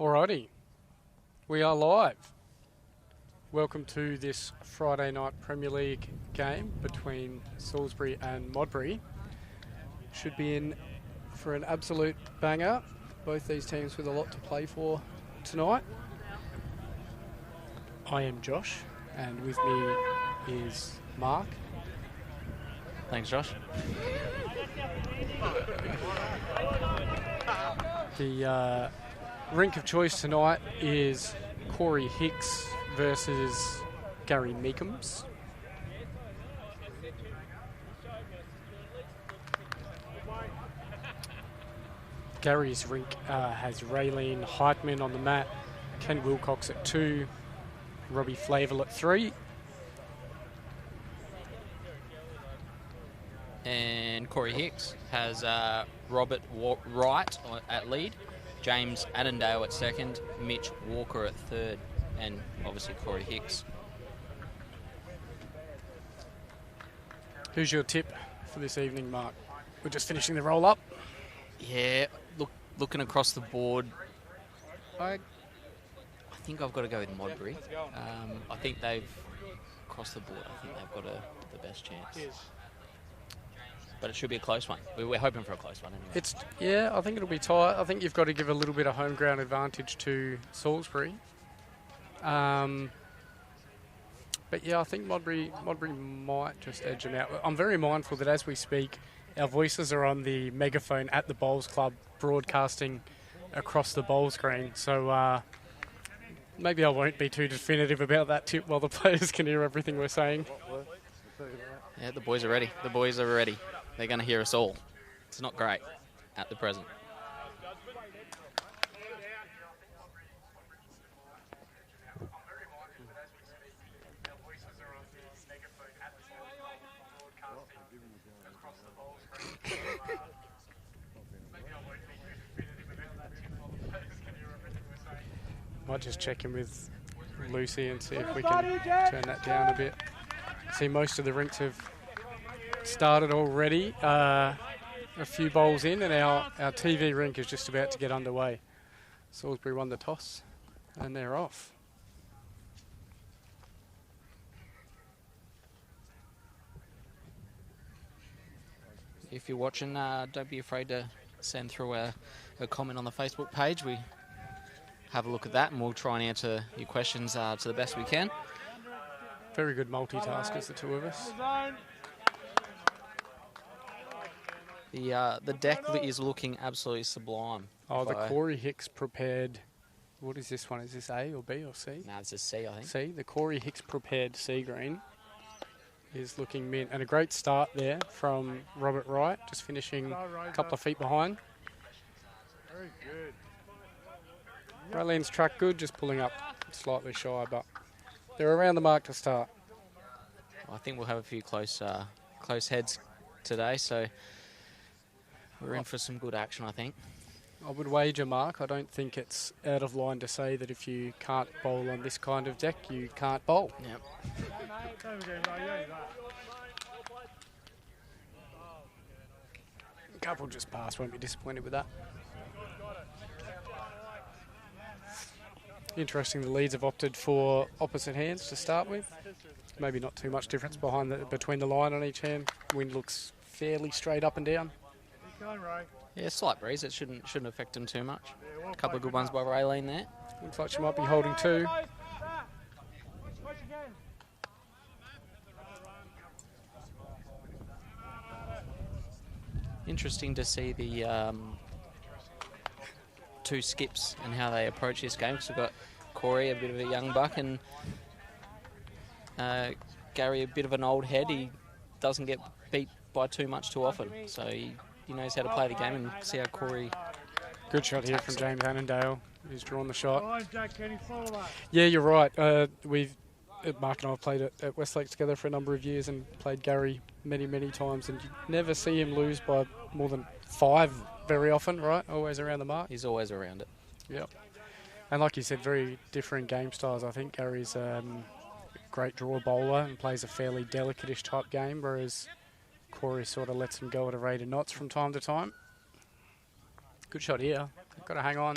Alrighty, we are live. Welcome to this Friday night Premier League game between Salisbury and Modbury. Should be in for an absolute banger. Both these teams with a lot to play for tonight. I am Josh, and with me is Mark. Thanks, Josh. The rink of choice tonight is Corey Hicks versus Gary Meekums. Gary's rink has Raylene Heitman on the mat, Ken Wilcox at 2, Robbie Flavel at 3. And Corey Hicks has Robert Wright at lead, James Annandale at second, Mitch Walker at third, and obviously Corey Hicks. Who's your tip for this evening, Mark? We're just finishing the roll-up. Yeah, looking across the board, I think I've got to go with Modbury. I think they've, across the board, I think they've got the best chance. But it should be a close one. We're hoping for a close one anyway. I think it'll be tight. I think you've got to give a little bit of home ground advantage to Salisbury. But yeah, I think Modbury might just edge them out. I'm very mindful that as we speak, our voices are on the megaphone at the Bowls Club, broadcasting across the bowl screen. So maybe I won't be too definitive about that tip while the players can hear everything we're saying. Yeah, the boys are ready. The boys are ready. They're going to hear us all. It's not great at the present. Might just check in with Lucy and see if we can turn that down a bit. See, most of the rinks have started already. A few bowls in, and our TV rink is just about to get underway. Salisbury won the toss, and they're off. If you're watching, don't be afraid to send through a comment on the Facebook page. We have a look at that, and we'll try and answer your questions to the best we can. Very good multitaskers, the two of us. The deck is looking absolutely sublime. Oh, the Corey Hicks prepared. What is this one? Is this A or B or C? No, it's a C, I think. C. The Corey Hicks prepared sea green is looking mint. And a great start there from Robert Wright, just finishing a couple of feet behind. Very good. Raylene's track good, just pulling up slightly shy, but they're around the mark to start. I think we'll have a few close heads today, so we're in for some good action, I think. I would wager, Mark, I don't think it's out of line to say that if you can't bowl on this kind of deck, you can't bowl. Yep. A couple just passed, won't be disappointed with that. Interesting, the leads have opted for opposite hands to start with. Maybe not too much difference between the line on each hand. Wind looks fairly straight up and down. Yeah, slight breeze. It shouldn't affect them too much. A couple of good ones by Raylene there. Looks like she might be holding 2. Interesting to see the two skips and how they approach this game. Because we've got Corey, a bit of a young buck, and Gary, a bit of an old head. He doesn't get beat by too much too often, so he knows how to play the game, and see how Corey... Good shot here from James Annandale. He's drawn the shot. Yeah, you're right. Mark and I have played at Westlake together for a number of years and played Gary many, many times, and you never see him lose by more than 5 very often, right? Always around the mark. He's always around it. Yep. And like you said, very different game styles. I think Gary's a great draw bowler and plays a fairly delicate-ish type game, whereas Corey sort of lets him go at a rate of knots from time to time. Good shot here. Got to hang on.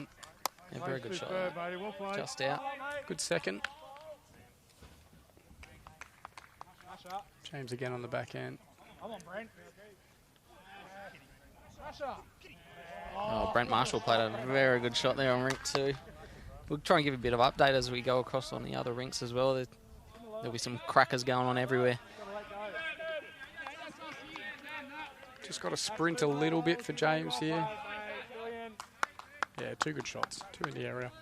Yeah, very good shot. Superb, matey. Well played. Just out. Good second. Smash up. James again on the back end. Come on, Brent. Smash up. Oh, Brent Marshall played a very good shot there on rink 2. We'll try and give a bit of update as we go across on the other rinks as well. There'll be some crackers going on everywhere. Just got to sprint a little bit for James here. Yeah, 2 good shots. 2 in the area.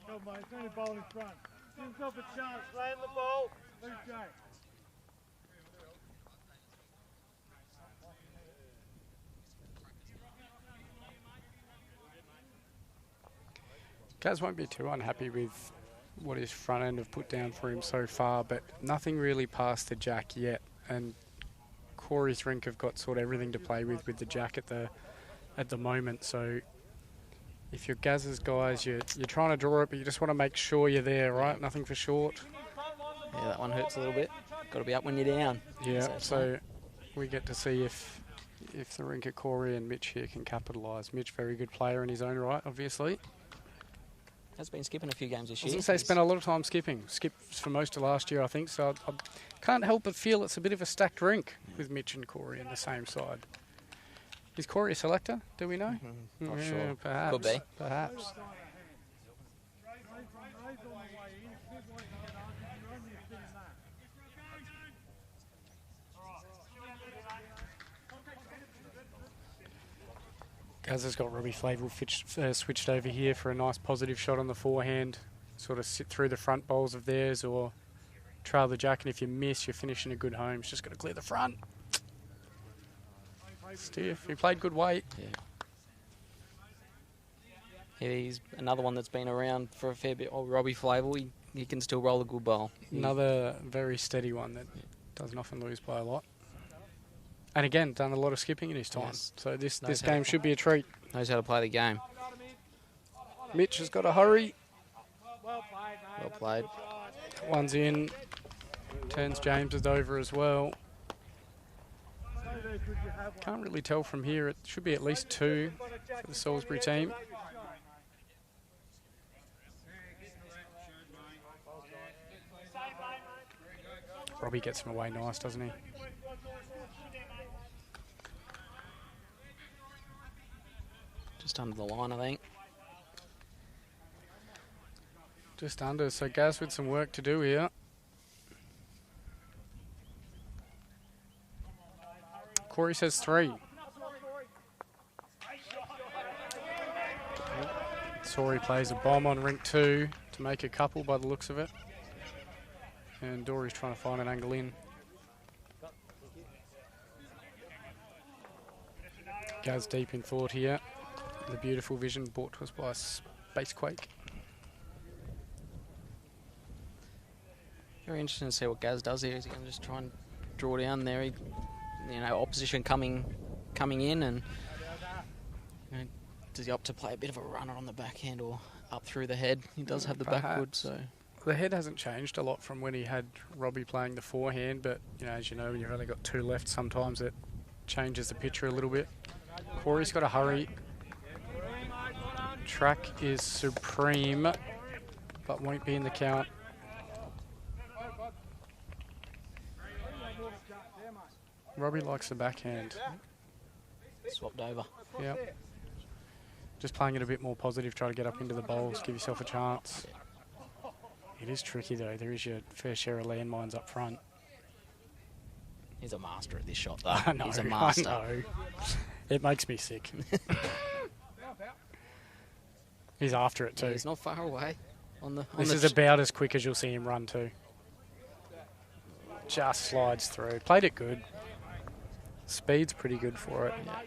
Come on, mate. Turn the ball in front. Give himself a chance. Land the ball. Let's go. Gaz won't be too unhappy with what his front end have put down for him so far, but nothing really past the jack yet. And Corey's rink have got sort of everything to play with the jack at the moment. So if you're Gaz's guys, you're trying to draw it, but you just want to make sure you're there, right? Nothing for short. Yeah, that one hurts a little bit. Got to be up when you're down. Yeah, so we get to see if the rink at Corey and Mitch here can capitalise. Mitch, very good player in his own right, obviously. Has been skipping a few games this I year. was going to say, spent a lot of time skipping. Skipped for most of last year, I think. So I can't help but feel it's a bit of a stacked rink with Mitch and Corey in the same side. Is Corey a selector? Do we know? Not sure. Perhaps. Could be. Perhaps. Gaz has got Robbie Flavel switched over here for a nice positive shot on the forehand. Sort of sit through the front bowls of theirs or trail the jack, and if you miss, you're finishing a good home. It's just got to clear the front. Stiff. He played good weight. Yeah, he's another one that's been around for a fair bit. Oh, Robbie Flavel, he can still roll a good bowl. Another very steady one that doesn't often lose by a lot. And again, done a lot of skipping in his time. Yes. So this game should be a treat. Knows how to play the game. Mitch has got to hurry. Well played, mate. Well played. One's in. Turns James over as well. Can't really tell from here. It should be at least 2 for the Salisbury team. Robbie gets him away nice, doesn't he? Just under the line, I think. Just under. So Gaz with some work to do here. Corey says 3. Sorry plays a bomb on rink 2 to make a couple by the looks of it. And Dory's trying to find an angle in. Gaz deep in thought here. The beautiful vision brought to us by Spacequake. Very interesting to see what Gaz does here. Is he going to just try and draw down there? Opposition coming in, and does he opt to play a bit of a runner on the backhand or up through the head? He does have the backward, so the head hasn't changed a lot from when he had Robbie playing the forehand, but as you know, when you've only got 2 left, sometimes it changes the picture a little bit. Corey's got to hurry. Track is supreme, but won't be in the count. Robbie likes the backhand. swapped over. Yeah. Just playing it a bit more positive, try to get up into the bowls, give yourself a chance. It is tricky though. There is your fair share of landmines up front. He's a master at this shot though. I know, He's a master. I know. It makes me sick. He's after it too. Yeah, he's not far away. This is about as quick as you'll see him run too. Just slides through. Played it good. Speed's pretty good for it. Yeah.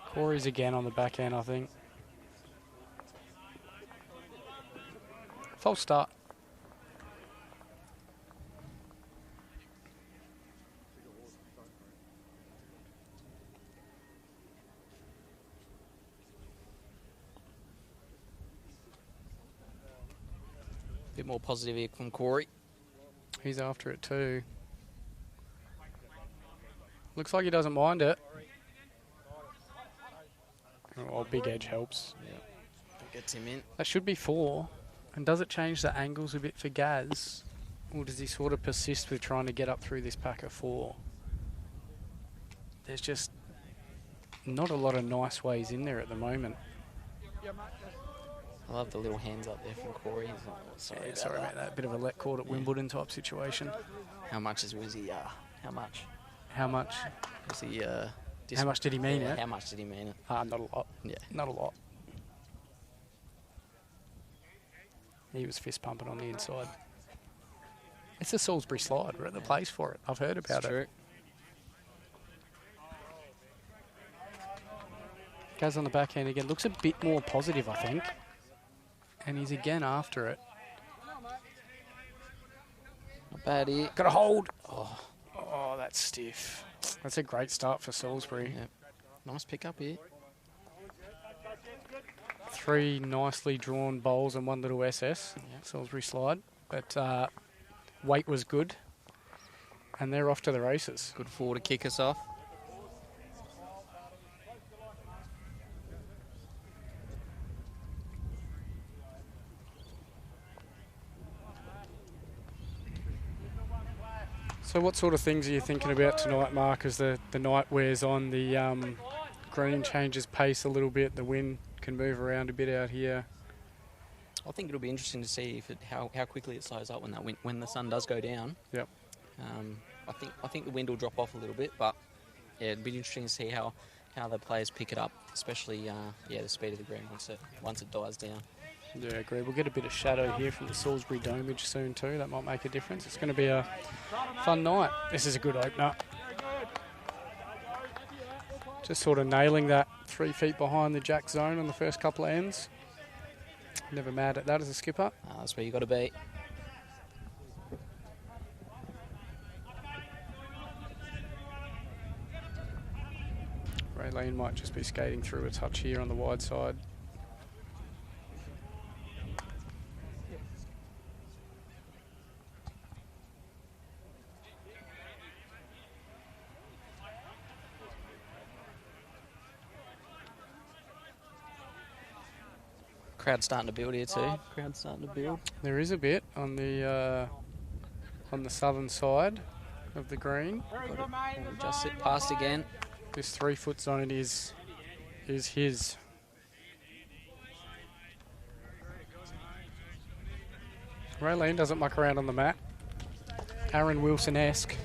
Corey's again on the backhand, I think. False start. Bit more positive here from Corey. He's after it too. Looks like he doesn't mind it. Oh, big edge helps. Yeah. Gets him in. That should be 4. And does it change the angles a bit for Gaz? Or does he sort of persist with trying to get up through this pack of 4? There's just not a lot of nice ways in there at the moment. I love the little hands up there from Corey. Sorry, Sorry about that. Bit of a let court at Wimbledon type situation. How much was he? How much? How much? Was he? How much did he mean it? How much did he mean it? Not a lot. Yeah. Not a lot. He was fist pumping on the inside. It's a Salisbury slide. We're at the place for it. I've heard about True. it. Goes on the backhand again. Looks a bit more positive, I think. And he's again after it. Not bad here. Got a hold. Oh, that's stiff. That's a great start for Salisbury. Yep. Nice pick up here. 3 nicely drawn bowls and 1 little SS. Yep. Salisbury slide. But weight was good. And they're off to the races. Good 4 to kick us off. So what sort of things are you thinking about tonight, Mark, as the night wears on? The green changes pace a little bit. The wind can move around a bit out here. I think it'll be interesting to see if how quickly it slows up when the sun does go down. Yep. I think the wind will drop off a little bit, but yeah, it'd be interesting to see how the players pick it up, especially the speed of the green once it dies down. Yeah, I agree. We'll get a bit of shadow here from the Salisbury domage soon too. That might make a difference. It's going to be a fun night. This is a good opener. Just sort of nailing that 3 feet behind the jack zone on the first couple of ends. Never mad at that as a skipper. That's where you got to be. Raylene might just be skating through a touch here on the wide side. Crowd's starting to build here too. Crowd's starting to build. There is a bit on the southern side of the green. Just sit past again. This 3 foot zone is his. Raylene doesn't muck around on the mat. Aaron Wilson-esque.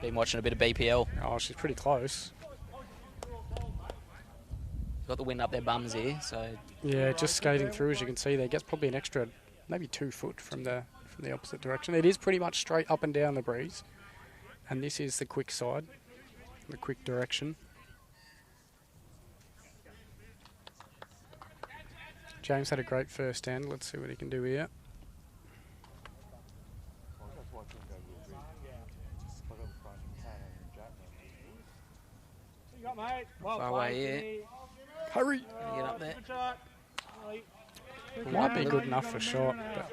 Been watching a bit of BPL. Oh, she's pretty close. Got the wind up their bums here, so Yeah, just skating through, as you can see there. Gets probably an extra, maybe 2 foot from the opposite direction. It is pretty much straight up and down the breeze. And this is the quick side, the quick direction. James had a great first end. Let's see what he can do here. far away here. Hurry! Get up there. Might be good enough for shot. But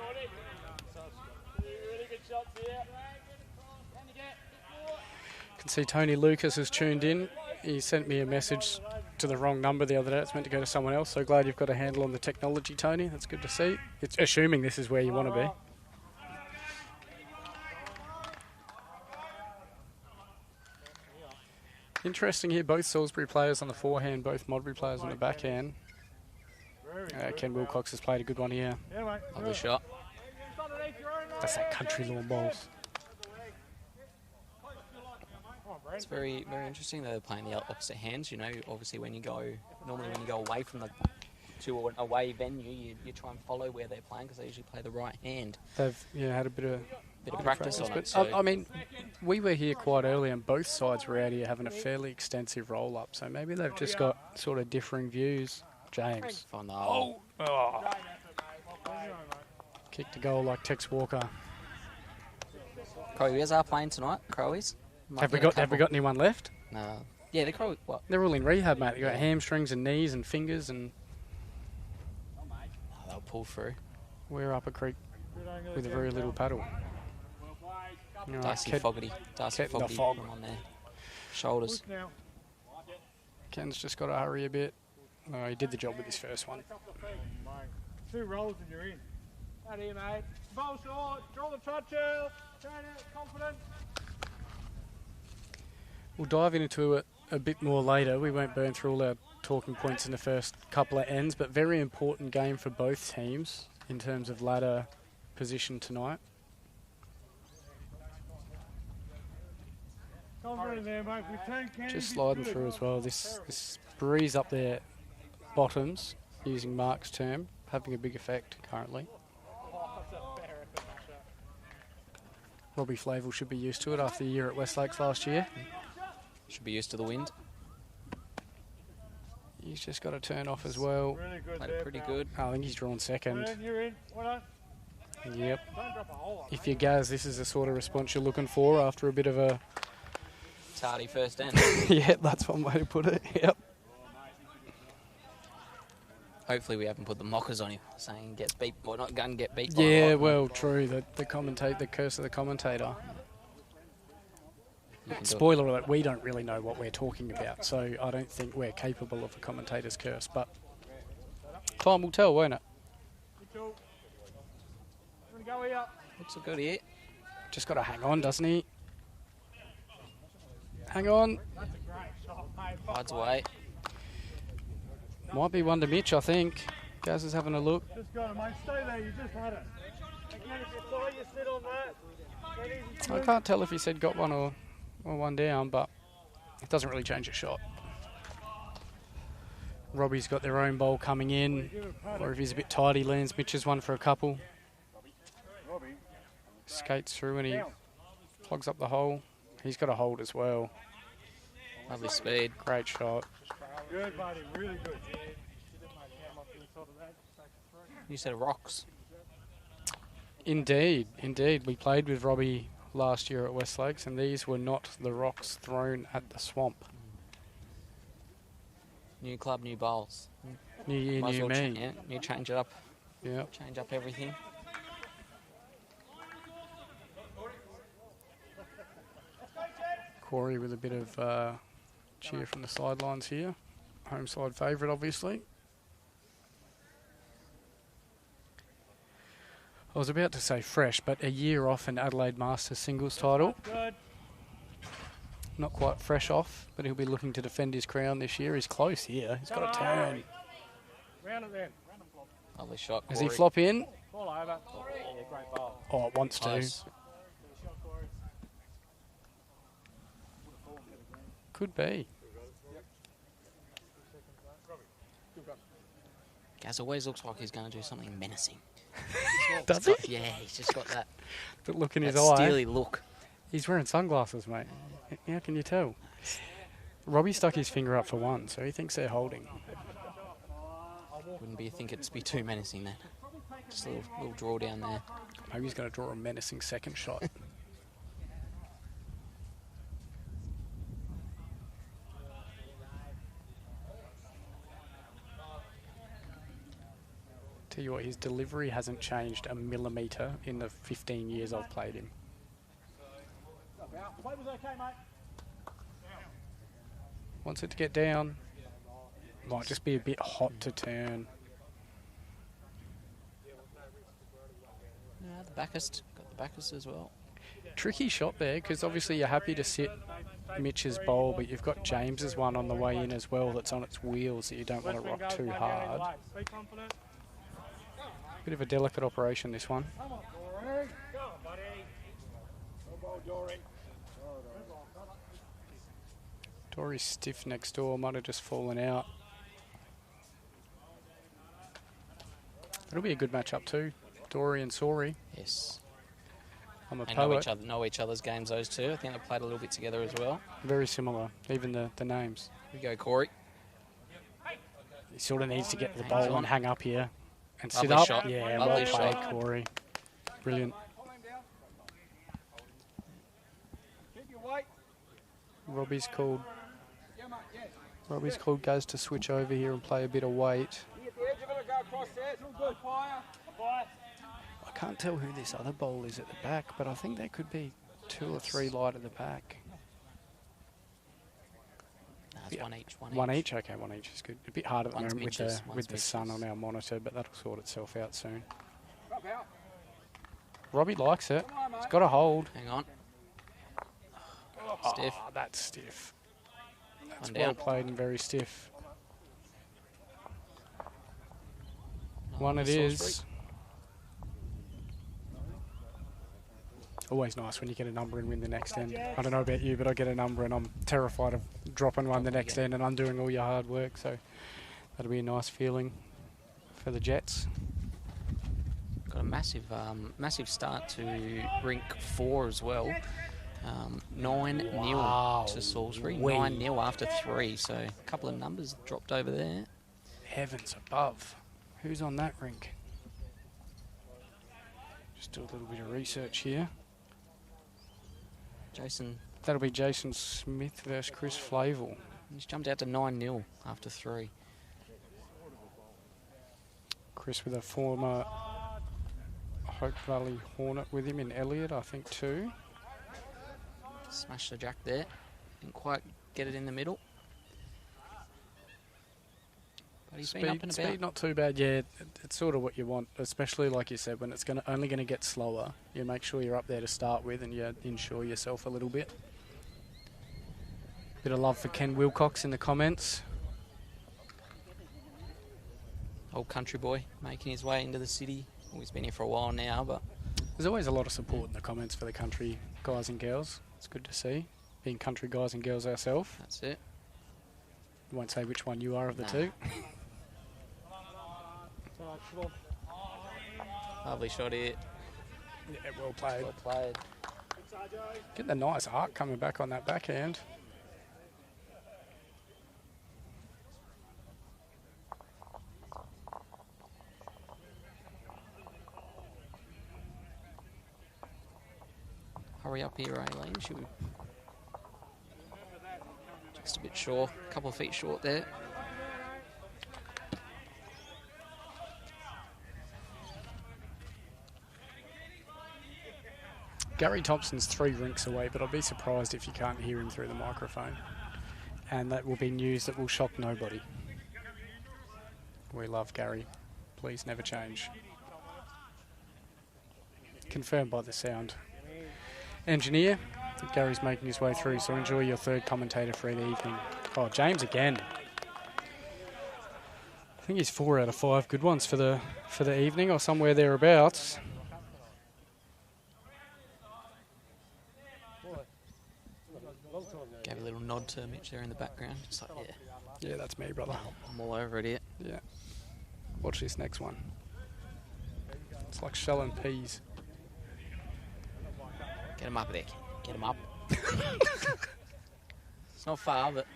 can see Tony Lucas has tuned in. He sent me a message to the wrong number the other day. It's meant to go to someone else. So glad you've got a handle on the technology, Tony. That's good to see. It's assuming this is where you want to be. Interesting here, both Salisbury players on the forehand, both Modbury players on the backhand. Ken Wilcox has played a good one here. Lovely shot. That's that country lawn bowls. It's very, very interesting that they're playing the opposite hands. You know, obviously when you go away from to an away venue, you try and follow where they're playing because they usually play the right hand. They've had a bit of practice on it. But So I mean, we were here quite early and both sides were out here having a fairly extensive roll-up. So maybe they've just got sort of differing views. James. find the hole. Kick to goal like Tex Walker. Crowies are playing tonight. Crowies. Have we got anyone left? No. Yeah, the Crowies. What? They're all in rehab, mate. They've got hamstrings and knees and fingers, and Oh, they'll pull through. we're up a creek with a very little paddle. All right, Darcy Ket Fogarty Ket in the fog. on their shoulders. Ken's just got to hurry a bit. Oh, he did the job with his first one. 2 rolls and you're in. Out here, mate. Bowl short. Draw the trot chill. Turn it. Confident. We'll dive into it a bit more later. We won't burn through all our talking points in the first couple of ends, but very important game for both teams in terms of ladder position tonight. Confident there, mate. We turn Kenny. Just sliding through as well. This breeze up their bottoms, using Mark's term, having a big effect currently. Robbie Flavel should be used to it after the year at Westlakes last year. Should be used to the wind. He's just got to turn off as well. Really good Played there, it pretty pal. good. I think he's drawn second. You're in. Well done. Yep. Don't drop a hole on, If you're Gaz, this is the sort of response you're looking for after a bit of a... Tardy first end. Yeah, that's one way to put it. Yep. Hopefully we haven't put the mockers on him, saying gets beat, or not gun get beat. By Yeah, a lot. well, true. The curse of the commentator. You can do it. Spoiler alert, we don't really know what we're talking about, so I don't think we're capable of a commentator's curse, but time will tell, won't it? Good call. I'm going to go here. Looks good here. Just got to hang on, doesn't he? Hang on. That's a great shot, mate. Hides away. Might be one to Mitch, I think. Gaz is having a look. Just got it, mate. Stay there. You just had it. Again, if you thought you sit on that. That easy I can't tell if he said got one or one down, but it doesn't really change the shot. Robbie's got their own bowl coming in, or if he's a bit tight, he lands Mitch's one for a couple. Robbie. Skates through and he clogs up the hole. He's got a hold as well. Lovely speed. Great shot. Good, buddy. Really good. You said rocks. Indeed, indeed. We played with Robbie last year at Westlakes, and these were not the rocks thrown at the swamp. New club, new bowls. New year, Might as new well me. yeah, new change it up. Yep. Change up everything. Corey with a bit of cheer from the sidelines here. Home side favourite, obviously. I was about to say fresh, but a year off an Adelaide Masters singles title. Good. Not quite fresh off, but he'll be looking to defend his crown this year. He's close here. He's got a turn. Round it then. Lovely shot. Does he Corey. flop in? Fall over. Yeah, great bowl. Oh, it wants to. Close. Could be. Gaz always looks like he's going to do something menacing. Does he? Yeah, he's just got that, The look in that his eye. steely look. He's wearing sunglasses, mate. How can you tell? Robbie stuck his finger up for one, so he thinks they're holding. Wouldn't think it'd be too menacing then. Just a little draw down there. Maybe he's going to draw a menacing second shot. Tell you what, his delivery hasn't changed a millimetre in the 15 years I've played him. Play was okay, mate. Wants it to get down. Might just be a bit hot to turn. The backist. Got the backist as well. Tricky shot there, because obviously you're happy to sit Mitch's bowl, but you've got James's one on the way in as well that's on its wheels that you don't want to rock too hard. Be confident. Bit of a delicate operation, this one. Come on, Dory. Go on, buddy. Go ball, Dory. Dory's stiff next door, might have just fallen out. It'll be a good matchup too, Dory and Sori. Yes. I'm a They poet. know each other's games, those two. I think they played a little bit together as well. Very similar, even the names. Here we go, Corey. He sort of needs to get the Hangs bowl on. and hang up here. And sit Lovely up. shot. Yeah, Lovely well played, shot. Corey. Brilliant. Keep your weight. Robbie's called. Yeah, mate, yeah. Robbie's called goes to switch over here and play a bit of weight. You get the edge of it, go across there. It's all good. Fire. Fire. I can't tell who this other bowl is at the back, but I think there could be 2 or 3 light at the back. Nah, It's one each. One each? Okay, one each is good. A bit hard at the One's moment Mitch's, with the one's sun Mitch's. on our monitor, but that'll sort itself out soon. Robbie likes it. He's got a hold. Hang on. Oh, Stiff. that's stiff. That's One well down. played and very stiff. Oh, One it Salisbury. is. Always nice when you get a number and win the next end. I don't know about you, but I get a number and I'm terrified of dropping one the next end and undoing all your hard work. So that'll be a nice feeling for the Jets. Got a massive start to rink 4 as well. 9-0 Wow. to Salisbury. Wee. 9-0 after 3. So a couple of numbers dropped over there. Heavens above. Who's on that rink? Just do a little bit of research here. Jason, That'll be Jason Smith versus Chris Flavel. he's jumped out to 9-0 after 3. Chris with a former Hope Valley Hornet with him in Elliott, I think, too. Smashed the jack there. Didn't quite get it in the middle. But he's been up and Speed about. not too bad. Yeah, it's sort of what you want, especially like you said, when it's only going to get slower. You make sure you're up there to start with and you insure yourself a little bit. Bit of love for Ken Wilcox in the comments. Old country boy making his way into the city. Well, he's been here for a while now, but There's always a lot of support in the comments for the country guys and girls. It's good to see. Being country guys and girls ourselves. that's it. I won't say which one you are of the Nah. two. Lovely shot here. Yeah, well played. Well played. Getting a nice arc coming back on that backhand. Hurry up here, Aileen. Should we? Just a bit short. A couple of feet short there. Gary Thompson's 3 rinks away, but I'd be surprised if you can't hear him through the microphone. And that will be news that will shock nobody. We love Gary. Please never change. Confirmed by the sound engineer that Gary's making his way through, so enjoy your third commentator for the evening. Oh, James again. I think he's 4 out of 5 good ones for the evening or somewhere thereabouts. Gave a little nod to Mitch there in the background. Just like, yeah, Yeah, that's me, brother. I'm all over it here. Yeah. Watch this next one. It's like shelling peas. Get him up there. Get him up. It's not far, but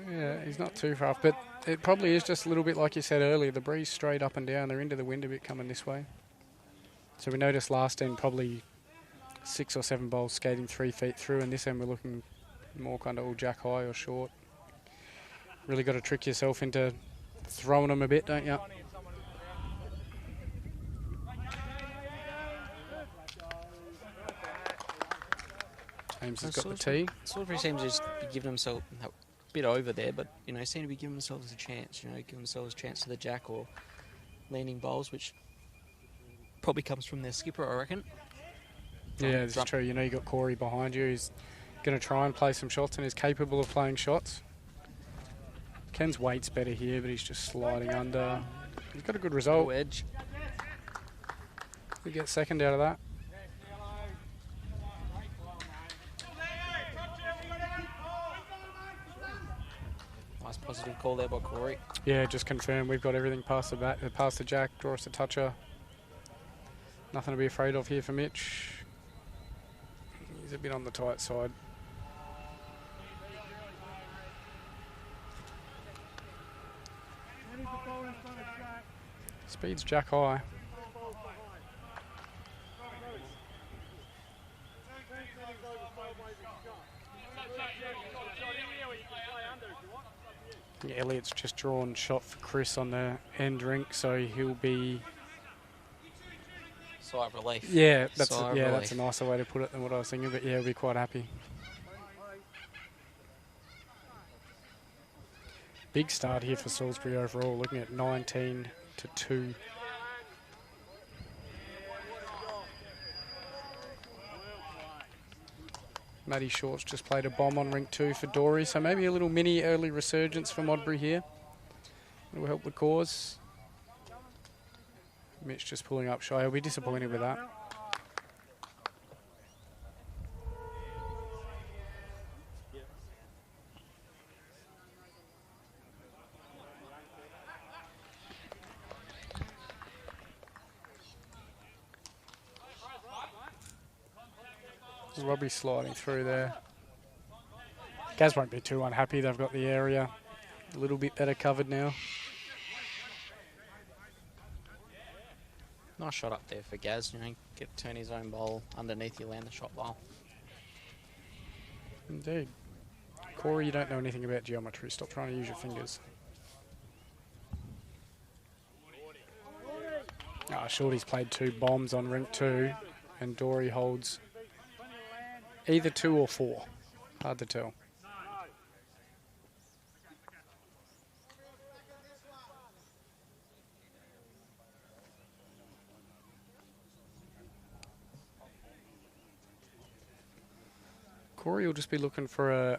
Yeah, he's not too far off, but it probably is just a little bit like you said earlier. The breeze straight up and down. They're into the wind a bit coming this way. So we noticed last end probably 6 or 7 bowls skating 3 feet through, and this end we're looking more kind of all jack high or short. Really got to trick yourself into throwing them a bit, don't you? James has got the tee. Salisbury seems to just be giving themselves a bit over there, but seem to be giving themselves a chance. Giving themselves a chance to the jack or leaning bowls, which probably comes from their skipper, I reckon. Yeah, it's true. You got Corey behind you. He's going to try and play some shots and is capable of playing shots. Ken's weight's better here, but he's just sliding under. He's got a good result. No edge. We get second out of that. Nice positive call there by Corey. Yeah, just confirm we've got everything past the back, past the jack, draw us a toucher. Nothing to be afraid of here for Mitch. He's a bit on the tight side. Speed's jack high. I think Elliott's just drawn shot for Chris on the end rink, so he'll be. Sigh of relief. Yeah, that's Sigh of that's relief. a nicer way to put it than what I was thinking. But yeah, he'll be quite happy. big start here for Salisbury overall, looking at 19-2. Matty Short's just played a bomb on rink 2 for Dory, so maybe a little mini early resurgence for Modbury here. It will help the cause. Mitch just pulling up shy. He'll be disappointed with that. Robbie sliding through there. Gaz won't be too unhappy. They've got the area a little bit better covered now. Nice shot up there for Gaz. You know, get turn his own bowl underneath, you land the shot bowl. Indeed. Corey, you don't know anything about geometry. Stop trying to use your fingers. Shorty's played 2 bombs on rink 2, and Dory holds either 2 or 4. Hard to tell. Corey will just be looking for a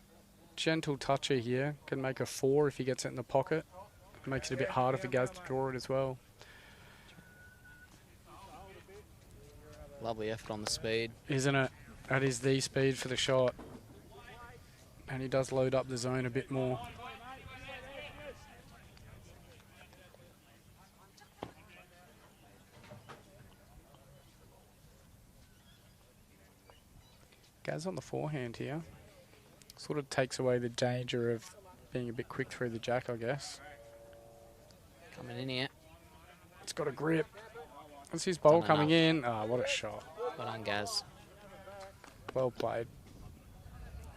gentle toucher here. Can make a 4 if he gets it in the pocket. It makes it a bit harder for Gaz to draw it as well. Lovely effort on the speed. Isn't it? That is the speed for the shot. And he does load up the zone a bit more. Gaz on the forehand here. Sort of takes away the danger of being a bit quick through the jack, I guess. Coming in here. It's got a grip. That's his bowl Done coming enough. in. Ah, what a shot. Well done, Gaz. Well played.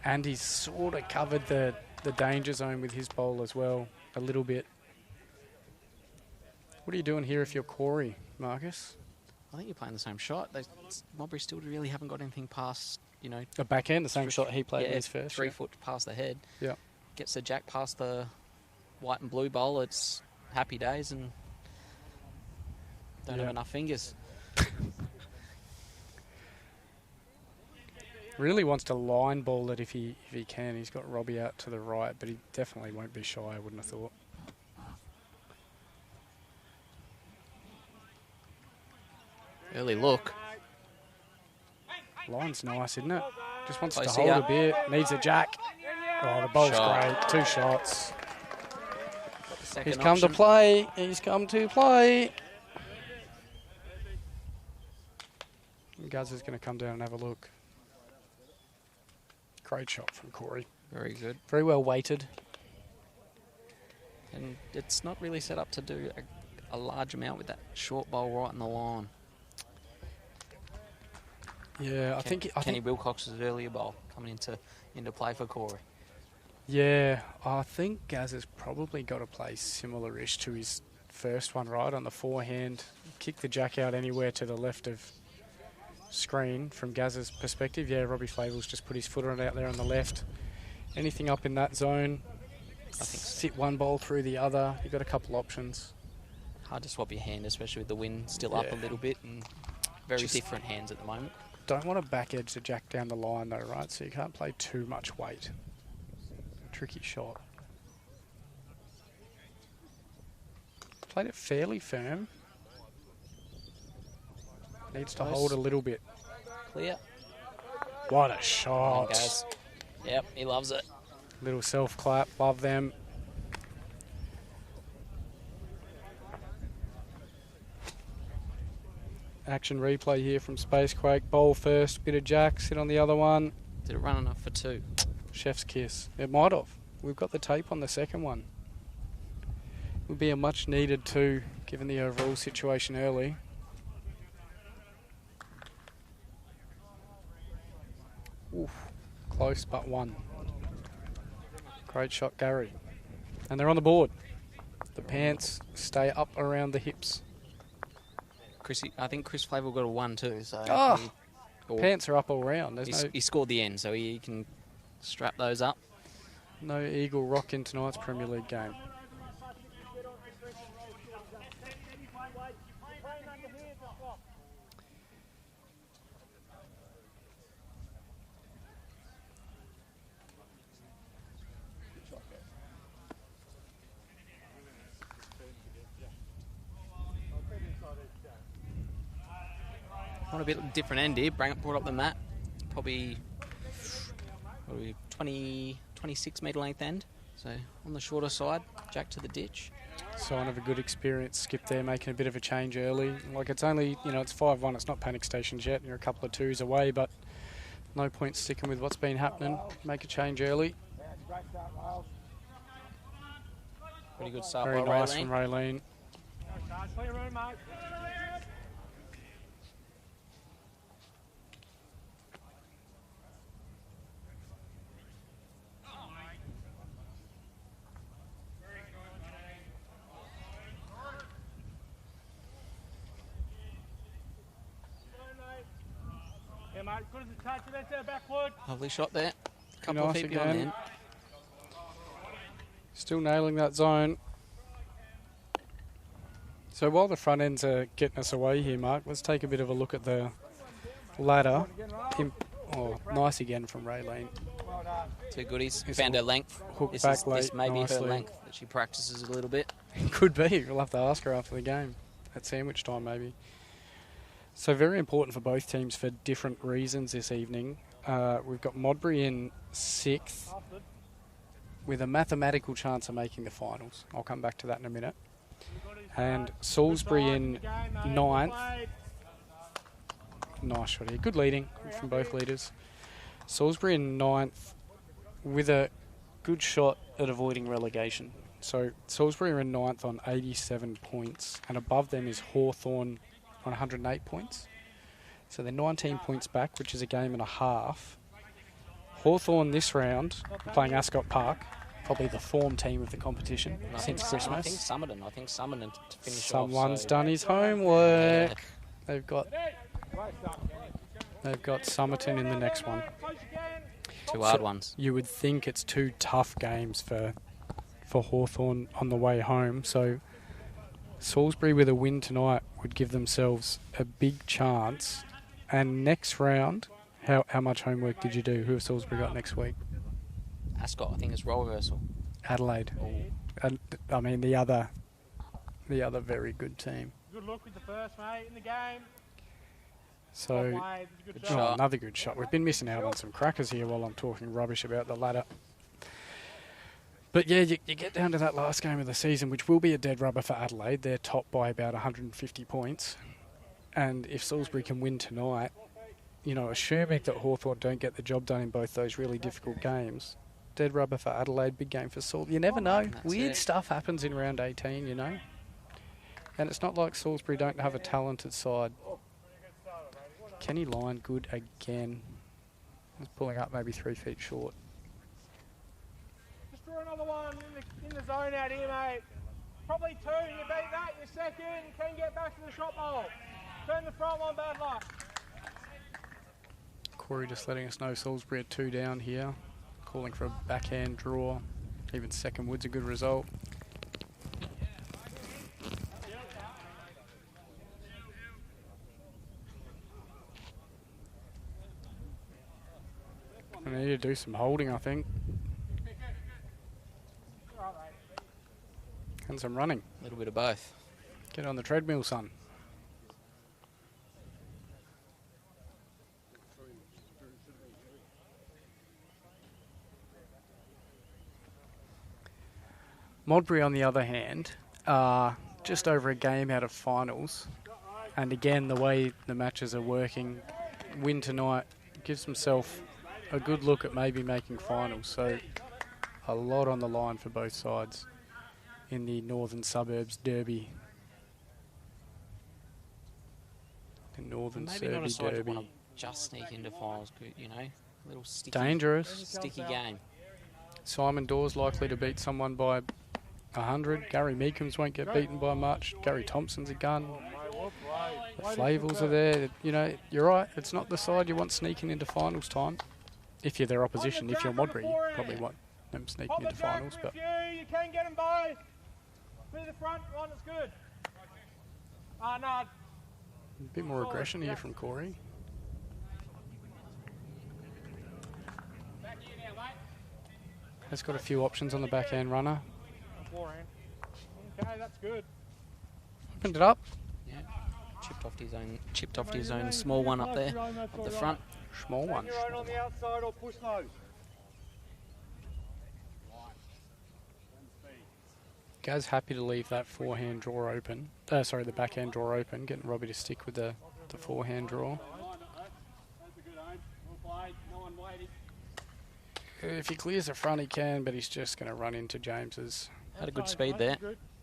And he's sort of covered the danger zone with his bowl as well, a little bit. What are you doing here if you're Corey, Marcus? I think you're playing the same shot. Modbury still really haven't got anything past, you know... The backhand, the same shot he played in his first. 3 foot past the head. Yeah. Gets the jack past the white and blue bowl. It's happy days and don't have enough fingers. Really wants to line ball it if he can. He's got Robbie out to the right, but he definitely won't be shy, I wouldn't have thought. Early look. Line's nice, isn't it? Just wants Close to hold here. a bit. Needs a jack. Oh, the bowl's Shot. great. 2 shots. Second He's come to option. play. He's come to play. Guz is going to come down and have a look. Great shot from Corey. Very good. Very well weighted. And it's not really set up to do a large amount with that short bowl right in the line. Yeah, I think Kenny Wilcox's earlier bowl coming into play for Corey. Yeah, I think Gaz has probably got to play similar-ish to his first one, right? On the forehand, kick the jack out anywhere to the left of screen from Gaz's perspective. Yeah, Robbie Flavel's just put his foot on it out there on the left. Anything up in that zone, I think so. sit one bowl through the other. You've got a couple options. Hard to swap your hand, especially with the wind still up a little bit and very different hands at the moment. Don't want to back edge the jack down the line though, right? So you can't play too much weight. Tricky shot. Played it fairly firm. Needs to hold a little bit. Clear. What a There shot. goes. Yep, he loves it. Little self clap. Love them. Action replay here from Spacequake. Bowl first, bit of jack, sit on the other one. Did it run enough for 2? Chef's kiss. It might have. We've got the tape on the second one. Would be a much needed 2 given the overall situation early. Oof. Close but 1. Great shot, Gary. And they're on the board. The pants stay up around the hips. I think Chris Flavel got a 1 too. So Pants are up all round. he scored the end, so he can strap those up. No eagle rock in tonight's Premier League game. Want a bit different end here. Brought up the mat. Probably 26 metre length end. So on the shorter side, jack to the ditch. Sign of a good experience skip there, making a bit of a change early. Like it's only, it's 5-1, it's not panic stations yet. You're a couple of twos away, but no point sticking with what's been happening. Make a change early. Pretty good start Very by nice Raylene. from Raylene. Clear room, mate. Yeah, mate, good as a touch, and that's our backwood. Lovely shot there. Couple of Nice feet beyond the again. end. Still nailing that zone. So while the front ends are getting us away here, Mark, let's take a bit of a look at the ladder. Nice again from Raylene. Well done. Two goodies. It's Found a her length. hook This, back late this may be her nicely. length that she practices a little bit. Could be. We'll have to ask her after the game. At sandwich time, maybe. So very important for both teams for different reasons this evening. We've got Modbury in 6th with a mathematical chance of making the finals. I'll come back to that in a minute. And Salisbury in 9th. Nice shot here. Good leading from both leaders. Salisbury in 9th with a good shot at avoiding relegation. So Salisbury are in 9th on 87 points, and above them is Hawthorn on 108 points. So they're 19 points back, which is a game and a half. Hawthorn this round, playing Ascot Park, probably the form team of the competition since I Christmas. think Summerton to finish Someone's off. done his homework. Yeah. They've got Somerton in the next one. Two hard ones. You would think it's two tough games for Hawthorn on the way home. So Salisbury with a win tonight would give themselves a big chance. And next round, how much homework did you do? Who have Salisbury got next week? Ascot, I think it's role rehearsal. Adelaide. And, I mean, the other very good team. Good look with the first, mate, in the game. So, Well played. Good Good job. shot. another good shot. We've been missing out on some crackers here while I'm talking rubbish about the ladder. But yeah, you get down to that last game of the season, which will be a dead rubber for Adelaide. They're topped by about 150 points. And if Salisbury can win tonight, assuming that Hawthorn don't get the job done in both those really difficult games, dead rubber for Adelaide, big game for Salisbury. You never know. That's Weird it. stuff happens in round 18, And it's not like Salisbury don't have a talented side. Kenny Lyon, good again. He's pulling up maybe 3 feet short. Just draw another one in the zone out here, mate. Probably 2. You beat that, you're second. You can get back to the shot bowl. Turn the front one, bad luck. Corey just letting us know Salisbury are 2 down here. Calling for a backhand draw. Even second wood's a good result. I need to do some holding, I think. And some running. A little bit of both. Get on the treadmill, son. Modbury, on the other hand, are just over a game out of finals. And again, the way the matches are working, win tonight gives himself a good look at maybe making finals. So a lot on the line for both sides in the Northern Suburbs Derby. The Northern Maybe not a Suburbs side you Derby. want to just sneak into finals, a little sticky, Dangerous. sticky game. Simon Dawes likely to beat someone by 100. Gary Meekums won't get beaten by much. Gary Thompson's a gun. The Flavels are there. You're right. It's not the side you want sneaking into finals time. If you're their opposition, if you're Modbury, you probably want them sneaking Pop into it back finals. for a But few. You can get them both. Through the front one, it's good. No. A bit more aggression here from Corey. Has got a few options on the backhand runner. Forehand. Okay, that's good. Opened it up. Yeah. Chipped off his own small one up there, up the front. Small one. Your own on the outside or push nose. Gaz happy to leave that forehand draw open. Sorry, the backhand draw open, getting Robbie to stick with the forehand draw. If he clears the front, he can, but he's just going to run into James's. Had a good speed there.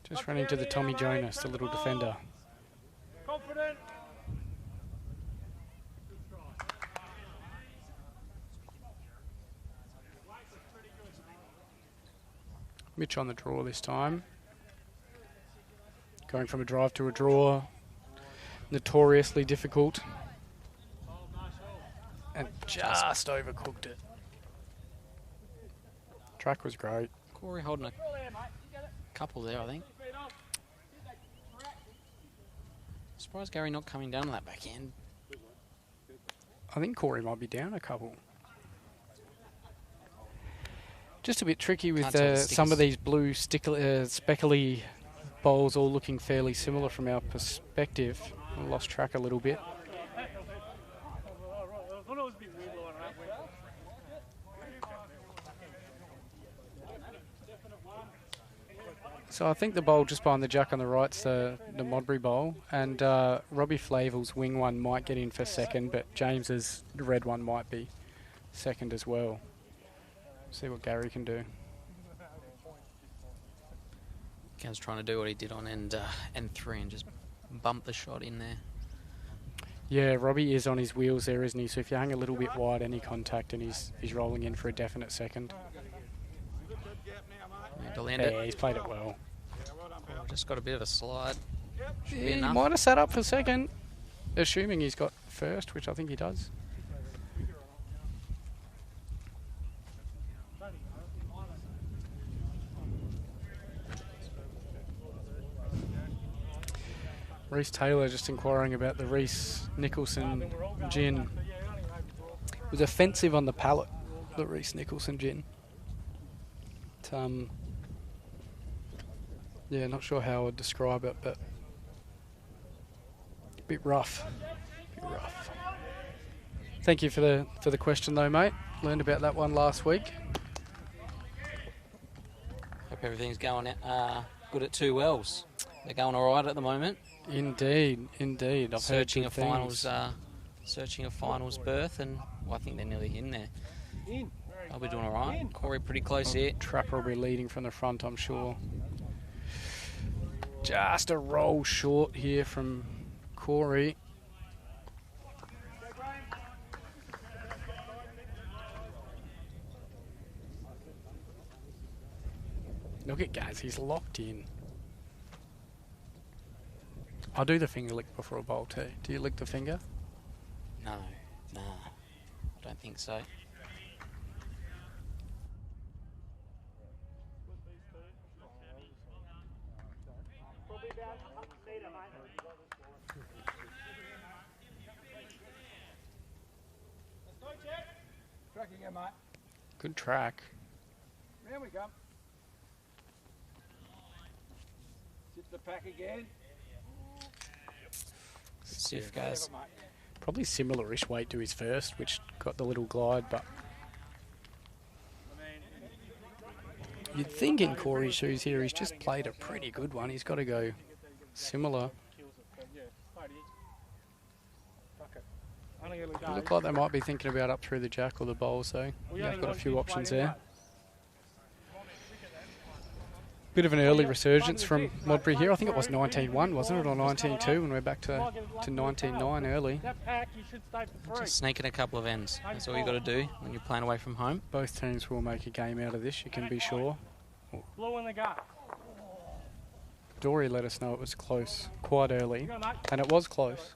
Just run into the Tommy Jonas, the little defender. Confident. Mitch on the draw this time. Going from a drive to a draw. Notoriously difficult. And just overcooked it. Track was great. Corey holding a couple there, I think. Surprised Gary not coming down on that backhand. I think Corey might be down a couple. Just a bit tricky with some of these blue speckly bowls all looking fairly similar from our perspective. I lost track a little bit. So I think the bowl just behind the jack on the right's the Modbury bowl, and Robbie Flavel's wing one might get in for second, but James's red one might be second as well. See what Gary can do. Gaz trying to do what he did on end 3 and just bump the shot in there. Yeah, Robbie is on his wheels there, isn't he? So if you hang a little bit wide, any contact, and he's rolling in for a definite second. Yeah, to land it. He's played it well. Just got a bit of a slide. Should be He enough. might have sat up for second, assuming he's got first, which I think he does. Reece Taylor just inquiring about the Reece Nicholson gin. It was offensive on the palate, the Reece Nicholson gin. Yeah, not sure how I would describe it, but a bit rough. Thank you for the question though, mate. Learned about that one last week. Hope everything's going good at 2 wells. They're going all right at the moment. Indeed. I've Searching heard a good things. finals berth, and I think they're nearly in there. I'll be doing all right. Corey pretty close here. Trapper will be leading from the front, I'm sure. Just a roll short here from Corey. Look at Gaz, he's locked in. I'll do the finger lick before a bowl too. Do you lick the finger? No, I don't think so. Track again, mate. Good track. There we go. Sit the pack again. Stiff, guys. Probably similar-ish weight to his first, which got the little glide, but you'd think in Corey's shoes here, he's just played a pretty good one. He's got to go similar. They look like they might be thinking about up through the jack or the bowl, so yeah, I've got a few options there. Bit of an early resurgence from Modbury here. I think it was 19-1, wasn't it, or 19-2, and we're back to 19-9 early. Just sneaking a couple of ends. That's all you got to do when you're playing away from home. Both teams will make a game out of this, you can be sure. Blue in the gut. Dory let us know it was close quite early, and it was close.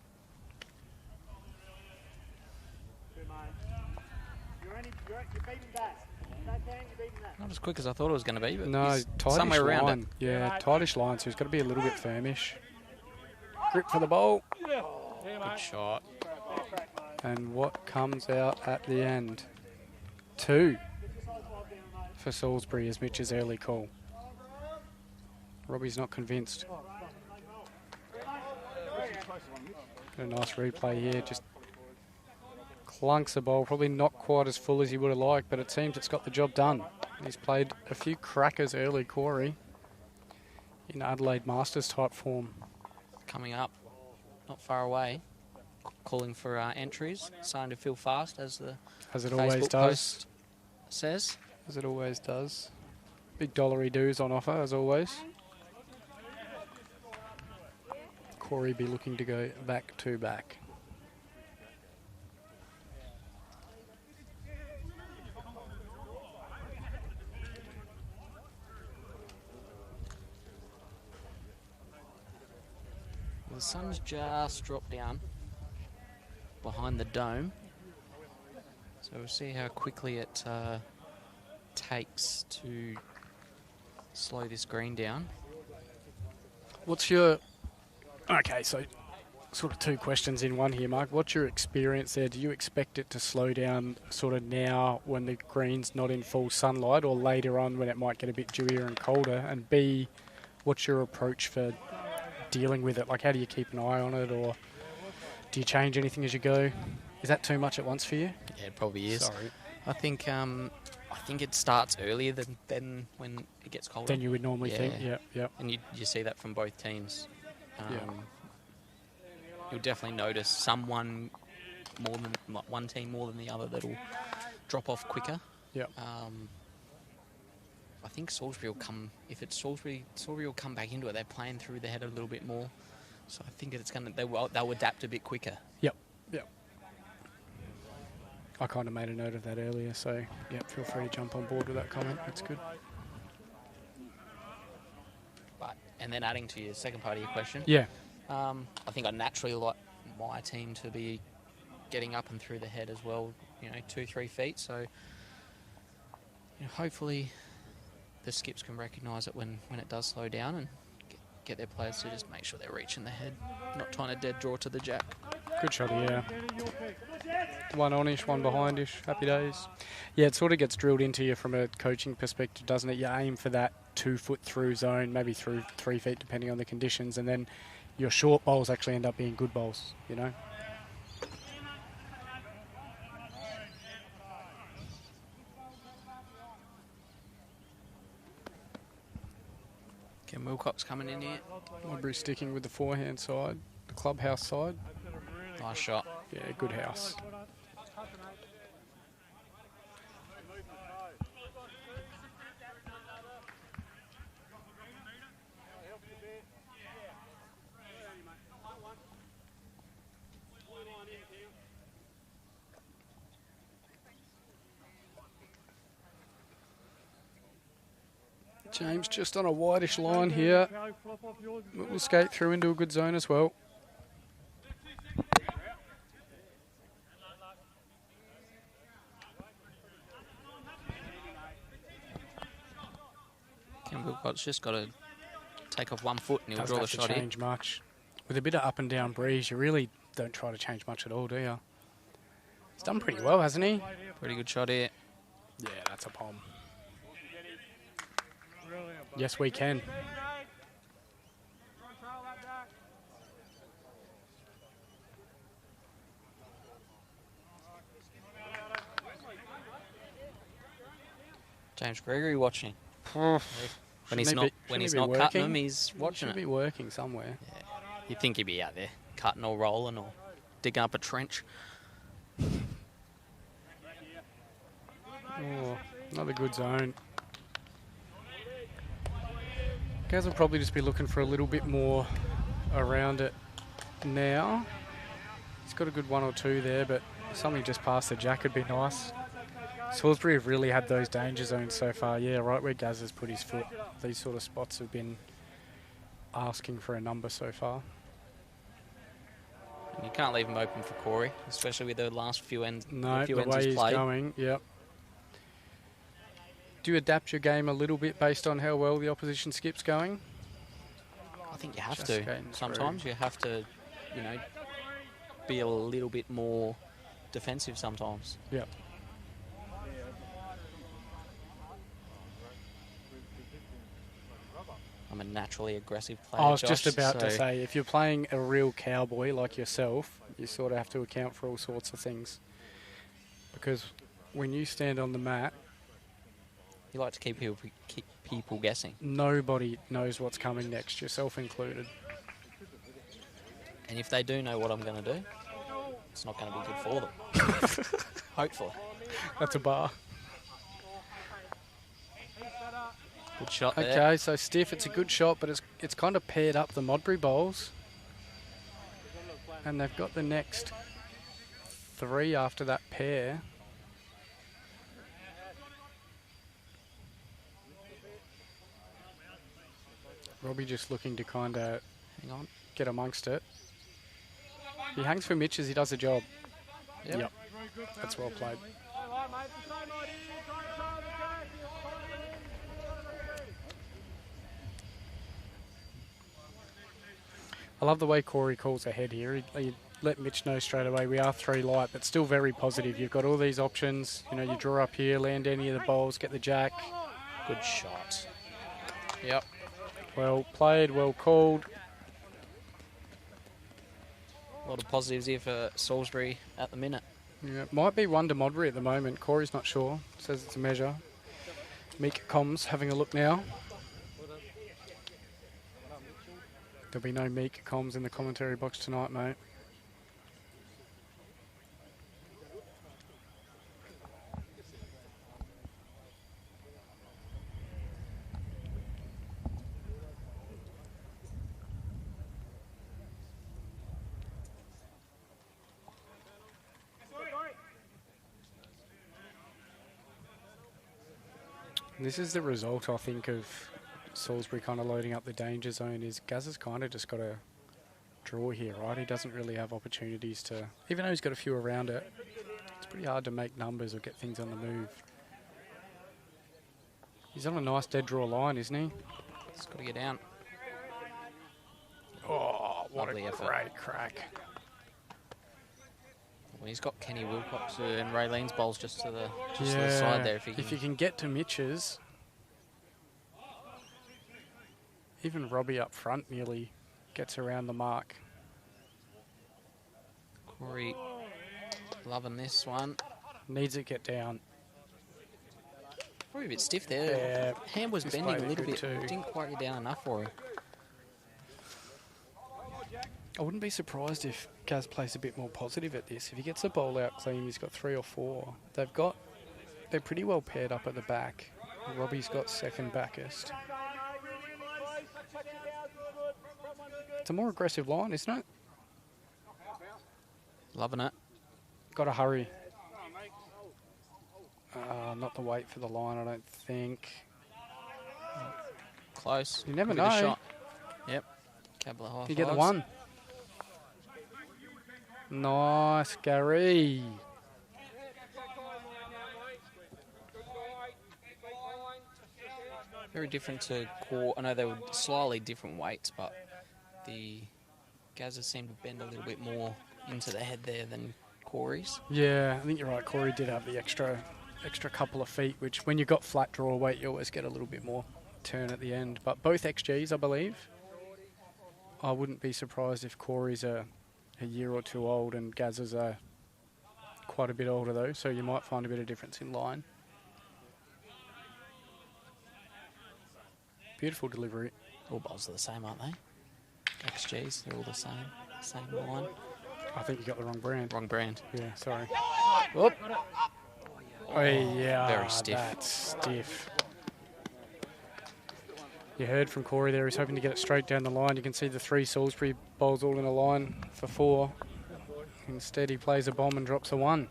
Not as quick as I thought it was going to be, but No, he's tightish somewhere around line. it. Yeah, tightish line, so he's got to be a little bit firmish. Grip for the bowl. Yeah, Good shot. And what comes out at the end? 2 for Salisbury as Mitch's early call. Robbie's not convinced. Got a nice replay here, just clunks the ball, probably not quite as full as he would have liked, but it seems it's got the job done. He's played a few crackers early, Corey, in Adelaide Masters type form. Coming up, not far away, calling for entries, starting to feel fast as it always Facebook does. post says. As it always does. Big dollary dues on offer, as always. Corey be looking to go back to back. The sun's just dropped down behind the dome, so we'll see how quickly it takes to slow this green down. What's your... Okay, so sort of 2 questions in one here, Mark. What's your experience there? Do you expect it to slow down sort of now when the green's not in full sunlight, or later on when it might get a bit dewier and colder? And B, what's your approach for dealing with it? Like, how do you keep an eye on it, or do you change anything as you go? Is that too much at once for you? Yeah, it probably is. Sorry. I think it starts earlier than when it gets colder. Than you would normally think. Yep. And you see that from both teams. You'll definitely notice someone more than one team more than the other that'll drop off quicker. Yep. I think Salisbury will come. If it's Salisbury will come back into it. They're playing through the head a little bit more, so I think it's gonna. They'll adapt a bit quicker. Yep. I kind of made a note of that earlier, so feel free to jump on board with that comment. That's good. And then adding to your second part of your question, I think I naturally like my team to be getting up and through the head as well. 2-3 feet. So hopefully the skips can recognise it when it does slow down and get their players to just make sure they're reaching the head, not trying to dead draw to the jack. Good shot, yeah. One on-ish, one behind-ish. Happy days. Yeah, it sort of gets drilled into you from a coaching perspective, doesn't it? You aim for that 2 foot through zone, maybe through 3 feet, depending on the conditions, and then your short bowls actually end up being good bowls, Ken Wilcox coming in here. Modbury sticking with the forehand side, the clubhouse side. Nice shot. Yeah, good house. James just on a whitish line here. We'll skate through into a good zone as well. Ken Wilcox just got to take off 1 foot and he'll Doesn't draw the have to shot in. change much. With a bit of up and down breeze, you really don't try to change much at all, do you? He's done pretty well, hasn't he? Pretty good shot here. Yeah, that's a palm. Yes, we can. James Gregory watching. When he's not cutting them, he's watching it. Should be working somewhere. Yeah. You'd think he'd be out there cutting or rolling or digging up a trench. Oh, another good zone. Guys will probably just be looking for a little bit more around it now. He's got a good 1 or 2 there, but something just past the jack would be nice. Salisbury have really had those danger zones so far. Yeah, right where Gaz has put his foot. These sort of spots have been asking for a number so far. And you can't leave them open for Corey, especially with the last few ends. No, the way he's he's played. going, yep. Do you adapt your game a little bit based on how well the opposition skip's going? I think you have Just to. skating Sometimes through. you have to, be a little bit more defensive sometimes. Yeah. I'm a naturally aggressive player, I was Josh, just about to so say, if you're playing a real cowboy like yourself, you sort of have to account for all sorts of things. Because when you stand on the mat, you like to keep people guessing. nobody knows what's coming next, yourself included. And if they do know what I'm going to do, it's not going to be good for them. Hopefully. That's a bar. Good shot Okay, there. so stiff. It's a good shot, but it's kind of paired up the Modbury bowls. And they've got the next 3 after that pair. Robbie just looking to kind of Hang on. get amongst it. He hangs for Mitches, he does a job. Yep. That's well played. I love the way Corey calls ahead here. He let Mitch know straight away we are 3 light, but still very positive. You've got all these options. You know, you draw up here, land any of the bowls, get the jack. Good shot. Yep. Well played, well called. A lot of positives here for Salisbury at the minute. Yeah, might be 1 to Modbury at the moment. Corey's not sure. Says it's a measure. Meek Comms having a look now. There'll be no Meek Comms in the commentary box tonight, mate. This is the result, I think, of Salisbury kind of loading up the danger zone. Is Gaz has kind of just got to draw here, right? He doesn't really have opportunities to, even though he's got a few around it, it's pretty hard to make numbers or get things on the move. He's on a nice dead draw line, isn't he? It's got to get down. Oh, what Lovely a effort. great crack. Well, he's got Kenny Wilcox and Raylene's bowls just to the side there. If you can get to Mitch's, even Robbie up front nearly gets around the mark. Corey loving this one. Needs it get down. Probably a bit stiff there. Yeah, Hand was he's bending played a it little good bit. too. Didn't quite get down enough for him. I wouldn't be surprised if Gaz plays a bit more positive at this. If he gets the bowl out clean, he's got 3 or 4. They're pretty well paired up at the back. Robbie's got second backest. It's a more aggressive line, isn't it? Loving it. Got to hurry. Not the wait for the line, I don't think. Close. You never Could be the know. shot. Yep. Couple of high You get the fives. 1. Nice, Gary. Very different to core. I know they were slightly different weights, but the Gazzers seem to bend a little bit more into the head there than Corey's. Yeah, I think you're right. Corey did have the extra couple of feet, which when you've got flat draw weight, you always get a little bit more turn at the end. But both XGs, I believe. I wouldn't be surprised if Corey's a year or 2 old and Gazzers are quite a bit older, though, so you might find a bit of difference in line. Beautiful delivery. All bowls are the same, aren't they? XGs, they're all the same. Same line. I think you got the wrong brand. Wrong brand. Yeah, sorry. Whoop. Oh, yeah. Very stiff. That's stiff. You heard from Corey there, he's hoping to get it straight down the line. You can see the 3 Salisbury bowls all in a line for 4. Instead, he plays a bomb and drops a 1.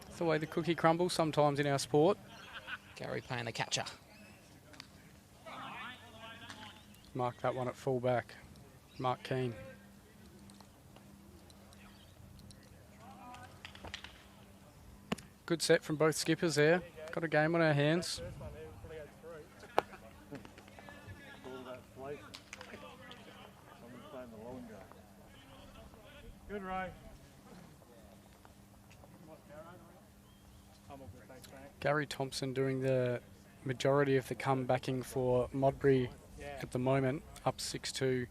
That's the way the cookie crumbles sometimes in our sport. Gary playing the catcher. Mark that one at fullback. Mark Keane. Good set from both skippers there. Got a game on our hands. Good, Ray. Gary Thompson doing the majority of the comebacking for Modbury at the moment, up 6-2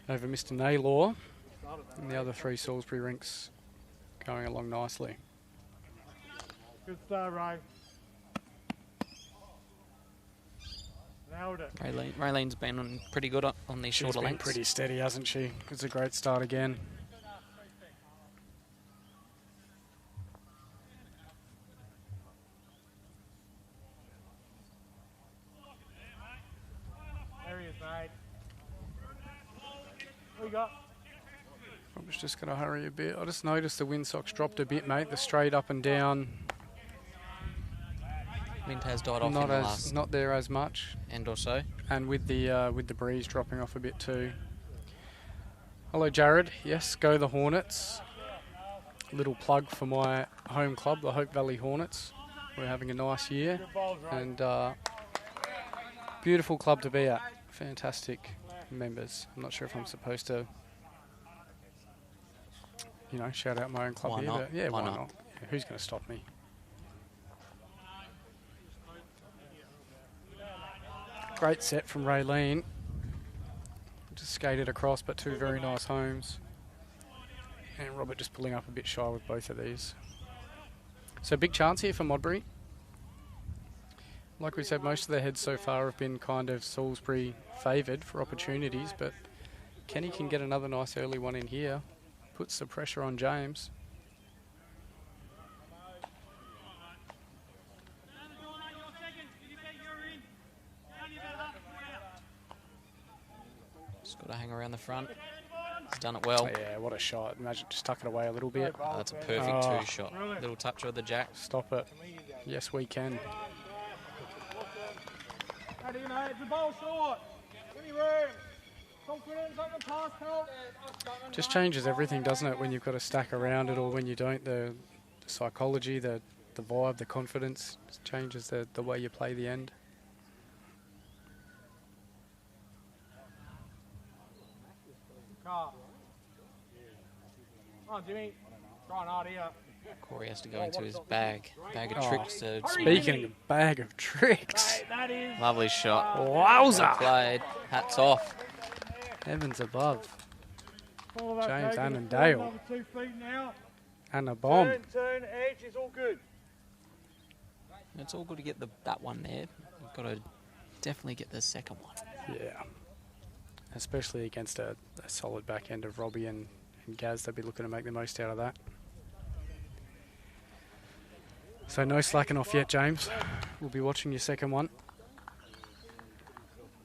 over Mr. Naylor. And the other three Salisbury rinks going along nicely. Good start, Ray. Nailed it. Raylene's been on pretty good on these shorter She's been lengths. pretty steady, hasn't she? It's a great start again. There he is, mate. What you got? I was just going to hurry a bit. I just noticed the windsocks dropped a bit, mate. The straight up and down, Wind has died off in the last not there as much, end or so. and with the breeze dropping off a bit too. Hello, Jared. Yes, go the Hornets. Little plug for my home club, the Hope Valley Hornets. We're having a nice year, Good balls, Ray. and beautiful club to be at. Fantastic members. I'm not sure if I'm supposed to, shout out my own club Why here. not? But yeah, Why why not? not? Yeah, who's going to stop me? Great set from Raylene. Just skated across, but two very nice homes. And Robert just pulling up a bit shy with both of these. So big chance here for Modbury. Like we said, most of their heads so far have been kind of Salisbury favoured for opportunities, but Kenny can get another nice early one in here. Puts the pressure on James. Just got to hang around the front. He's done it well. Yeah, what a shot. Imagine just tuck it away a little bit. Oh, that's a perfect Oh. two-shot. Little touch of the jack. Stop it. Yes, we can. Ready, mate. The ball short. Any room. Confidence on the pass help. Just changes everything, doesn't it, when you've got to stack around it or when you don't. The psychology, the vibe, the confidence just changes the way you play the end. Car. Come on, Jimmy. Trying hard here. Corey has to go into his bag of Oh. tricks to Speaking of bag of tricks, Mate, that is. Lovely shot. Well wowza! played. Hats off. Heavens above. All of that James taking it Annandale. forward, another 2 feet now. And a bomb. Turn, edge is all good. It's all good to get that one there. You've got to definitely get the second one. Yeah. Especially against a solid back end of Robbie and Gaz, they'll be looking to make the most out of that. So no slacking off yet, James. We'll be watching your second one.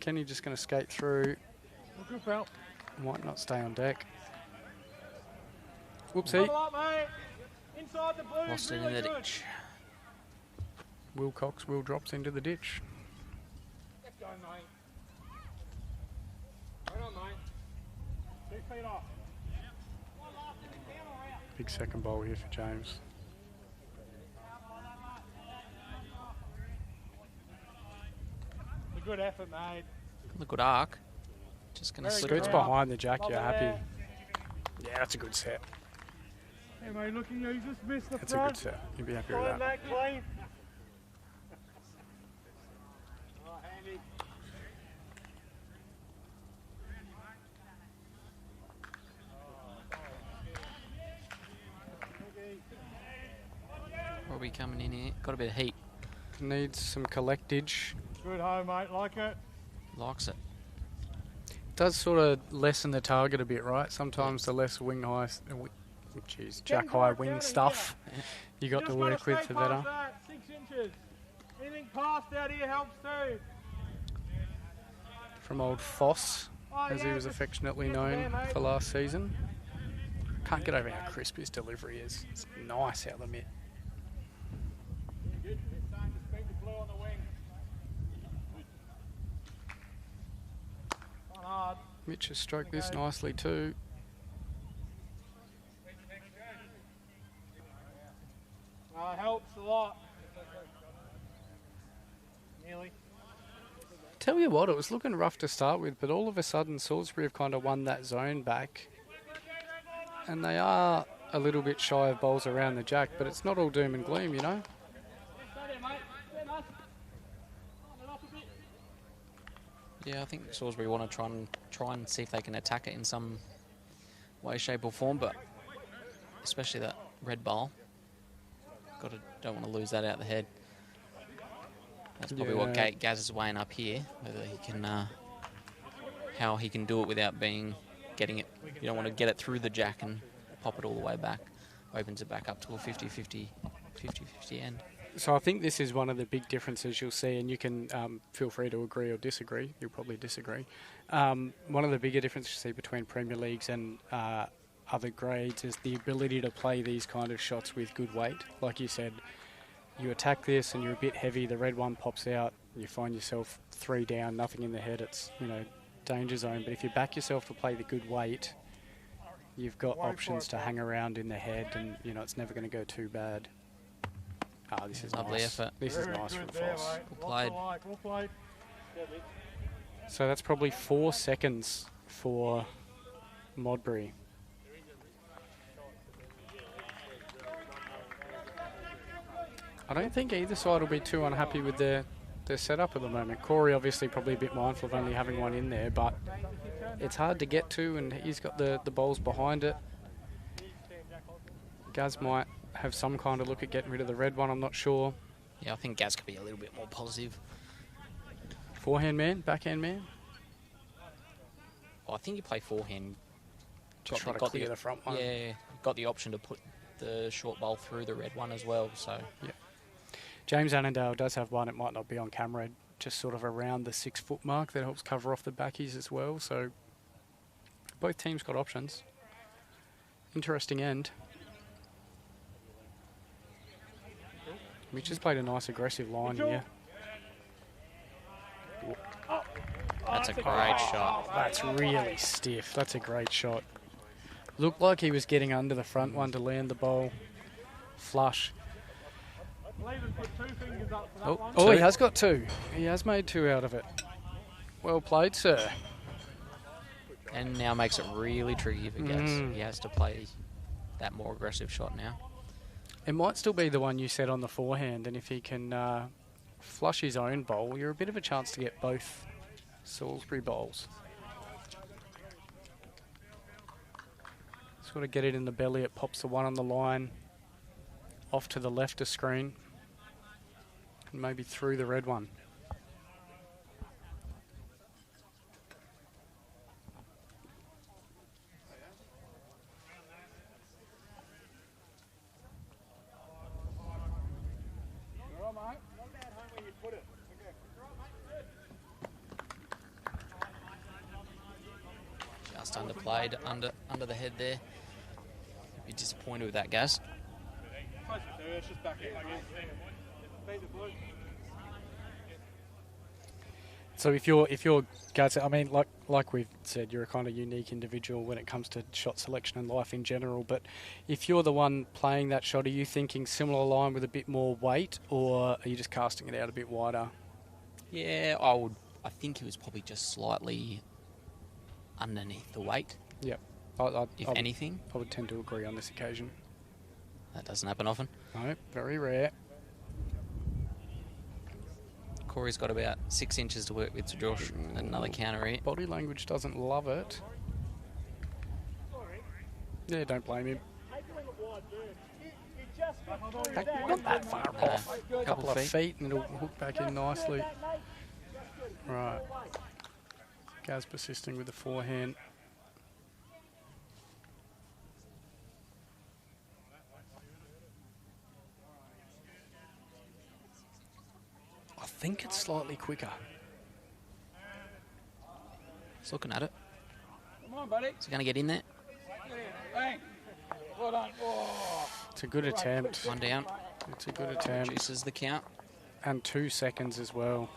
Kenny just going to skate through. Good, pal. Might not stay on deck. Whoopsie. Double up, mate. Inside the blue. Lost it really in the good. ditch. Will drops into the ditch. Let's go, mate. Right on, mate. 2 feet off. Big second bowl here for James. It's a good effort, mate. The good arc. Just going to Very slip good. Scoots it Wow. around. behind the jack, Love you're it happy. there. Yeah, that's a good set. Hey, mate, look at you. Just missed the That's a front. good set. You'll be happy with Find that. that clean. Oh, handy. Robbie coming in here. Got a bit of heat. Needs some collectage. Good home, mate. Like it. Likes it. Does sort of lessen the target a bit, right? Sometimes the less jack high wing stuff you got to Just work gotta with, stay the better. past that, 6 inches. Anything past out here helps too. From old Foss, Oh, as he yeah, was just affectionately get known there, mate. for last season. Can't get over how crisp his delivery is. It's nice out the mitt. Good. It's starting to speak the blue on the wing. On hard. Mitch has stroked this nicely too. Helps a lot. Nearly. Tell you what, it was looking rough to start with, but all of a sudden Salisbury have kind of won that zone back. And they are a little bit shy of bowls around the jack, but it's not all doom and gloom, you know. Yeah, I think Salisbury want to try and see if they can attack it in some way, shape or form, but especially that red bowl. Don't want to lose that out the head. That's probably what Gaz is weighing up here, whether he can, how he can do it without getting it. You don't want to get it through the jack and pop it all the way back. Opens it back up to a 50-50 end. So I think this is one of the big differences you'll see, and you can feel free to agree or disagree. You'll probably disagree. One of the bigger differences you see between Premier Leagues and other grades is the ability to play these kind of shots with good weight. Like you said, you attack this and you're a bit heavy, the red one pops out, you find yourself 3 down, nothing in the head, it's, you know, danger zone. But if you back yourself to play the good weight, you've got options to hang around in the head, and, you know, it's never going to go too bad. Ah, this is lovely nice. effort. This is nice from Foss. Well played. So that's probably 4 seconds for Modbury. I don't think either side will be too unhappy with their setup at the moment. Corey obviously probably a bit mindful of only having one in there, but it's hard to get to, and he's got the bowls behind it. Gaz might have some kind of look at getting rid of the red one, I'm not sure. Yeah, I think Gaz could be a little bit more positive. Forehand man, backhand man? I think you play forehand. Just try to clear the front one. Yeah, got the option to put the short bowl through the red one as well, so... Yeah. James Annandale does have one, it might not be on camera, just sort of around the 6 foot mark that helps cover off the backies as well, so both teams got options. Interesting end. We just played a nice aggressive line here. That's a great shot. That's really stiff. That's a great shot. Looked like he was getting under the front one to land the bowl flush. Oh, he has got 2. He has made 2 out of it. Well played, sir. And now makes it really tricky for Gaz. He has to play that more aggressive shot now. It might still be the one you said on the forehand, and if he can flush his own bowl, you're a bit of a chance to get both Salisbury bowls. Sort of get it in the belly, it pops the one on the line off to the left of screen, and maybe through the red one. Just underplayed, under the head there. Be disappointed with that, Gaz. So if you're Gaz, I mean, like we've said, you're a kind of unique individual when it comes to shot selection and life in general. But if you're the one playing that shot, are you thinking similar line with a bit more weight, or are you just casting it out a bit wider? Yeah, I think he was probably just slightly underneath the weight. Yep. If anything. I would tend to agree on this occasion. That doesn't happen often. No, very rare. Corey's got about 6 inches to work with to draw another counter here. Body language doesn't love it. Yeah, don't blame him. Not that far off. A couple of feet and it'll hook back in nicely. Right. Gaz persisting with the forehand. I think it's slightly quicker. He's looking at it. Come on, buddy. Is he going to get in there? Bang. Well done. Oh. It's a good attempt. One down. It's a good attempt. Reduces the count. And 2 seconds as well.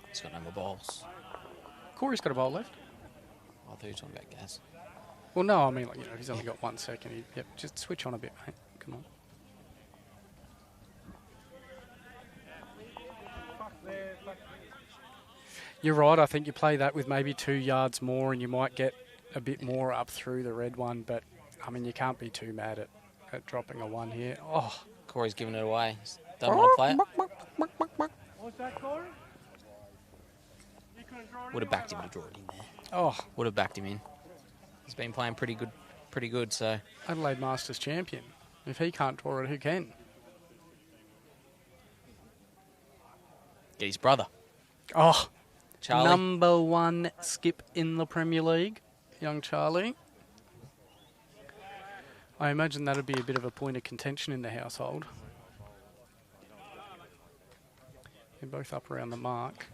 He's got no more balls. Corey's got a bowl left. I thought you were talking about Gaz. Well, no, I mean, like, you know, he's only got 1 second. Yep, just switch on a bit, mate. Come on. You're right. I think you play that with maybe 2 yards more, and you might get a bit more up through the red one. But I mean, you can't be too mad at dropping a 1 here. Oh, Corey's giving it away. Don't want to play it. What's that, Corey? You couldn't draw it Would in, have backed him mate. to draw it in there. oh, Would have backed him in. He's been playing pretty good. So Adelaide Masters champion. If he can't draw it, who can? get his brother, Oh, Charlie. number 1 skip in the Premier League, young Charlie. I imagine that'd be a bit of a point of contention in the household. They're both up around the mark.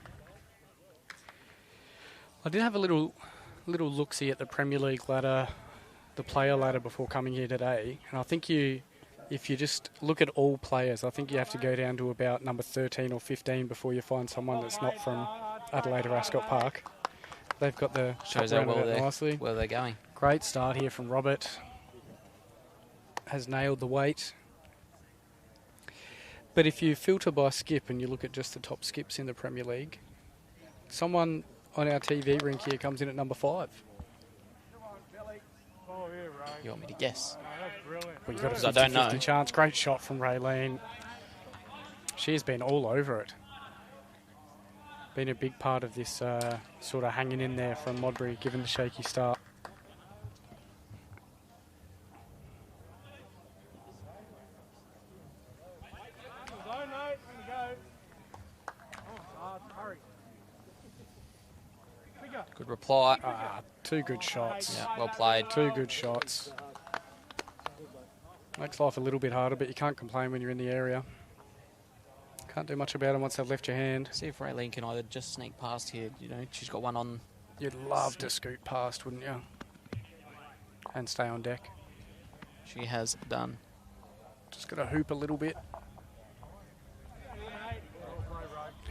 I did have a little look-see at the Premier League ladder, the player ladder before coming here today, and I think if you just look at all players, I think you have to go down to about number 13 or 15 before you find someone that's not from Adelaide or Ascot Park. They've got the Shows top how round of it nicely. where they're going. Great start here from Robert. Has nailed the weight. But if you filter by skip and you look at just the top skips in the Premier League, someone on our TV rink here comes in at number 5. Oh, yeah, right. You want me to guess? Oh, that's brilliant. Well, you've got a 'Cause I don't 50-50 know. chance. Great shot from Raylene. She's been all over it. Been a big part of this sort of hanging in there from Modbury, given the shaky start. Zone, mate. Here we go. Oh, hurry. Bigger. Good reply. Two good shots. Yeah, well played. Two good shots. Makes life a little bit harder, but you can't complain when you're in the area. Can't do much about it once they've left your hand. See if Raylene can either just sneak past here. You know, she's got one on. You'd love to scoot past, wouldn't you? And stay on deck. She has done. Just got to hoop a little bit.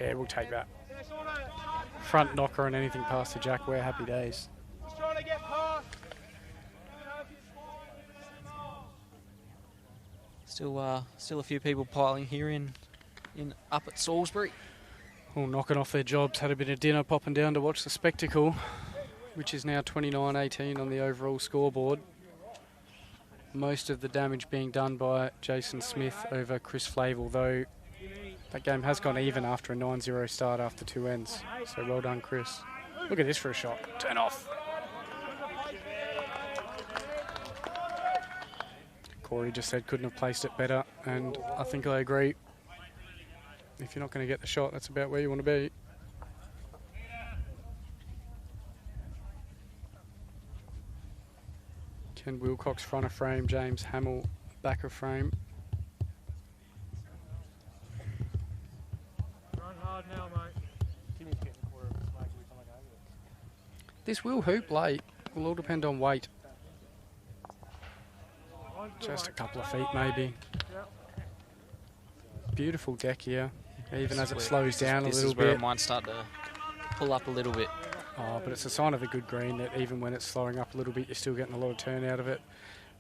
Yeah, we'll take that. Yeah, sort of. Front knocker and anything past the jack, we're happy days. Just trying to get past. Still a few people piling here in up at Salisbury. All knocking off their jobs, had a bit of dinner, popping down to watch the spectacle, which is now 29-18 on the overall scoreboard. Most of the damage being done by Jason Smith over Chris Flavel, though that game has gone even after a 9-0 start after 2 ends. So well done, Chris. Look at this for a shot. Turn off. Corey just said couldn't have placed it better, and I think I agree. If you're not going to get the shot, that's about where you want to be. Ken Wilcox front of frame, James Hamill back of frame. Run hard now, mate. Timmy's getting a quarter of a slack every time I go over there. This will hoop late. Will all depend on weight. Just a couple of feet maybe. Beautiful deck here, even as it slows down a This little is where bit. it might start to pull up a little bit. Oh, but it's a sign of a good green that even when it's slowing up a little bit, you're still getting a lot of turn out of it.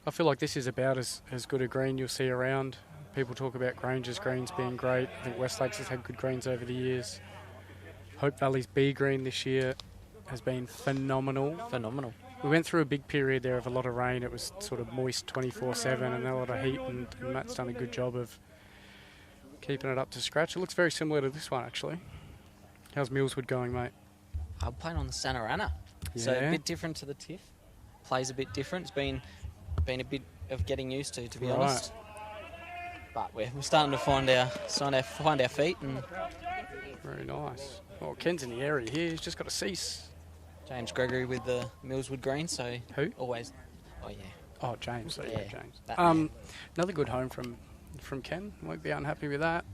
I feel like this is about as good a green you'll see around. People talk about Granger's greens being great. I think Westlakes has had good greens over the years. Hope Valley's B green this year has been phenomenal. Phenomenal. We went through a big period there of a lot of rain. It was sort of moist 24/7 and a lot of heat, and Matt's done a good job of keeping it up to scratch. It looks very similar to this one, actually. How's Millswood going, mate? I'm playing on the Santa Ana, so a Yeah. bit different to the TIFF. Plays a bit different. It's been a bit of getting used to be Right. honest. But we're starting to find our feet, and Very nice. Well, Ken's in the area here. He's just got to cease. James Gregory with the Millswood green. So Who? always, oh yeah, Oh, James. There you go, Yeah, James. that man. Another good home from Ken. Won't be unhappy with that.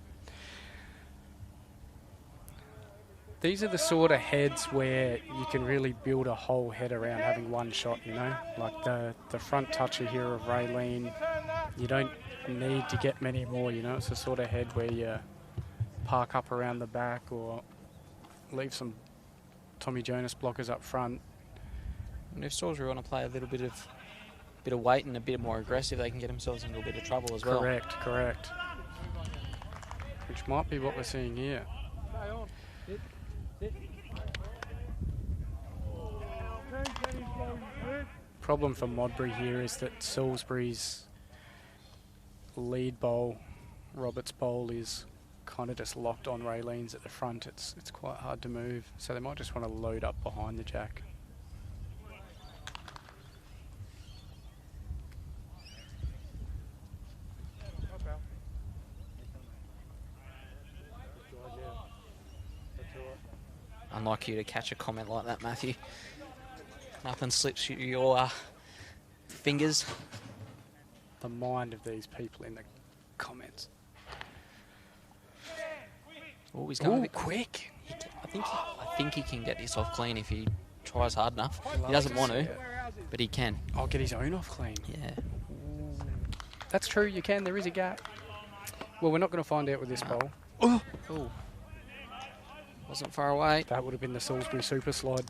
These are the sort of heads where you can really build a whole head around having one shot, you know? Like the front toucher here of Raylene. You don't need to get many more, you know? It's the sort of head where you park up around the back or leave some Tommy Jonas blockers up front. and if Salisbury want to play a little bit of weight and a bit more aggressive, they can get themselves into a bit of trouble as well. Correct. Which might be what we're seeing here. Stay on. Sit. Sit. Turn, Kenny, slow. Move. problem for Modbury here is that Salisbury's lead bowl, Roberts' bowl, is kind of just locked on Raylene's at the front. It's quite hard to move, so they might just want to load up behind the jack. Unlike you to catch a comment like that, Matthew. Nothing slips through your fingers. The mind of these people in the comments. Oh, he's going a bit quick. I think he can get this off clean if he tries hard enough. He doesn't want to, but he can. I'll get his own off clean. Yeah. That's true, you can. There is a gap. Well, we're not going to find out with this bowl. Oh. Wasn't far away. That would have been the Salisbury super slide.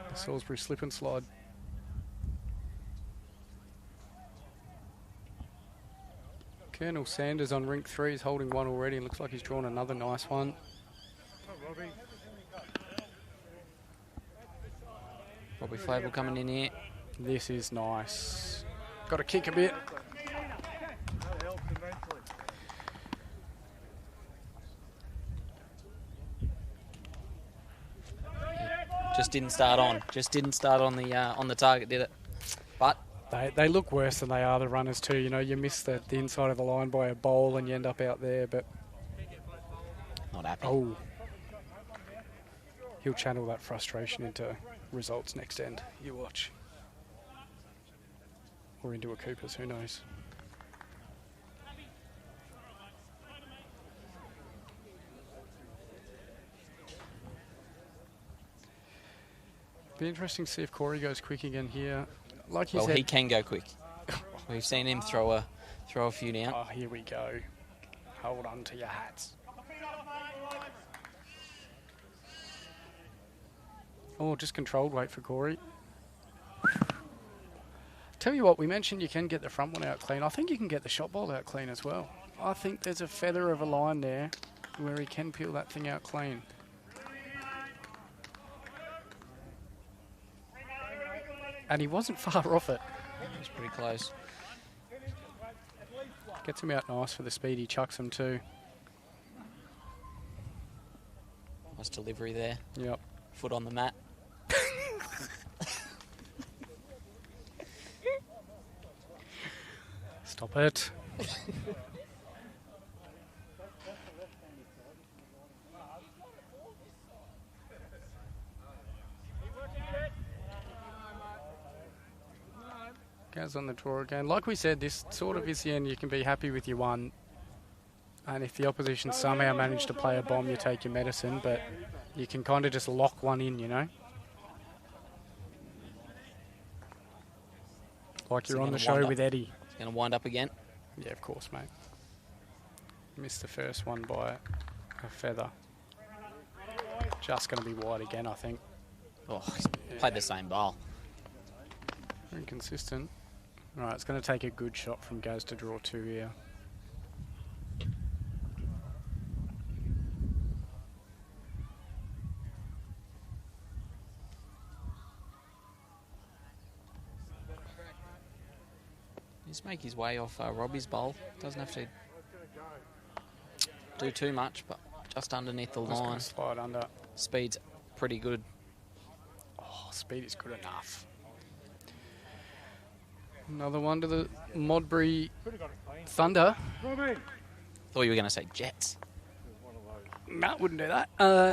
The Salisbury slip and slide. Colonel Sanders on rink 3 is holding one already and looks like he's drawn another nice one. Robbie Flavel coming in here. This is nice. Got to kick a bit. Just didn't start on. Just didn't start on the target, did it? But They look worse than they are, the runners too. You know, you miss the inside of the line by a bowl and you end up out there, but... Not happy. Oh. He'll channel that frustration into results next end. You watch. Or into a Cooper's, who knows. Be interesting to see if Corey goes quick again here. Like you said, he can go quick. We've seen him throw a few down. Oh, here we go. Hold on to your hats. Oh, just controlled weight for Corey. Tell you what, we mentioned you can get the front one out clean. I think you can get the shot ball out clean as well. I think there's a feather of a line there where he can peel that thing out clean. And he wasn't far off it. He was pretty close. Gets him out nice for the speed he chucks him too. Nice delivery there. Yep. Foot on the mat. Stop it. Goes on the draw again. Like we said, this sort of is the end. You can be happy with your one. And if the opposition somehow managed to play a bomb, you take your medicine. But you can kind of just lock one in, you know. Like you're on the show with Eddie. He's going to wind up again. Yeah, of course, mate. Missed the first one by a feather. Just going to be wide again, I think. Oh, he's played the same ball. Very inconsistent. All right, it's going to take a good shot from Gaz to draw 2 here. Just make his way off Robbie's bowl. Doesn't have to do too much, but just underneath the line. Slide under. Speed's pretty good. Oh, speed is good enough. Another one to the Modbury Thunder. Thought you were going to say Jets. Matt wouldn't do that.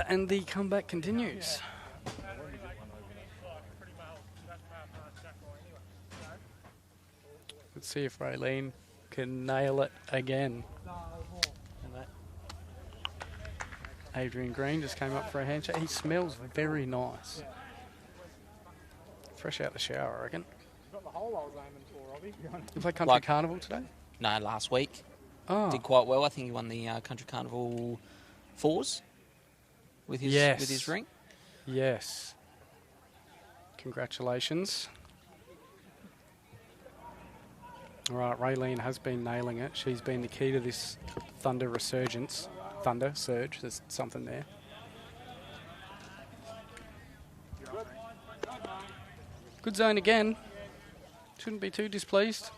And the comeback continues. Let's see if Raylene can nail it again. Adrian Green just came up for a handshake. He smells very nice. Fresh out the shower, I reckon. You play Country Carnival today? No, last week. Oh. Did quite well. I think he won the Country Carnival 4s with his ring. Yes. Congratulations. All right, Raylene has been nailing it. She's been the key to this Thunder resurgence. Thunder, surge, there's something there. Good zone again. Shouldn't be too displeased.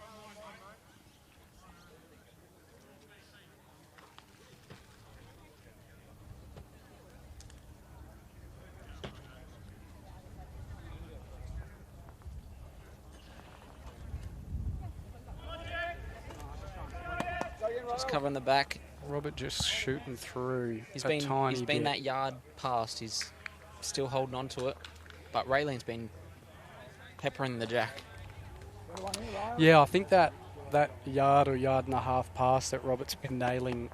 Just covering the back. Robert just shooting through. He's a tiny been bit. that yard past. He's still holding on to it. But Raylene's been peppering the jack. Yeah, I think that yard or yard and a half pass that Robert's been nailing,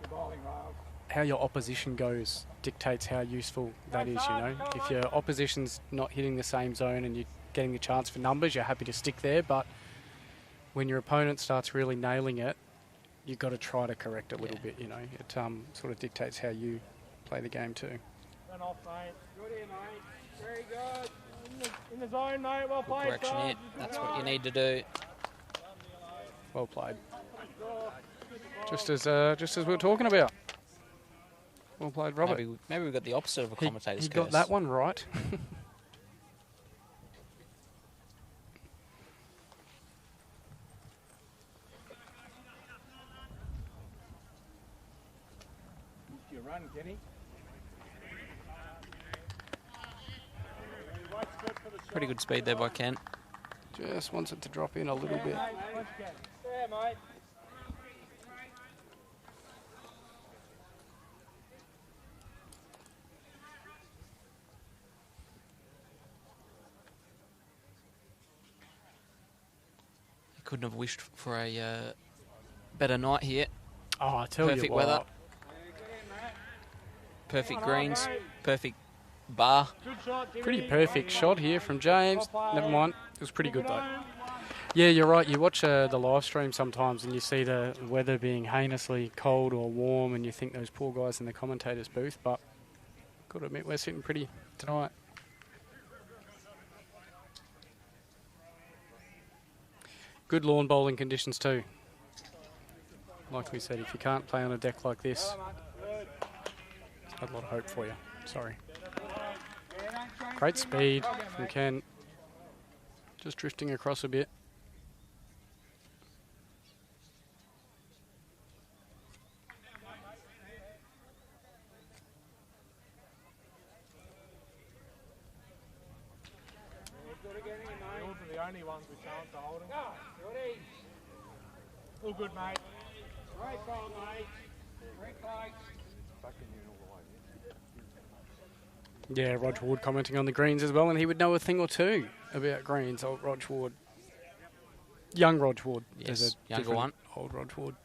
how your opposition goes dictates how useful that is, you know. If your opposition's not hitting the same zone and you're getting the chance for numbers, you're happy to stick there. But when your opponent starts really nailing it, you've got to try to correct it a little bit, you know. It sort of dictates how you play the game too. Run off, mate. Good here, mate. Very good. In the zone, mate. Well played, Correction son. it. That's what you need to do. Well played. Just as we were talking about. Well played, Robert. Maybe we've got the opposite of a commentator's He curse. got that one right. Your run, Kenny. Pretty good speed there by Kent. Just wants it to drop in a little bit. There, mate. Couldn't have wished for a better night here. Oh, I tell Perfect you what. weather. Perfect greens. Perfect bar. Good shot, Jimmy. Pretty perfect shot here from James. Never mind. It was pretty good though. Yeah, you're right. You watch the live stream sometimes and you see the weather being heinously cold or warm and you think those poor guys in the commentator's booth, but got to admit we're sitting pretty tonight. Good lawn bowling conditions too. Like we said, if you can't play on a deck like this, I've got a lot of hope for you. Sorry. Great speed from Ken. Just drifting across a bit. Yours are the only ones with chance of holding. All good, mate. Great ball, mate. Great play. Yeah, Rog Ward commenting on the greens as well, and he would know a thing or two about greens, old Rog Ward. Young Rog Ward. Yes, There's a younger different one. Old Rog Ward.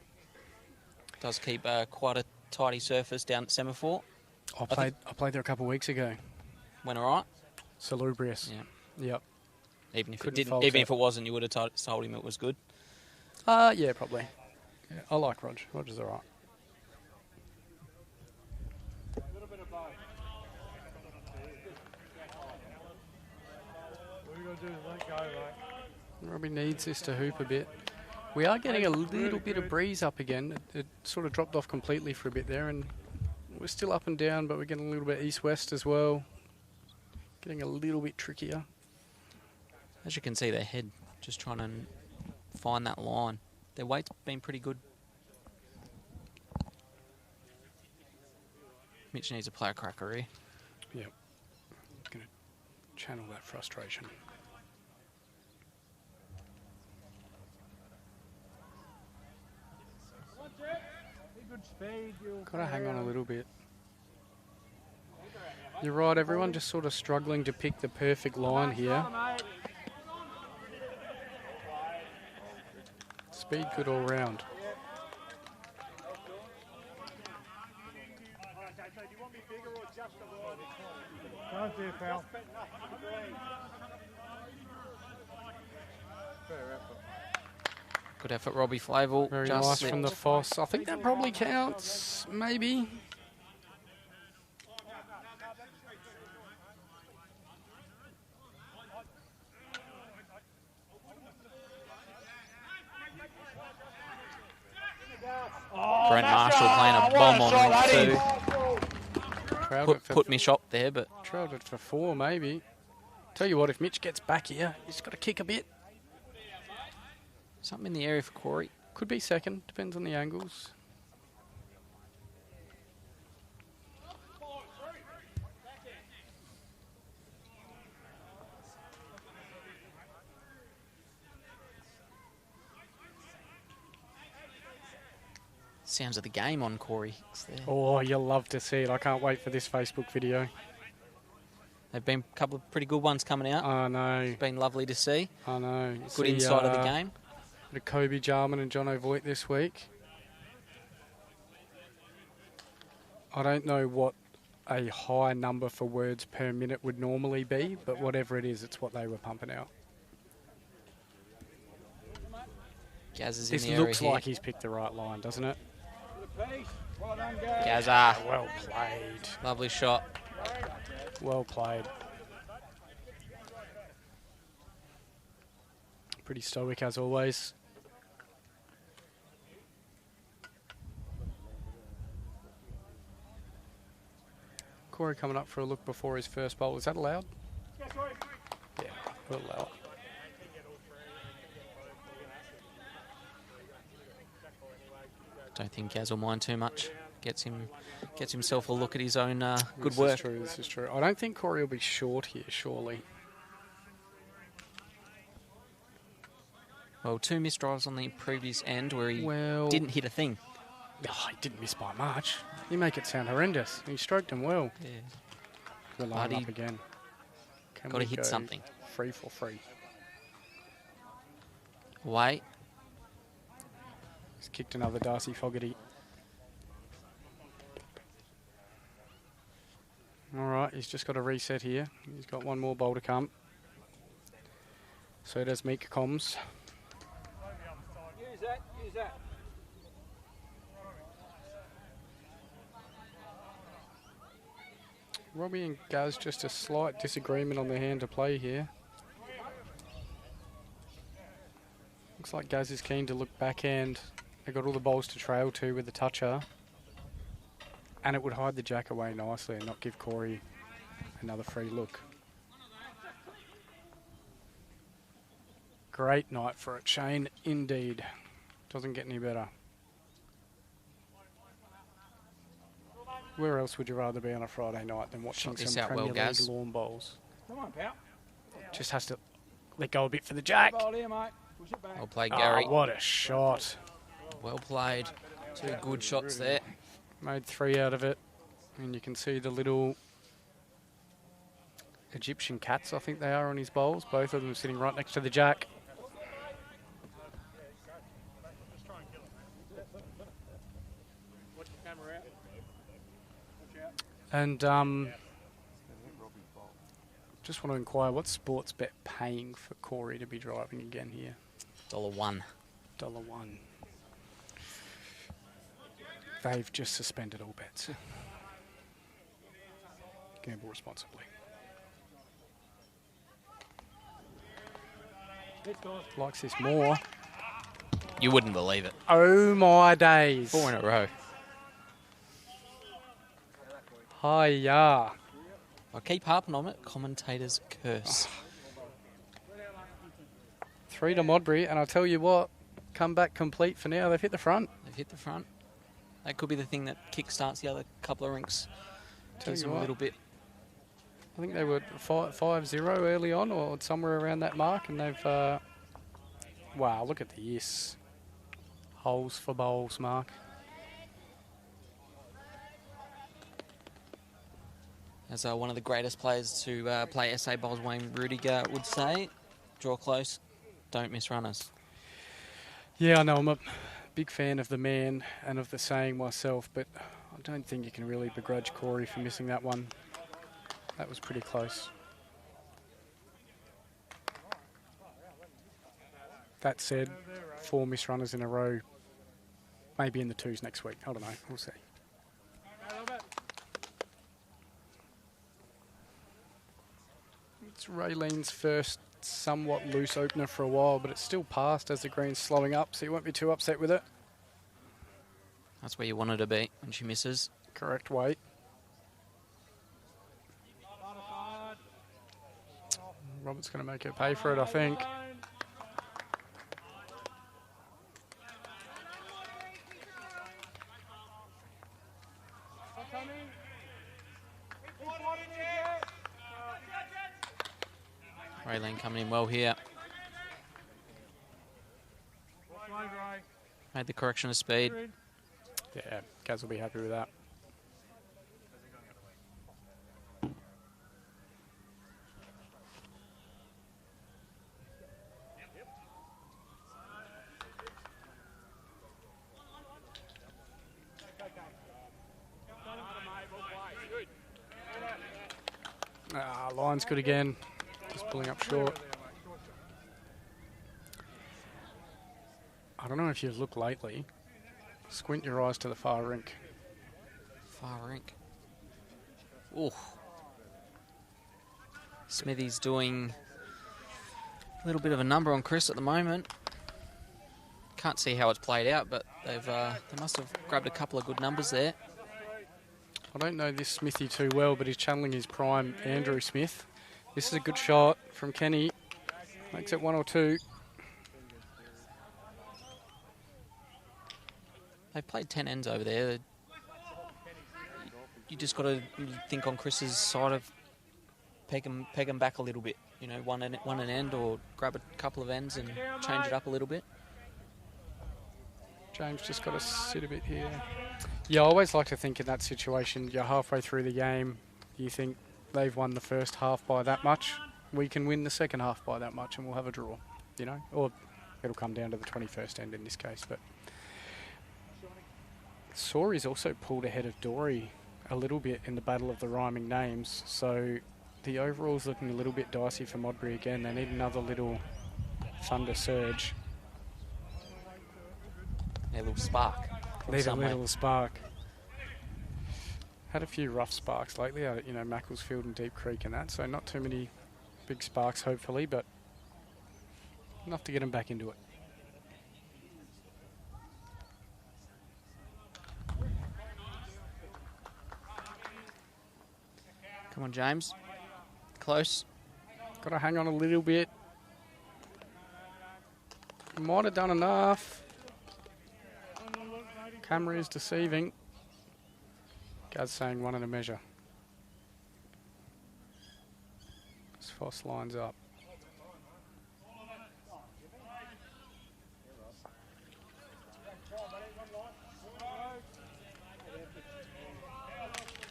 Does keep quite a tidy surface down at Semaphore. I played there a couple of weeks ago. Went all right. Salubrious. Yeah. Yep. Even if Couldn't it didn't, fault even it. if it wasn't, you would have told him it was good. Yeah, probably. Yeah, I like Rog. Roger's all right. A little bit of both. What are you going to do is let go, mate. Robbie needs this to hoop a bit. We are getting a little bit of breeze up again. It sort of dropped off completely for a bit there, and we're still up and down, but we're getting a little bit east-west as well. Getting a little bit trickier. As you can see, their head just trying to find that line. Their weight's been pretty good. Mitch needs to play a cracker here. Yep. Going to channel that frustration. Good speed. Got to hang on a little bit. You're right, everyone just sort of struggling to pick the perfect line here. Speed good all round. Don't do, pal. Good effort, Robbie Flavel. Very Just nice slipped. from the Foss. I think that probably counts, maybe. Brent Marshall playing a bomb on ring two. Trailed it for, Put me shop there, but trailed it for 4, maybe. Tell you what, if Mitch gets back here, he's got to kick a bit. Something in the area for Corey. Could be second, depends on the angles. Sounds of the game on Corey. There. Oh, you'll love to see it. I can't wait for this Facebook video. There've been a couple of pretty good ones coming out. I know. It's been lovely to see. I know. Good insight of the game. The Kobe Jarman and John O'Voigt this week. I don't know what a high number for words per minute would normally be, but whatever it is, it's what they were pumping out. Gaz is in This the area looks here. like he's picked the right line, doesn't it? Gazza. Well played. Lovely shot. Well played. Pretty stoic as always. Corey coming up for a look before his first bowl. Is that allowed? Yeah, we'll allow it. Don't think Gaz will mind too much. Gets himself a look at his own good work. This is true. I don't think Corey will be short here, surely. Well, 2 missed drives on the previous end where he Well, didn't hit a thing. Oh, he didn't miss by much. You make it sound horrendous. He stroked him well. Yeah. We'll line But up again. Can Got to we hit go something. Free for free. Wait. He's kicked another Darcy Fogarty. All right, he's just got a reset here. He's got one more bowl to come. So does Meek Comms. Use that, use that. Robbie and Gaz, just a slight disagreement on the hand to play here. Looks like Gaz is keen to look backhand. They got all the bowls to trail to with the toucher. And it would hide the jack away nicely and not give Corey another free look. Great night for it, Shane. Indeed. Doesn't get any better. Where else would you rather be on a Friday night than watching Shot this some out Premier well, League Gaz. lawn bowls? Come on, pal. Just has to let go a bit for the jack. Bowl here, mate. Push it back. Well played, Oh, Gary. what a shot. Well played. 2 good shots there. Made 3 out of it. And you can see the little Egyptian cats, I think they are, on his bowls. Both of them sitting right next to the jack. Watch the camera out. Watch out. And just want to inquire, what's Sports Bet paying for Corey to be driving again here? $1. $1. They've just suspended all bets. Gamble responsibly. Likes this more. You wouldn't believe it. Oh my days. 4 in a row. Hiya. I keep harping on it. Commentator's curse. 3 to Modbury, and I'll tell you what, comeback complete for now. They've hit the front. They've hit the front. That could be the thing that kick-starts the other couple of rinks. Tell Gives you them a what. little bit. I think they were 5-0 early on, or somewhere around that mark, and they've... wow, look at this. Holes for bowls, Mark. As one of the greatest players to play SA bowls, Wayne Rudiger would say, draw close, don't miss runners. Yeah, I know. I'm a big fan of the man and of the saying myself, but I don't think you can really begrudge Corey for missing that one. That was pretty close. That said, 4 missed runners in a row. Maybe in the 2s next week. I don't know. We'll see. It's Raylene's first somewhat loose opener for a while, but it's still passed as the green's slowing up, so you won't be too upset with it. That's where you want her to be when she misses. Correct weight. Robert's going to make her pay for it, I think. Raylene coming in well here. Made the correction of speed. Yeah, Gaz will be happy with that. Line's good again. Just pulling up short. I don't know if you've looked lately. Squint your eyes to the far rink. Far rink. Ooh. Smithy's doing a little bit of a number on Chris at the moment. Can't see how it's played out, but they must have grabbed a couple of good numbers there. I don't know this Smithy too well, but he's channeling his prime Andrew Smith. This is a good shot from Kenny. Makes it 1 or 2. They've played 10 ends over there. You just got to think on Chris's side of peg him back a little bit. You know, one an end or grab a couple of ends and change it up a little bit. James just got to sit a bit here. Yeah, I always like to think in that situation, you're halfway through the game, you think they've won the first half by that much, we can win the second half by that much and we'll have a draw, you know? Or it'll come down to the 21st end in this case. But Sori's also pulled ahead of Dory a little bit in the battle of the rhyming names, so the overall's looking a little bit dicey for Modbury again. They need another little thunder surge. A little spark. Need a little spark. Had a few rough sparks lately out at, you know, Macclesfield and Deep Creek and that, so not too many big sparks hopefully, but enough to get them back into it. Come on, James. Close. Got to hang on a little bit. Might have done enough. Camera is deceiving. Gaz saying 1 and a measure. As Foss lines up.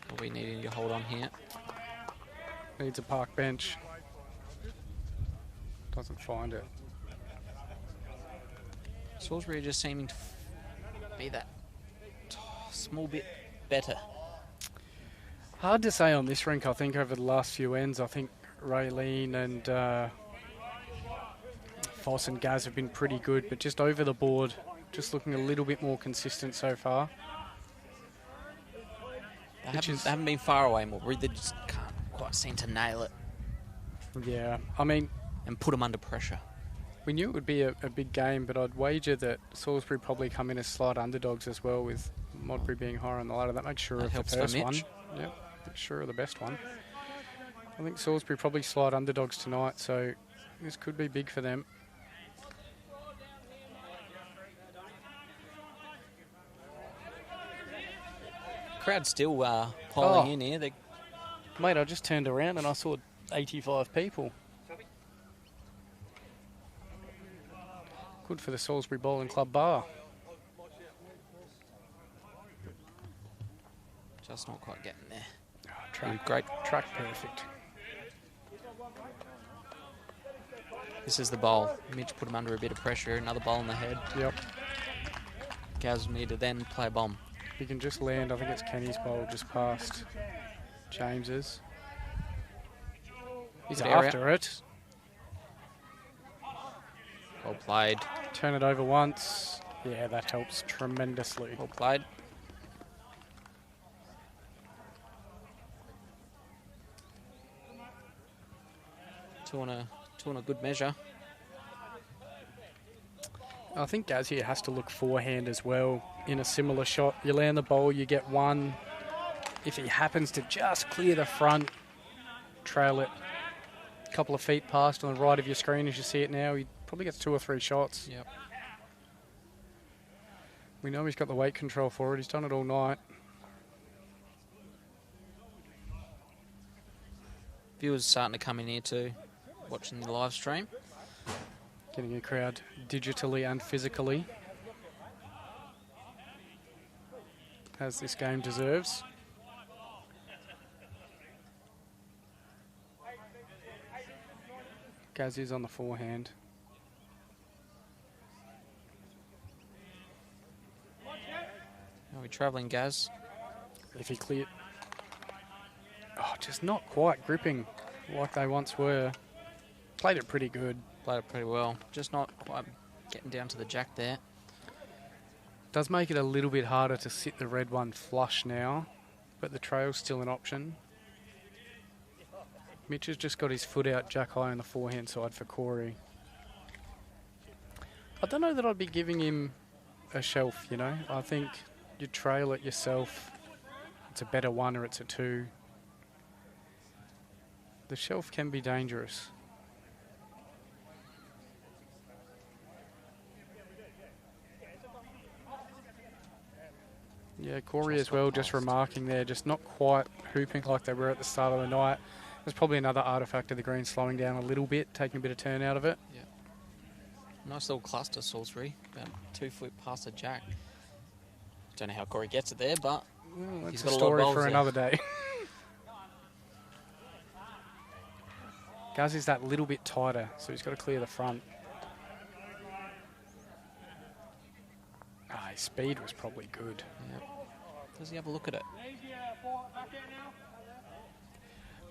What are we needing to hold on here? Needs a park bench. Doesn't find it. Salisbury just seeming to be that small bit better. Hard to say on this rink. I think over the last few ends, I think Raylene and Foss and Gaz have been pretty good, but just over the board, just looking a little bit more consistent so far. They haven't been far away more. They just can't quite seem to nail it. Yeah, I mean... And put them under pressure. We knew it would be a big game, but I'd wager that Salisbury probably come in as slight underdogs as well, with Modbury being higher on the ladder. That makes sure that of helps the first for one. Yep, makes sure of the best one. I think Salisbury probably slight underdogs tonight, so this could be big for them. Crowd still piling in here. Mate, I just turned around and I saw 85 people. Good for the Salisbury Bowling Club bar. Just not quite getting there. Great track, perfect. This is the bowl. Mitch put him under a bit of pressure. Another bowl in the head. Yep. Gaz need to then play a bomb. He can just land. I think it's Kenny's bowl just past James's. He's after it. Well played. Turn it over once. Yeah, that helps tremendously. Well played. Two on a good measure. I think Gaz here has to look forehand as well in a similar shot. You land the bowl, you get one. If he happens to just clear the front, trail it couple of feet past on the right of your screen as you see it now. He probably gets 2 or 3 shots. Yep. We know he's got the weight control for it. He's done it all night. Viewers starting to come in here too, watching the live stream. Getting a crowd digitally and physically, as this game deserves. Gazzy's on the forehand. Are we travelling, Gaz? If he cleared. Oh, just not quite gripping like they once were. Played it pretty good. Played it pretty well. Just not quite getting down to the jack there. Does make it a little bit harder to sit the red one flush now, but the trail's still an option. Mitch has just got his foot out jack high on the forehand side for Corey. I don't know that I'd be giving him a shelf, you know. I think you trail it yourself. It's a better 1 or it's a 2. The shelf can be dangerous. Yeah, Corey as well, just remarking there, just not quite hooping like they were at the start of the night. There's probably another artefact of the green slowing down a little bit, taking a bit of turn out of it. Yeah. Nice little cluster, Salisbury, about 2 foot past the jack. Don't know how Corey gets it there, but Well, he's that's got a a lot of story bowls for there. another day. Gazzy's that little bit tighter, so he's got to clear the front. His speed was probably good. Yep. Does he have a look at it?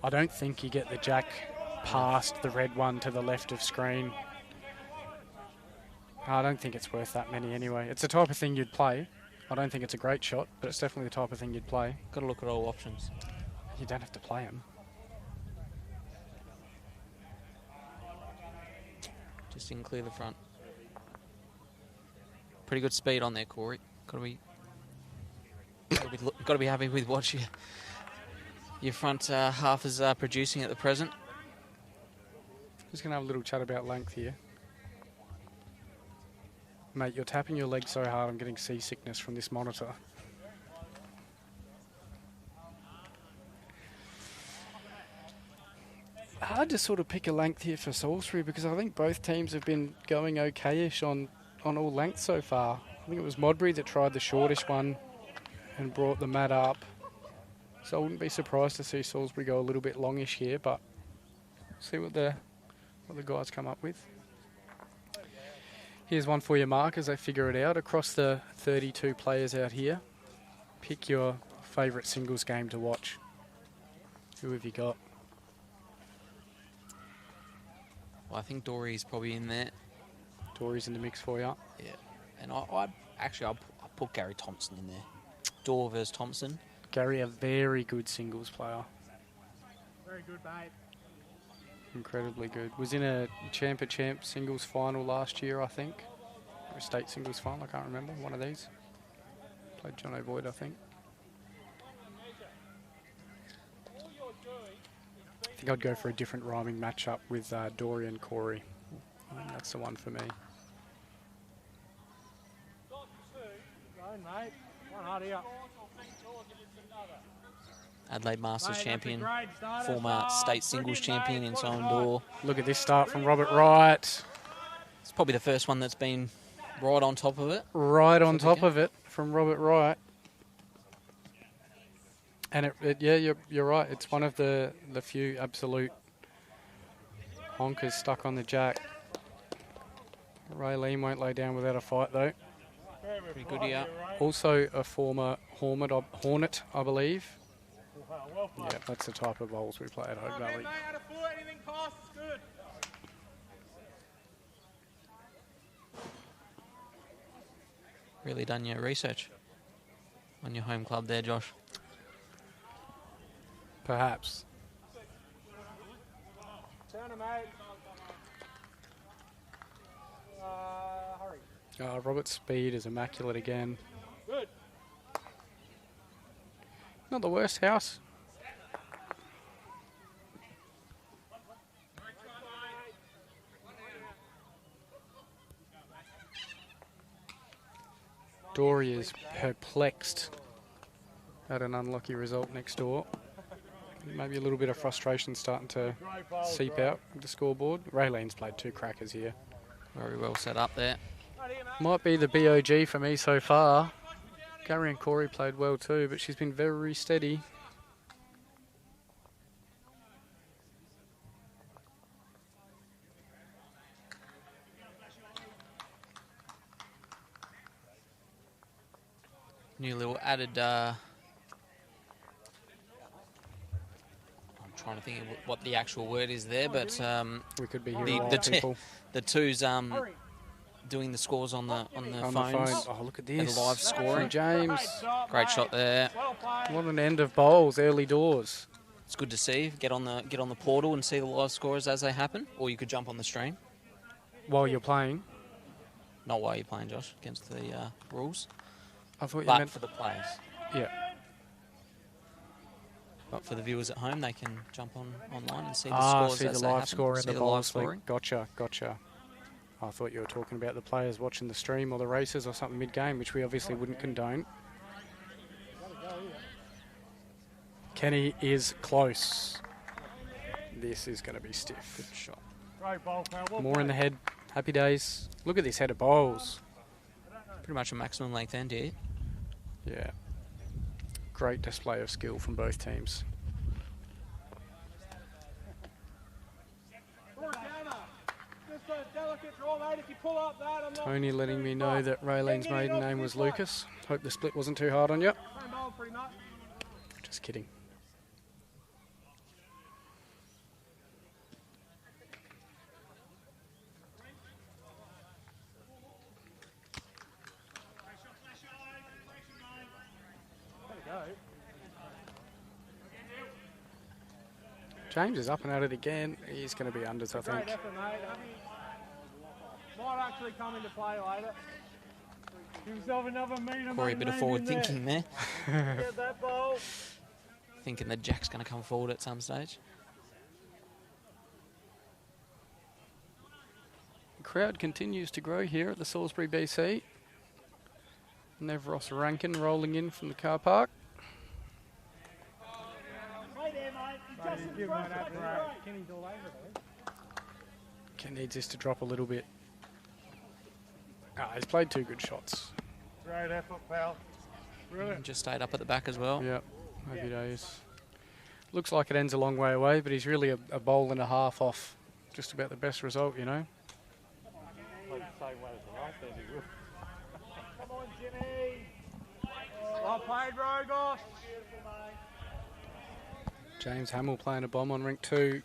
I don't think you get the jack past the red one to the left of screen. I don't think it's worth that many anyway. It's the type of thing you'd play. I don't think it's a great shot, but it's definitely the type of thing you'd play. Got to look at all options. You don't have to play them. Just didn't clear the front. Pretty good speed on there, Corey. Got to be happy with what your front half is producing at the present. Just going to have a little chat about length here. Mate, you're tapping your leg so hard I'm getting seasickness from this monitor. Hard to sort of pick a length here for Salisbury because I think both teams have been going okay-ish on all lengths so far. I think it was Modbury that tried the shortish one and brought the mat up. So I wouldn't be surprised to see Salisbury go a little bit longish here, but see what the guys come up with. Here's one for you, Mark, as they figure it out. Across the 32 players out here, pick your favourite singles game to watch. Who have you got? Well, I think Dory's probably in there. Dory's in the mix for you. Yeah. And I'd put Gary Thompson in there. Dor versus Thompson. Gary, a very good singles player. Very good, mate. Incredibly good. Was in a champ singles final last year, I think. Or a state singles final, I can't remember. One of these. Played John O'Boyd, I think. I think I'd go for a different rhyming matchup with Dory and Corey. I think that's the one for me. Mate. One hard here. Adelaide Masters Mate, champion. that's a great starter. Former state singles Brilliant, champion mate. in Put it Simon high. Dor. Look at this start from Robert Wright. It's probably the first one that's been right on top of it. Right on For the top of it from Robert Wright. And yeah, you're right. It's one of the few absolute honkers stuck on the jack. Raylene won't lay down without a fight, though. Pretty good here. Also a former Hornet, I believe. Well played. Yeah, that's the type of bowls we play at Hope Valley. Mate, out of foot, anything past is good. Really done your research on your home club there, Josh. Perhaps. Turn him, mate. Hurry. Robert's speed is immaculate again. Good. Not the worst house. Dory is perplexed at an unlucky result next door. Maybe a little bit of frustration starting to seep out of the scoreboard. Raylene's played 2 crackers here. Very well set up there. Might be the BOG for me so far. Gary and Corey played well too, but she's been very steady. New little added... I'm trying to think of what the actual word is there, but We could be hearing a lot of people. the two's doing the scores on the phones. Oh, look at And this. live scoring. James. Great shot there. What an end of bowls, early doors. It's good to see. Get on the portal and see the live scores as they happen, or you could jump on the stream. While you're playing. Not while you're playing, Josh, against the rules. I thought you But meant for the players. Yeah. But for the viewers at home, they can jump online and see the Ah, scores see as the they live happen. score in See the live bowls. scoring. Gotcha. I thought you were talking about the players watching the stream or the races or something mid-game, which we obviously wouldn't condone. Kenny is close. This is going to be stiff. Good shot. More in the head. Happy days. Look at this head of bowls. Pretty much a maximum length end here. Yeah. Great display of skill from both teams. Tony letting me know that Raylene's maiden name was Lucas. Hope the split wasn't too hard on you. Just kidding. James is up and at it again. He's going to be unders, I think. Might actually come into play later. Give yourself another metre. Corey, a bit of forward thinking there. Get that ball. Thinking that Jack's going to come forward at some stage. The crowd continues to grow here at the Salisbury BC. Nevros Rankin rolling in from the car park. Ken needs this to drop a little bit. He's played 2 good shots. Great effort, pal. Brilliant. Just stayed up at the back as well. Yep, happy days. Looks like it ends a long way away, but he's really a bowl and a half off just about the best result, you know. Come on, Jimmy. Well played, Rogos. James Hamill playing a bomb on rink 2,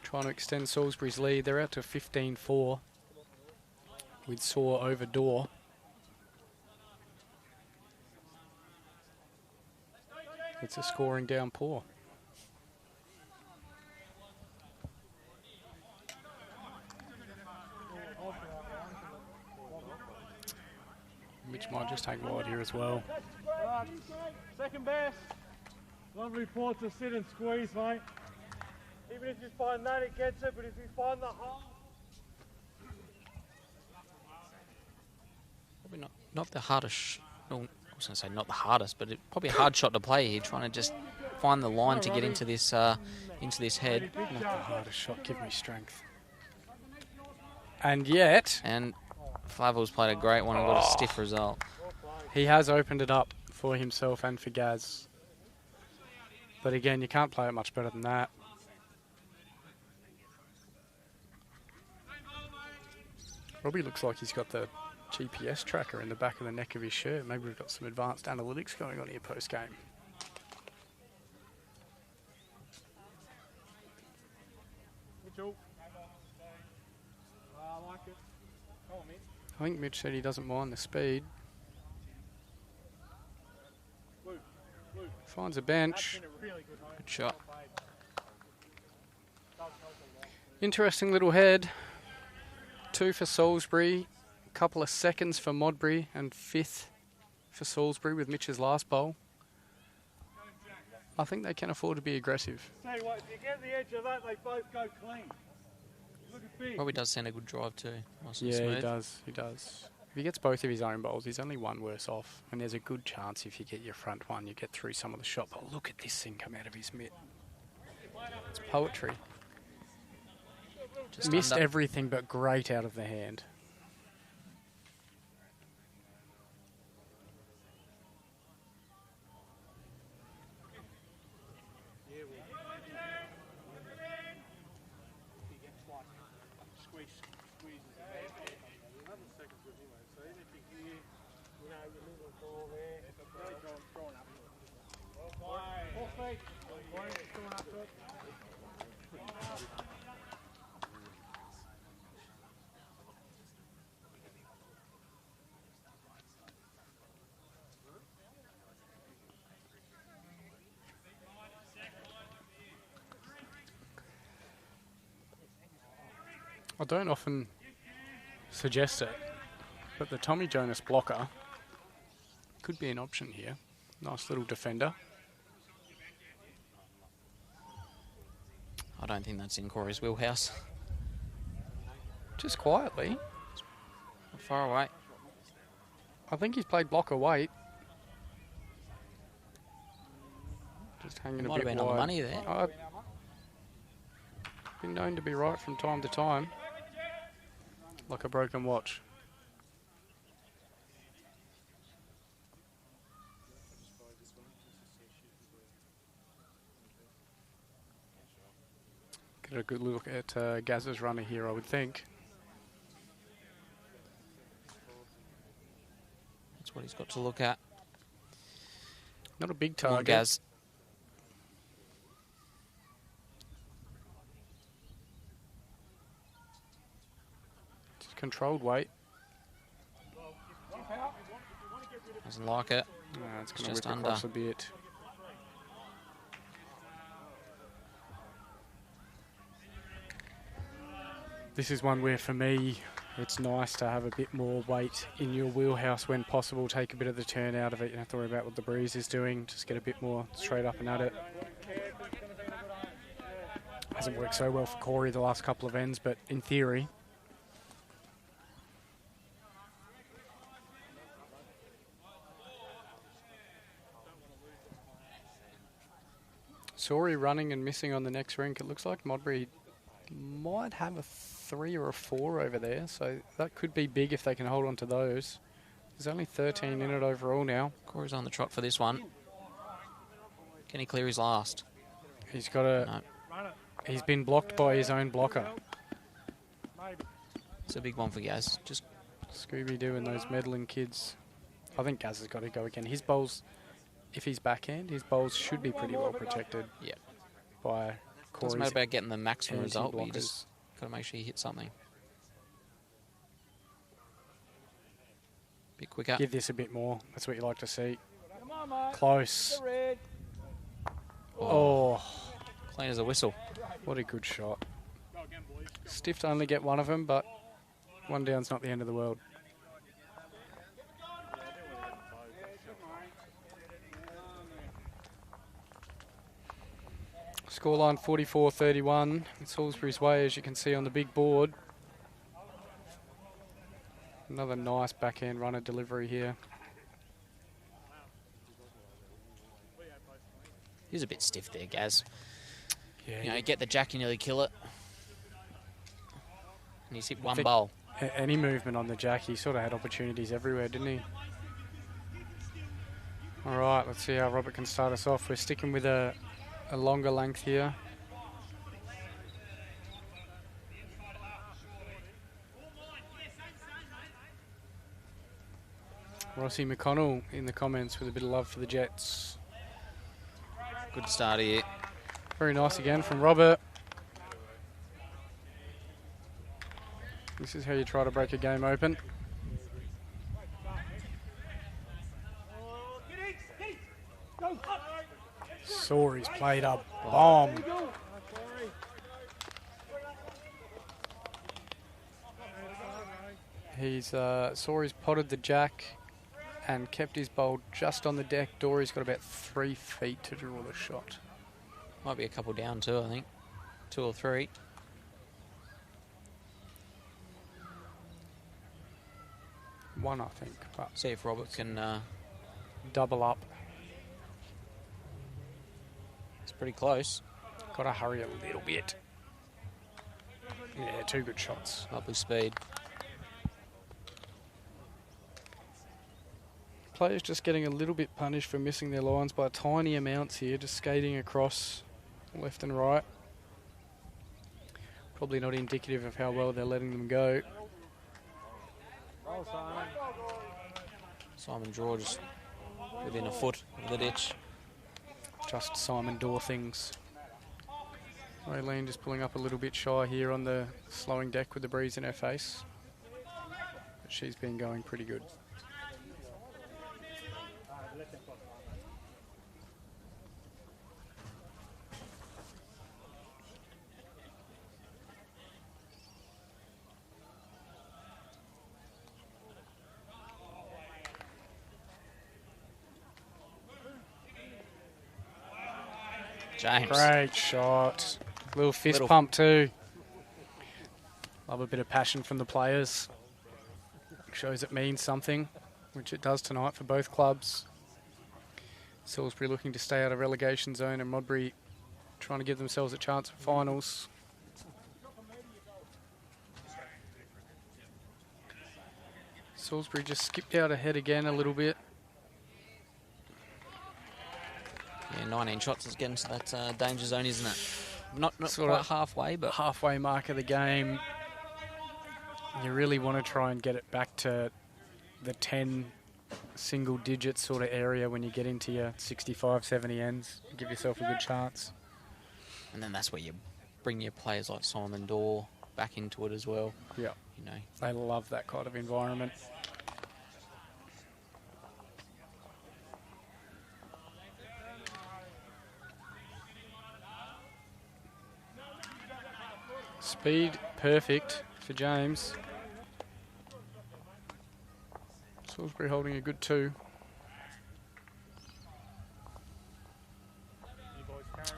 trying to extend Salisbury's lead. They're out to 15-4 with Saw over door. It's a scoring downpour. Mitch might just take wide here as well. Right. Second best. Lovely port to sit and squeeze, mate. Even if you find that, it gets it, but if you find the hole... Probably not the hardest. Well, I was going to say not the hardest, but probably a hard shot to play here. Trying to just find the line to get into this head. Not the hardest shot. Give me strength. And yet, And Flavel's played a great one and got a stiff result. he has opened it up for himself and for Gaz. But again, you can't play it much better than that. Robbie looks like he's got the GPS tracker in the back of the neck of his shirt. Maybe we've got some advanced analytics going on here post-game. Mitchell. I like it. Come on, Mitch. I think Mitch said he doesn't mind the speed. Finds a bench. Really good, mate. Good shot. Interesting little head. 2 for Salisbury. A couple of seconds for Modbury and 5th for Salisbury with Mitch's last bowl. I think they can afford to be aggressive. Tell you what, if you get the edge of that, they both go clean. Look at big. Probably does send a good drive too. Nice and Yeah, smooth. he does. He does. he gets both of his own bowls, he's only one worse off. And there's a good chance if you get your front one, you get through some of the shot. But look at this thing come out of his mitt. It's poetry. Just Missed under. everything but great out of the hand. I don't often suggest it, but the Tommy Jonas blocker could be an option here. Nice little defender. I don't think that's in Corey's wheelhouse. Just quietly. Not far away. I think he's played blocker weight. Just hanging a Might bit have been wide. on the money there. I've been known to be right from time to time. Like a broken watch. Get a good look at Gaz's runner here, I would think. That's what he's got to look at. Not a big Come on, target. Gaz. Just controlled weight. Doesn't like it. It's going to just whip across under. a bit. This is one where, for me, it's nice to have a bit more weight in your wheelhouse when possible. Take a bit of the turn out of it. You don't have to worry about what the breeze is doing. Just get a bit more straight up and at it. Hasn't worked so well for Corey the last couple of ends, but in theory. Sorry, running and missing on the next rink. It looks like Modbury might have a 3 or a 4 over there, so that could be big if they can hold on to those. There's only 13 in it overall now. Corey's on the trot for this one. Can he clear his last? He's got a. No. He's been blocked by his own blocker. It's a big one for Gaz. Just Scooby-Doo and those meddling kids. I think Gaz has got to go again. His bowls, if he's backhand, his bowls should be pretty well protected. Yeah. By Corey's. doesn't matter about getting the maximum result, but you anti-blockers. just got to make sure you hit something. Bit quicker. Give this a bit more. That's what you like to see. Come on, mate. Close. The red. Oh, Clean as a whistle. what a good shot. Stiff to only get one of them, but one down's not the end of the world. Scoreline 44-31. It's Salisbury's way, as you can see on the big board. Another nice backhand runner delivery here. He's a bit stiff there, Gaz. Yeah, You know, you get the jack, you nearly kill it. And he's hit one think- bowl. any movement on the jack, he sort of had opportunities everywhere, didn't he? All right, let's see how Robert can start us off. We're sticking with a longer length here. Rossi McConnell in the comments with a bit of love for the Jets. Good start here. Very nice again from Robert. This is how you try to break a game open. Sorry's played a bomb. He's Sorry's potted the jack and kept his bowl just on the deck. Dory's got about 3 feet to draw the shot. Might be a couple down too, I think. 2 or 3. 1, I think. But See if Robert can... double up. it's pretty close. Got to hurry a little bit. Yeah, 2 good shots. Lovely speed. Players just getting a little bit punished for missing their lines by tiny amounts here, just skating across left and right. Probably not indicative of how well they're letting them go. Simon George within a foot of the ditch. Just Simon Dorr things. Raylene just pulling up a little bit shy here on the slowing deck with the breeze in her face. But she's been going pretty good. James. Great shot. Little fist pump too. Love a bit of passion from the players. Shows it means something, which it does tonight for both clubs. Salisbury looking to stay out of relegation zone and Modbury trying to give themselves a chance at finals. Salisbury just skipped out ahead again a little bit. Yeah, 19 shots is getting to that danger zone, isn't it? Not Sort quite of halfway, but... halfway mark of the game. You really want to try and get it back to the 10 single digit sort of area when you get into your 65, 70 ends. Give yourself a good chance. And then that's where you bring your players like Simon Dorr back into it as well. Yeah. You know. They love that kind of environment. Speed perfect for James. Salisbury holding a good 2.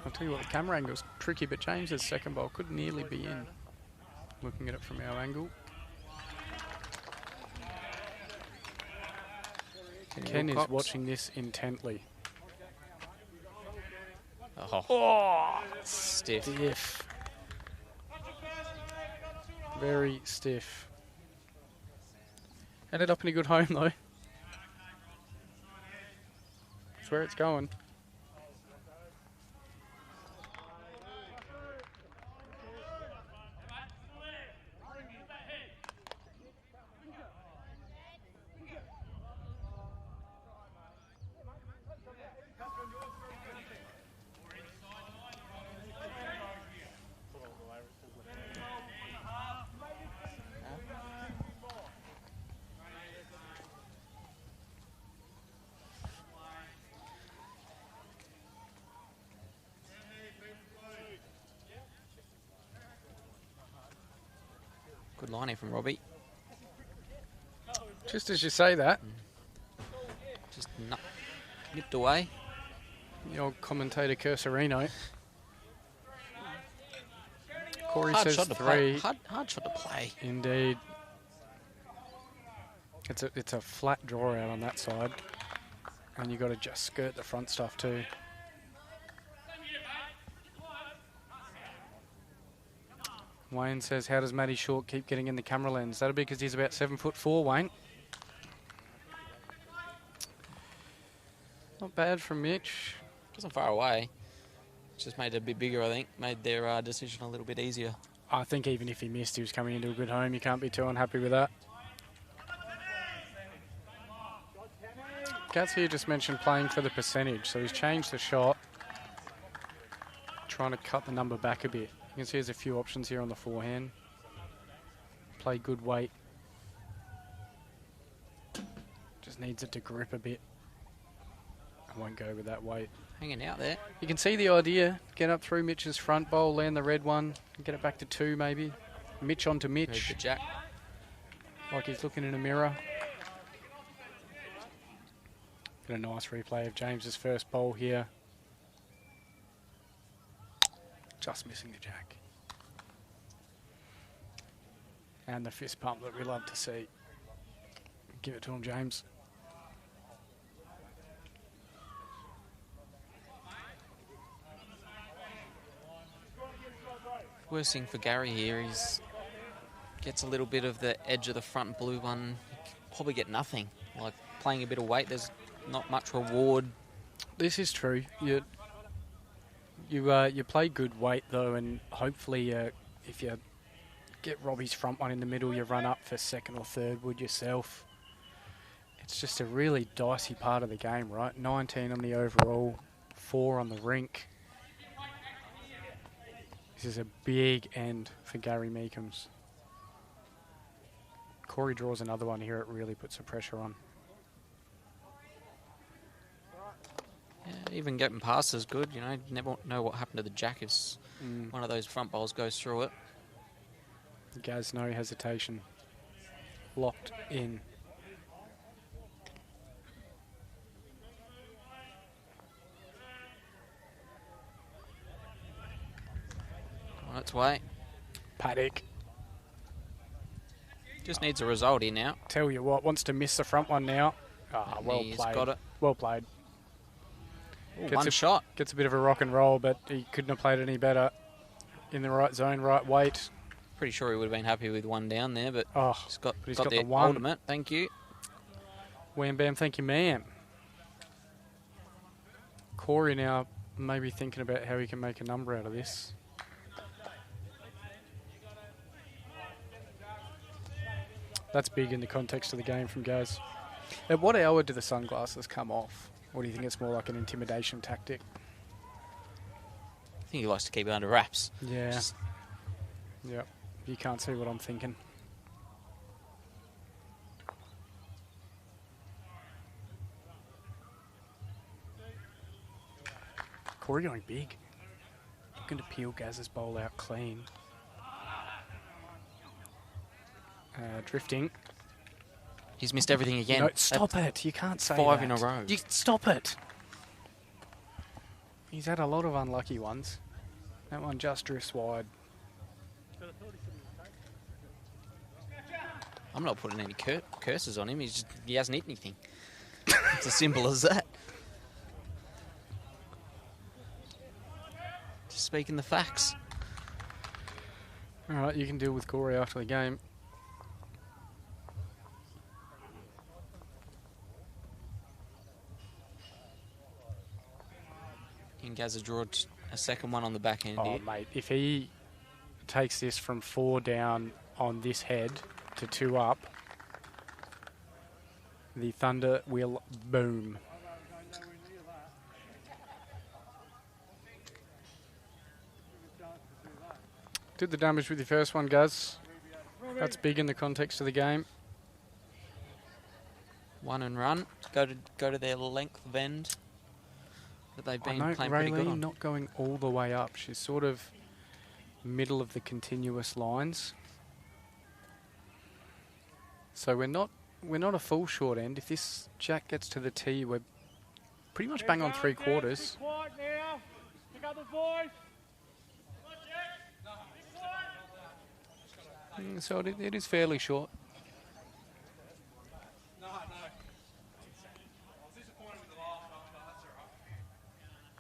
I'll tell you what, the camera angle's tricky, but James's second bowl could nearly be in. Looking at it from our angle. Ken is watching this intently. Oh, stiff. Stiff. Very stiff. Ended up in a good home though. That's where it's going. Good lining from Robbie. Just as you say that, Just nipped away. the old commentator Cursorino. Corey Hard says shot to 3. play. Hard shot to play. Indeed. It's a flat draw out on that side. And you've got to just skirt the front stuff too. Wayne says, how does Matty Short keep getting in the camera lens? That'll be because he's about 7'4", Wayne. Not bad from Mitch. Wasn't far away. Just made it a bit bigger, I think. Made their decision a little bit easier. I think even if he missed, he was coming into a good home. You can't be too unhappy with that. Gats here just mentioned playing for the percentage, so he's changed the shot. Trying to cut the number back a bit. You can see there's a few options here on the forehand. Play good weight. Just needs it to grip a bit. I won't go with that weight. Hanging out there. You can see the idea. Get up through Mitch's front bowl, land the red one, and get it back to 2 maybe. Mitch onto Move Mitch, the jack. like he's looking in a mirror. Get a nice replay of James's first bowl here. Just missing the jack. And the fist pump that we love to see. Give it to him, James. Worst thing for Gary here is gets a little bit of the edge of the front blue one. Probably get nothing. Like playing a bit of weight, there's not much reward. This is true. You play good weight though, and hopefully if you get Robbie's front one in the middle, you run up for second or third wood yourself. It's just a really dicey part of the game, right? 19 on the overall, 4 on the rink. This is a big end for Gary Meekums. Corey draws another one here. It really puts the pressure on. Yeah, even getting past is good. You know, never know what happened to the jack if one of those front bowls goes through it. Gaz, no hesitation. Locked in. On its way. Paddock. Just needs a result here now. Tell you what, wants to miss the front one now. Ah, well He's played. got it. Well played. Ooh, one shot. Gets a bit of a rock and roll, but he couldn't have played any better. In the right zone, right weight. Pretty sure he would have been happy with one down there, but he's got the one. ultimate. Thank you. Wham bam, thank you, ma'am. Corey now maybe thinking about how he can make a number out of this. That's big in the context of the game from Gaz. At what hour do the sunglasses come off? Or do you think it's more like an intimidation tactic? I think he likes to keep it under wraps. Yeah. Yep. You can't see what I'm thinking. Corey going big. Looking to peel Gaz's bowl out clean. Drifting. He's missed everything again. No, stop it. You can't say 5 that. in a row. Stop it. He's had a lot of unlucky ones. That one just drifts wide. I'm not putting any curses on him. He hasn't hit anything. It's as simple as that. Just speaking the facts. All right, you can deal with Corey after the game. And Gazza draw a second one on the back end here. Mate, if he takes this from 4 down on this head to 2 up, the thunder will boom. Did the damage with your first one, Gaz. That's big in the context of the game. One and run. Go to their length of end that they've been playing pretty good on. Not going all the way up. She's sort of middle of the continuous lines. So we're not a full short end. If this jack gets to the tee, we're pretty much bang on 3/4. Quiet now. Pick up the voice. So it is fairly short.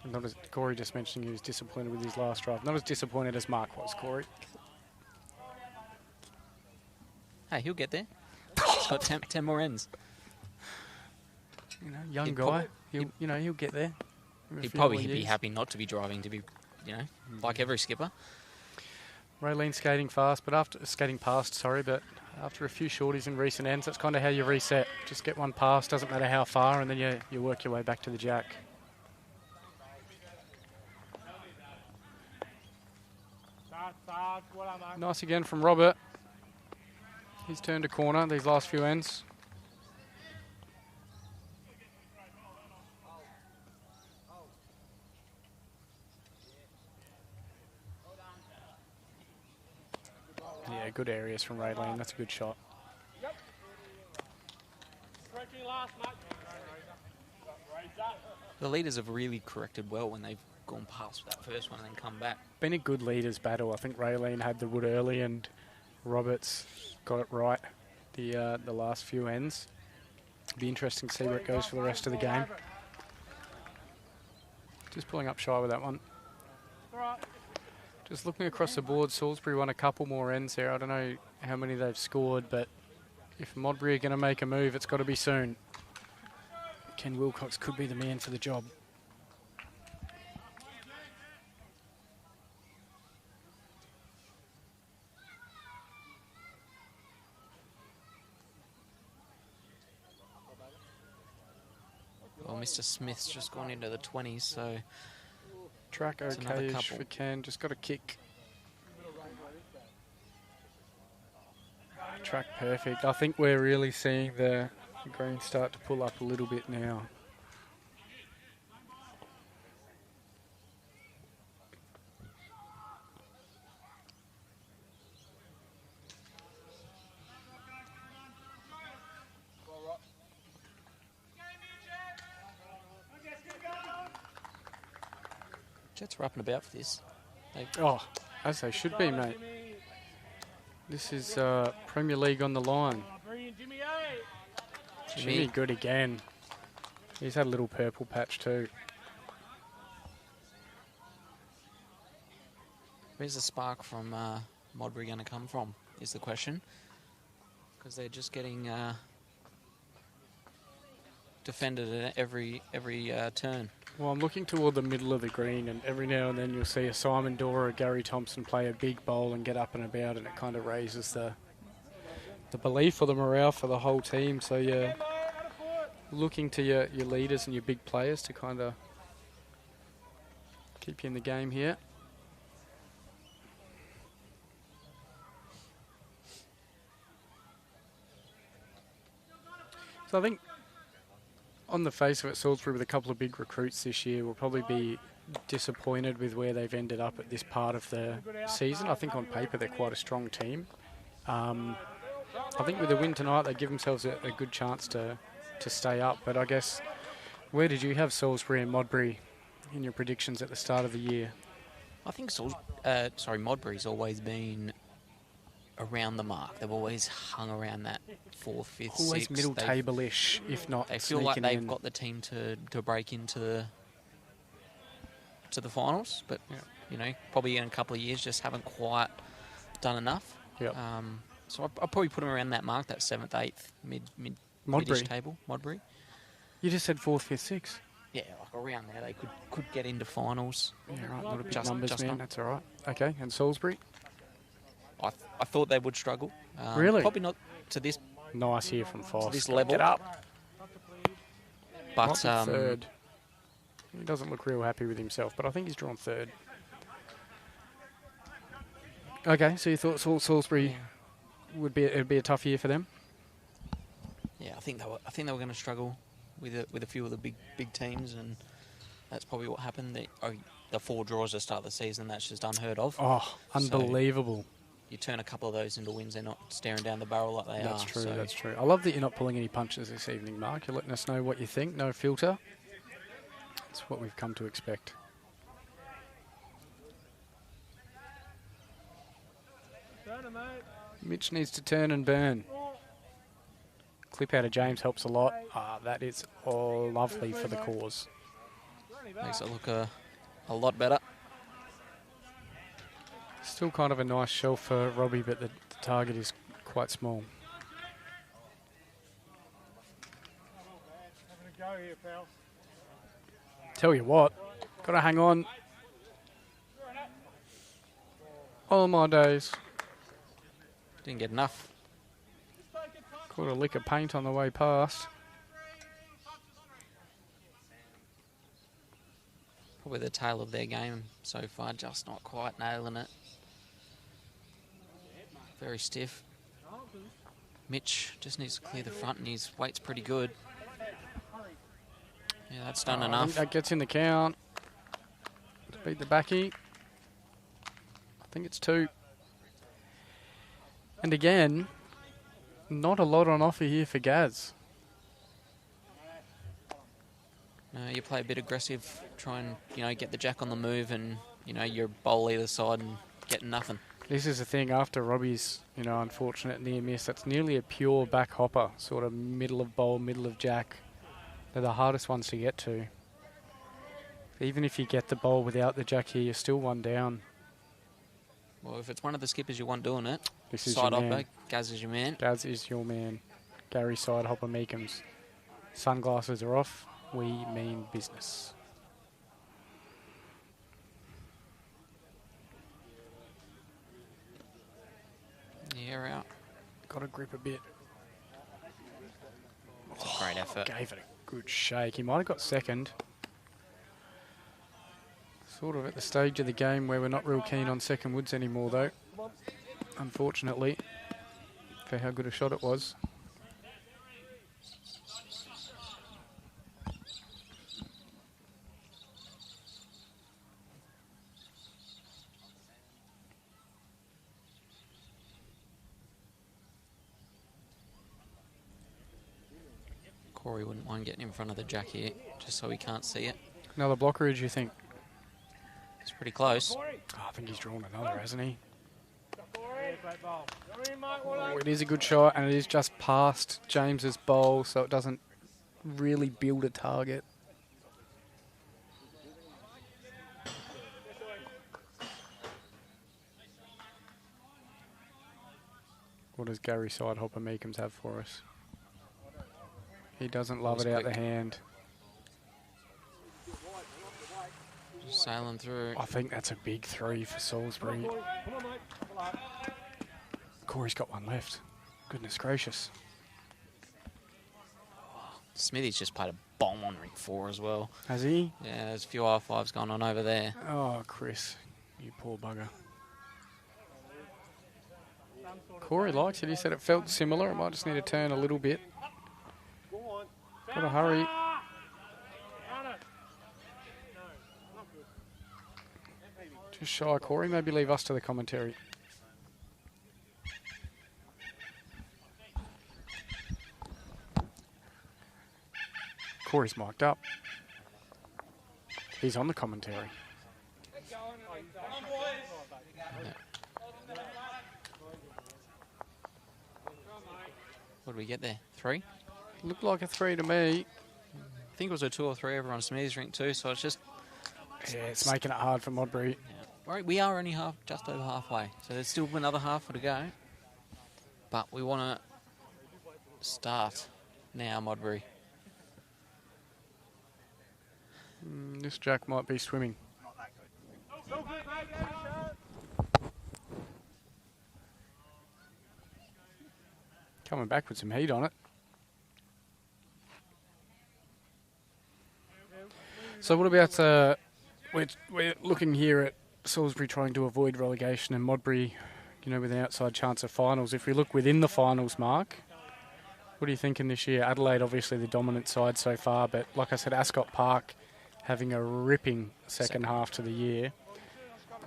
Not as Corey just mentioned, he was disappointed with his last drive. Not as disappointed as Mark was, Corey. Hey, he'll get there. He's got 10 more ends. You know, young guy. He'll get there. He'd probably be happy not to be driving, to be, like every skipper. Raylene skating past, but after a few shorties in recent ends, that's kind of how you reset. Just get one past, doesn't matter how far, and then you work your way back to the jack. Nice again from Robert. He's turned a corner these last few ends. Yeah, good areas from Raylene. That's a good shot. Yep. The leaders have really corrected well when they've gone past that first one and then come back. Been a good leaders battle. I think Raylene had the wood early and Roberts got it right the last few ends. It'll be interesting to see where it goes for the rest of the game. Just pulling up shy with that one. Just looking across the board, Salisbury won a couple more ends there. I don't know how many they've scored, but if Modbury are going to make a move, it's got to be soon. Ken Wilcox could be the man for the job. Well, Mr. Smith's just gone into the 20s, so Track okay-ish for Ken, just got a kick. Track perfect. I think we're really seeing the green start to pull up a little bit now. Jets are up and about for this. Oh, as they should be, mate. This is Premier League on the line. Jimmy good again. He's had a little purple patch too. Where's the spark from Modbury going to come from, is the question. Because they're just getting defended at every turn. Well, I'm looking toward the middle of the green, and every now and then you'll see a Simon Dorr or Gary Thompson play a big bowl and get up and about, and it kind of raises the belief or the morale for the whole team. So you're looking to your leaders and your big players to kind of keep you in the game here. So I think on the face of it, Salisbury with a couple of big recruits this year will probably be disappointed with where they've ended up at this part of the season. I think on paper they're quite a strong team. I think with the win tonight they give themselves a good chance to stay up. But I guess, where did you have Salisbury and Modbury in your predictions at the start of the year? I think Modbury's always been around the mark. They've always hung around that 4th, 5th, Always 6th. middle table-ish, if not They feel like they've in. got the team to break into the finals, but you know, probably in a couple of years just haven't quite done enough. Yep. So I'll probably put them around that mark, that 7th, 8th, mid-ish table. Modbury. You just said 4th, 5th, 6th. Yeah, like around there, they could get into finals. Yeah, right. Not a big Just numbers, man. not. That's all right. Okay, and Salisbury? I thought they would struggle. Really? Probably not to this Nice here from Foss. this level. Get up. But Not the third. He doesn't look real happy with himself, but I think he's drawn third. Okay, so you thought Salisbury it'd be a tough year for them? yeah, I think they were going to struggle with a few of the big teams, and that's probably what happened. The 4 draws at the start of the season, that's just unheard of. Oh, unbelievable. So you turn a couple of those into wins, they're not staring down the barrel like they are. That's true, so that's true. I love that you're not pulling any punches this evening, Mark. You're letting us know what you think, no filter. That's what we've come to expect. Mitch needs to turn and burn. Clip out of James helps a lot. That is all lovely for the cause. Makes it look a lot better. Still kind of a nice shell for Robbie, but the target is quite small. Tell you what, gotta hang on. All my days. Didn't get enough. Caught a lick of paint on the way past. Probably the tail of their game so far, just not quite nailing it. Very stiff. Mitch just needs to clear the front, and his weight's pretty good. Yeah, that's done I enough. think that gets in the count. To beat the backy. I think it's 2. And again, not a lot on offer here for Gaz. No, you play a bit aggressive, try and get the jack on the move, and you bowl either side and get nothing. This is the thing, after Robbie's, unfortunate near miss, that's nearly a pure back hopper, sort of middle of bowl, middle of jack. They're the hardest ones to get to. Even if you get the bowl without the jack here, you're still one down. Well, if it's one of the skippers you want doing it, This is side your man. hopper, Gaz is your man. Gaz is your man. Gary side hopper Meekums. Sunglasses are off. We mean business. Yeah, out. Got to grip a bit. Great effort. Gave it a good shake. He might have got second. Sort of at the stage of the game where we're not real keen on second woods anymore, though. Unfortunately, for how good a shot it was. Corey wouldn't mind getting in front of the jack here, just so he can't see it. Another blockerage, you think? It's pretty close. Oh, I think he's drawn another, hasn't he? Oh, it is a good shot, and it is just past James's bowl, so it doesn't really build a target. What does Gary Sidehopper Meekums have for us? He doesn't love it out the hand. Just sailing through. I think that's a big 3 for Salisbury. Corey's got one left. Goodness gracious. Smithy's just played a bomb on ring 4 as well. Has he? Yeah, there's a few R5s going on over there. Oh, Chris, you poor bugger. Corey likes it. He said it felt similar. It might just need to turn a little bit. Got to hurry. Just shy, Corey. Maybe leave us to the commentary. Corey's mic'd up. He's on the commentary. What did we get there? 3? Looked like a 3 to me. I think it was a 2 or 3 over on Smithy's ring too, so it's just... Yeah, it's making it hard for Modbury. Yeah. Right, we are only just over halfway, so there's still another half to go. But we want to start now, Modbury. This jack might be swimming. Coming back with some heat on it. So what about, we're looking here at Salisbury trying to avoid relegation and Modbury, with an outside chance of finals. If we look within the finals, Mark, what are you thinking this year? Adelaide, obviously the dominant side so far, but like I said, Ascot Park having a ripping second half to the year.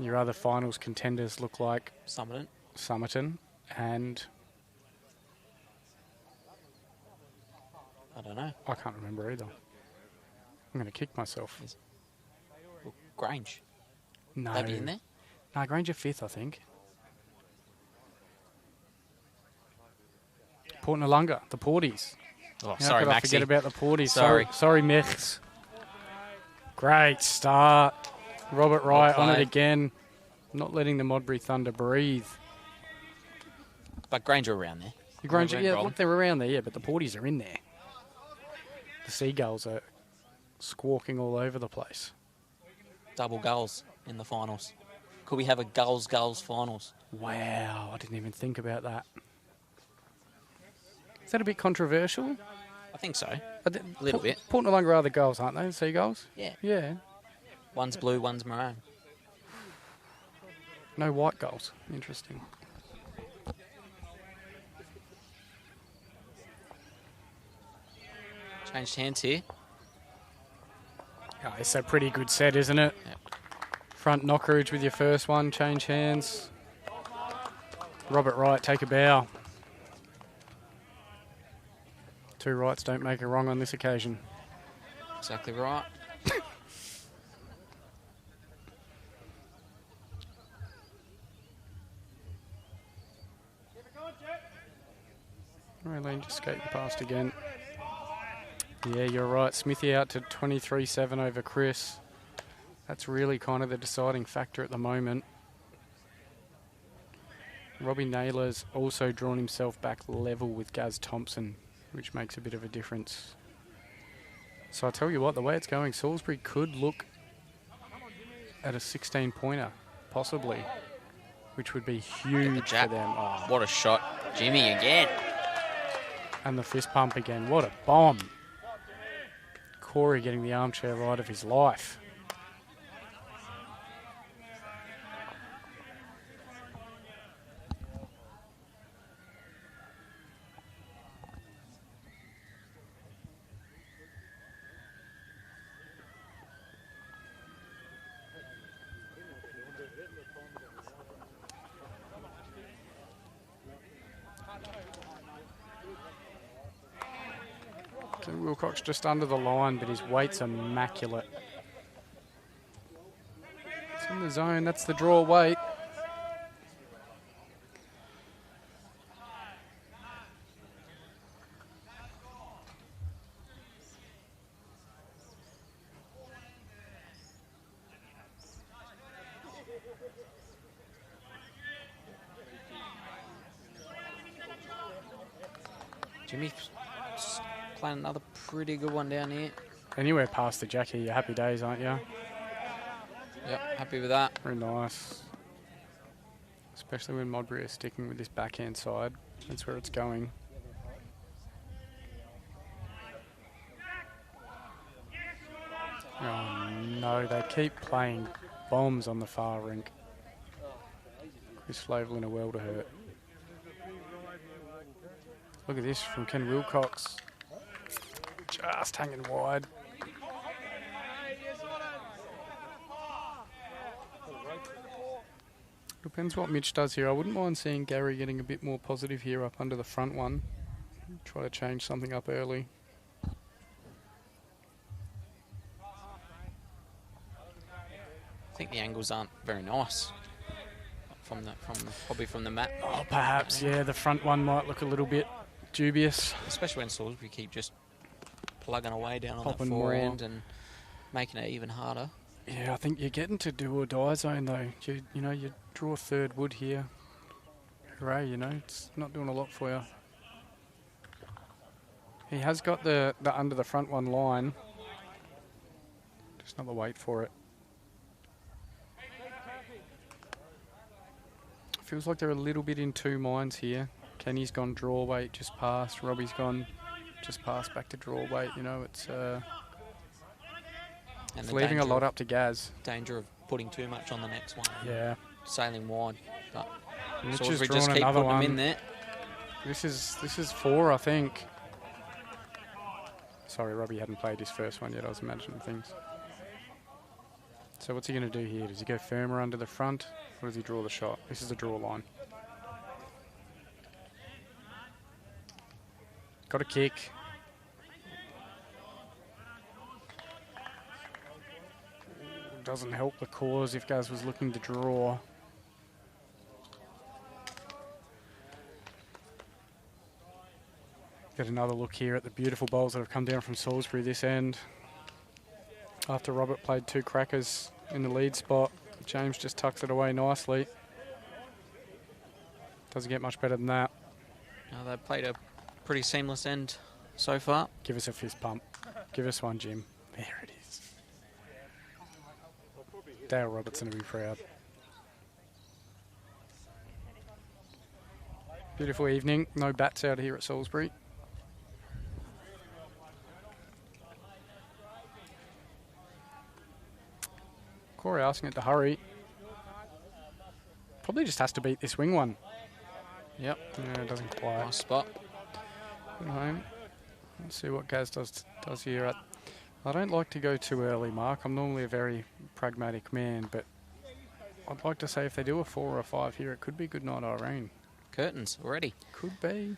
Your other finals contenders look like Somerton and... I don't know. I can't remember either. I'm going to kick myself. Well, Grange. No. They be in there? No, Grange are 5th, I think. Port Noarlunga, the Porties. Oh, How sorry, could I Maxie. forget about the Porties? Sorry. Sorry, Mechs. Great start. Robert Wright on it again. Not letting the Modbury Thunder breathe. But Grange are around there. The Grange, yeah, look, they're around there, yeah, but the Porties are in there. The Seagulls are squawking all over the place. Double goals in the finals. Could we have a goals finals? Wow, I didn't even think about that. Is that a bit controversial? I think so. A little bit. Port Noarlunga are the goals, aren't they? The Seagulls? Yeah. Yeah. One's blue, one's maroon. No white goals. Interesting. Changed hands here. Oh, it's a pretty good set, isn't it? Yep. Front knockerage with your first one. Change hands. Robert Wright, take a bow. 2 rights don't make a wrong on this occasion. Exactly right. Raylene just skating past again. Yeah, you're right. Smithy out to 23-7 over Chris. That's really kind of the deciding factor at the moment. Robbie Naylor's also drawn himself back level with Gaz Thompson, which makes a bit of a difference. So I tell you what, the way it's going, Salisbury could look at a 16-pointer, possibly, which would be huge for them. Oh. What a shot. Jimmy again. And the fist pump again. What a bomb. Corey getting the armchair ride of his life. So Wilcox just under the line, but his weight's immaculate. It's in the zone, that's the draw weight. Jimmy's playing another pretty good one down here. Anywhere past the Jackie, you're happy days, aren't you? Yep, happy with that. Very nice. Especially when Modbury is sticking with this backhand side. That's where it's going. Oh no, they keep playing bombs on the far rink. Chris Flavelin a well to hurt. Look at this from Ken Wilcox. Just hanging wide. Depends what Mitch does here. I wouldn't mind seeing Gary getting a bit more positive here up under the front one. Try to change something up early. I think the angles aren't very nice probably from the mat. Oh, perhaps, yeah. The front one might look a little bit dubious. Especially when Salisbury keep just plugging away down on Popping that forehand more. and making it even harder. Yeah, I think you're getting to do or die zone though. You know, you draw third wood here. Hooray, you know, it's not doing a lot for you. He has got the under the front one line. Just not the weight for it. Feels like they're a little bit in two minds here. Kenny's gone draw weight just past. Robbie's gone just past back to draw weight. You know, it's leaving a lot up to Gaz. Danger of putting too much on the next one. Yeah. Sailing wide. But Mitch Salisbury has just drawn keep another putting them one. in there. This is 4, I think. Sorry, Robbie hadn't played his first one yet. I was imagining things. So what's he going to do here? Does he go firmer under the front, or does he draw the shot? This is the draw line. Got a kick. Doesn't help the cause if Gaz was looking to draw. Get another look here at the beautiful bowls that have come down from Salisbury this end. After Robert played 2 crackers in the lead spot, James just tucks it away nicely. Doesn't get much better than that. They've played a pretty seamless end so far. Give us a fist pump. Give us one, Jim. There it is. Dale Robertson will be proud. Beautiful evening. No bats out here at Salisbury. Corey asking it to hurry. Probably just has to beat this wing one. Yep. Yeah, it doesn't quite. Nice spot. Good home. Let's see what Gaz does here. I don't like to go too early, Mark. I'm normally a very pragmatic man, but I'd like to say if they do a 4 or a 5 here, it could be good night Irene. Curtains already. Could be.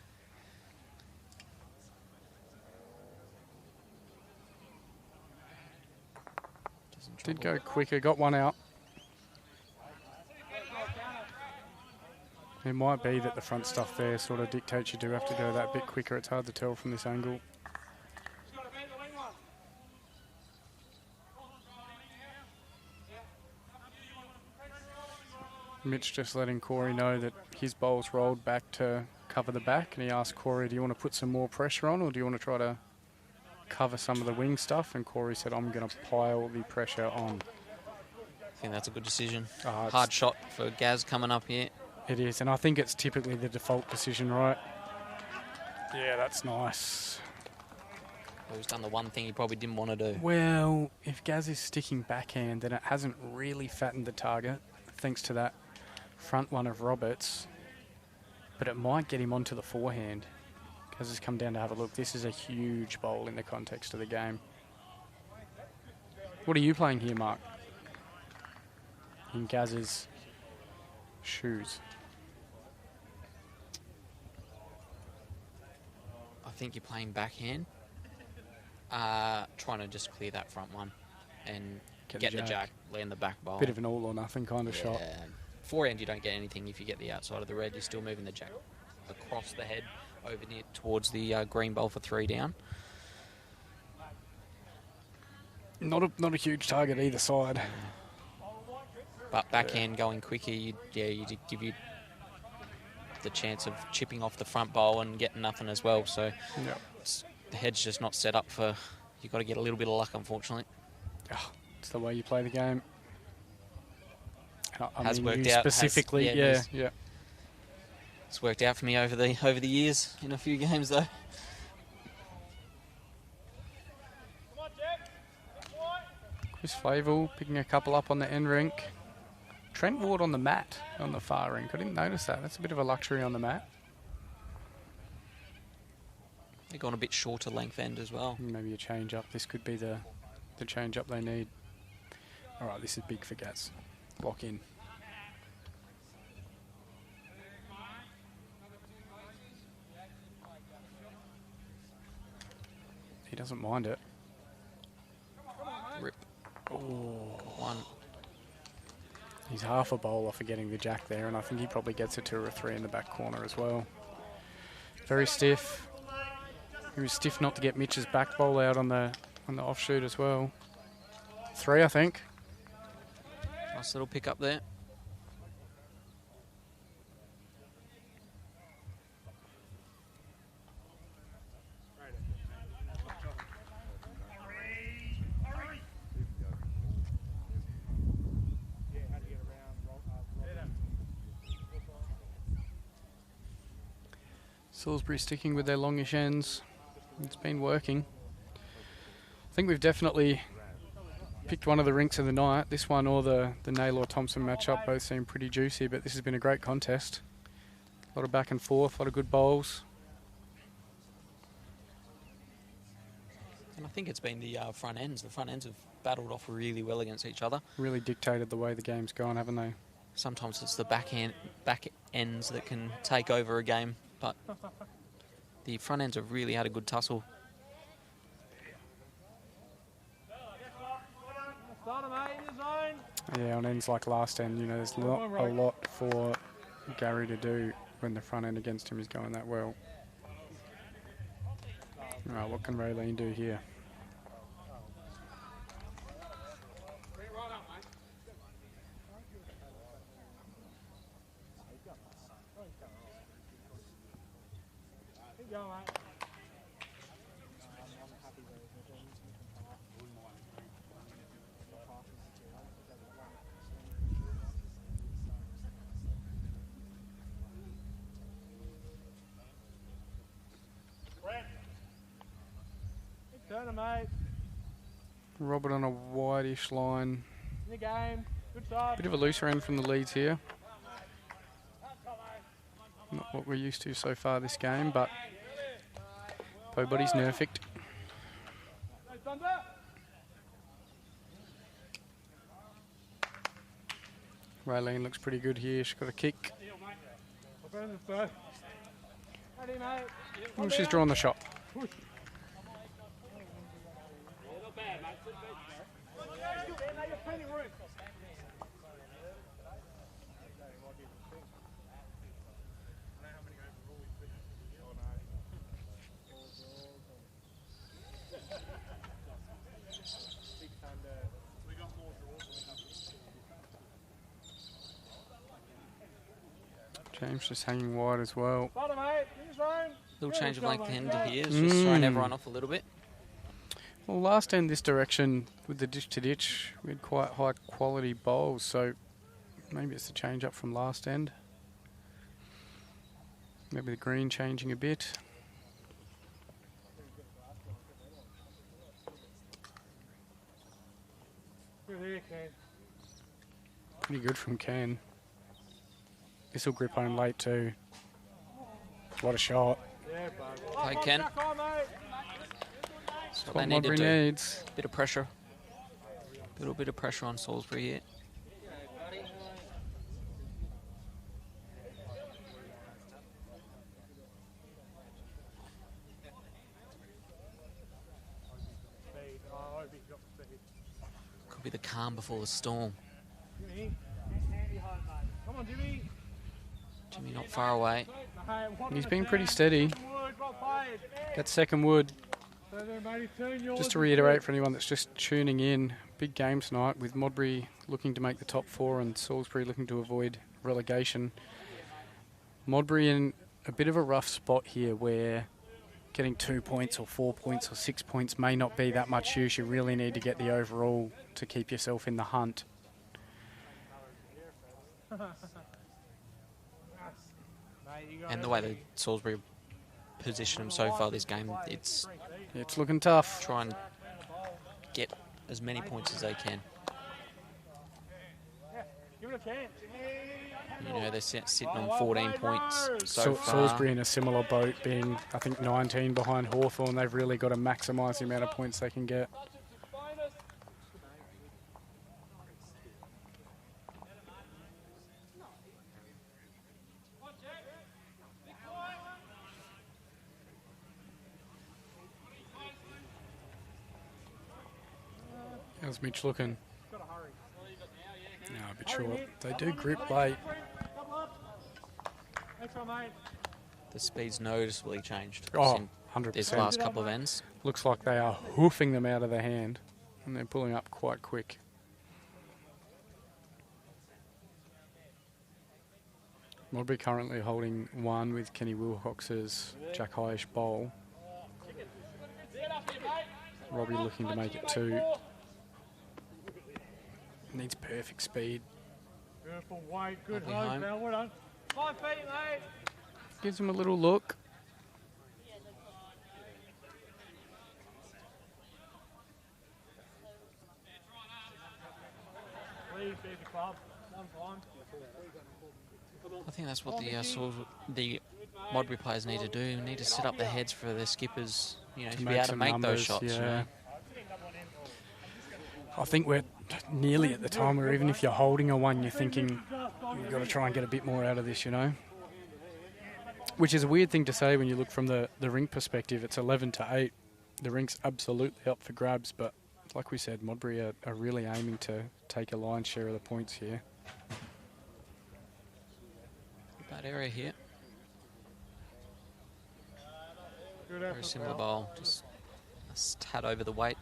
Did go quicker, got one out. It might be that the front stuff there sort of dictates you do have to go that bit quicker. It's hard to tell from this angle. Mitch just letting Corey know that his bowl's rolled back to cover the back, and he asked Corey, do you want to put some more pressure on, or do you want to try to cover some of the wing stuff? And Corey said, I'm going to pile the pressure on. I think that's a good decision. Hard shot for Gaz coming up here. It is, and I think it's typically the default decision, right? Yeah, that's nice. Well, he's done the one thing he probably didn't want to do. Well, if Gaz is sticking backhand, then it hasn't really fattened the target, thanks to that front one of Roberts. But it might get him onto the forehand. Gaz has come down to have a look. This is a huge bowl in the context of the game. What are you playing here, Mark? In Gaz's shoes. I think you're playing backhand. Trying to just clear that front one and get the jack, land the back bowl. Bit of an all or nothing kind of shot. Forehand, you don't get anything if you get the outside of the red. You're still moving the jack across the head over near towards the green bowl for 3 down. Not a huge target either side. But backhand going quicker, you give you the chance of chipping off the front bowl and getting nothing as well. So the head's just not set up for. You've got to get a little bit of luck, unfortunately. Oh, it's the way you play the game. Has worked out specifically. Yeah. It's worked out for me over the years in a few games though. Chris Flavel picking a couple up on the end rink. Trent Ward on the mat on the far rink. I didn't notice that. That's a bit of a luxury on the mat. They're going a bit shorter length end as well. Maybe a change up. This could be the change up they need. All right, this is big for Gaz. Lock in. He doesn't mind it. Rip. Oh, one. He's half a bowl off of getting the jack there, and I think he probably gets a 2 or 3 in the back corner as well. Very stiff. He was stiff not to get Mitch's back bowl out on the offshoot as well. 3, I think. Nice little pick up there. Salisbury sticking with their longish ends. It's been working. I think we've definitely picked one of the rinks of the night. This one or the Naylor-Thompson matchup both seem pretty juicy, but this has been a great contest. A lot of back and forth, a lot of good bowls. And I think it's been the front ends. The front ends have battled off really well against each other. Really dictated the way the game's gone, haven't they? Sometimes it's the back ends that can take over a game, but the front ends have really had a good tussle. Yeah, on ends like last end, you know, there's not a lot for Gary to do when the front end against him is going that well. All right, what can Raylene do here? Robert on a wide-ish line. In the game. Good side. Bit of a looser end from the leads here. Not what we're used to so far this game, but Bobody's nerfed. Raylene looks pretty good here. She's got a kick. Oh, she's drawn the shot. James just hanging wide as well. Bottom, mate. In the zone. Little change of length end here. It's Mm. just throwing everyone off a little bit. Well, last end this direction with the ditch to ditch, we had quite high quality bowls, so maybe it's the change up from last end. Maybe the green changing a bit. Good here, Ken. Pretty good from Ken. This will grip home late too. What a shot. Yeah, bud. Play Ken. Back on, mate. That's What what they need to Modbury do. needs. Bit of pressure. Little bit of pressure on Salisbury here. Speed. Oh, I hope he's got speed. Could be the calm before the storm. Jimmy. Come on, Jimmy. Jimmy not far away. Mate, He's been pretty steady. Wood, well played. That second wood, So then, matey, turn yours just to and reiterate flip. for anyone that's just tuning in, big game tonight with Modbury looking to make the top four and Salisbury looking to avoid relegation. Modbury in a bit of a rough spot here where getting 2 points or 4 points or 6 points may not be that much use. You really need to get the overall to keep yourself in the hunt. Mate, you got And the way that Salisbury position them so far this game, it's It's looking tough. try and get as many points as they can. Give it a chance. You know, they're sitting on 14 points so far. Salisbury in a similar boat, being I think 19 behind Hawthorn. They've really got to maximise the amount of points they can get. How's Mitch looking? No, a bit short. They do grip late. Thanks, mate. The speed's noticeably changed Oh, in 100%. this last couple of ends. Looks like they are hoofing them out of the hand, and they're pulling up quite quick. Modbury currently holding one with Kenny Wilcox's Jack Highish bowl. Robbie looking to make it two. Needs perfect speed. Beautiful weight, good Lovely home, home. Val, well done. 5 feet, mate. Gives him a little look. Please, there's the club. One time. I think that's what the Modbury players need to do. Need to set up their heads for their skippers, you know, to be able to some make numbers, those shots. yeah. You know? I think we're nearly at the time where even if you're holding a one, you're thinking you've got to try and get a bit more out of this, you know. Which is a weird thing to say when you look from the rink perspective. It's 11-8. The rink's absolutely up for grabs, but like we said, Modbury are really aiming to take a lion's share of the points here. Bad area here. Good Very effort, similar Val. bowl, just a tad over the weight.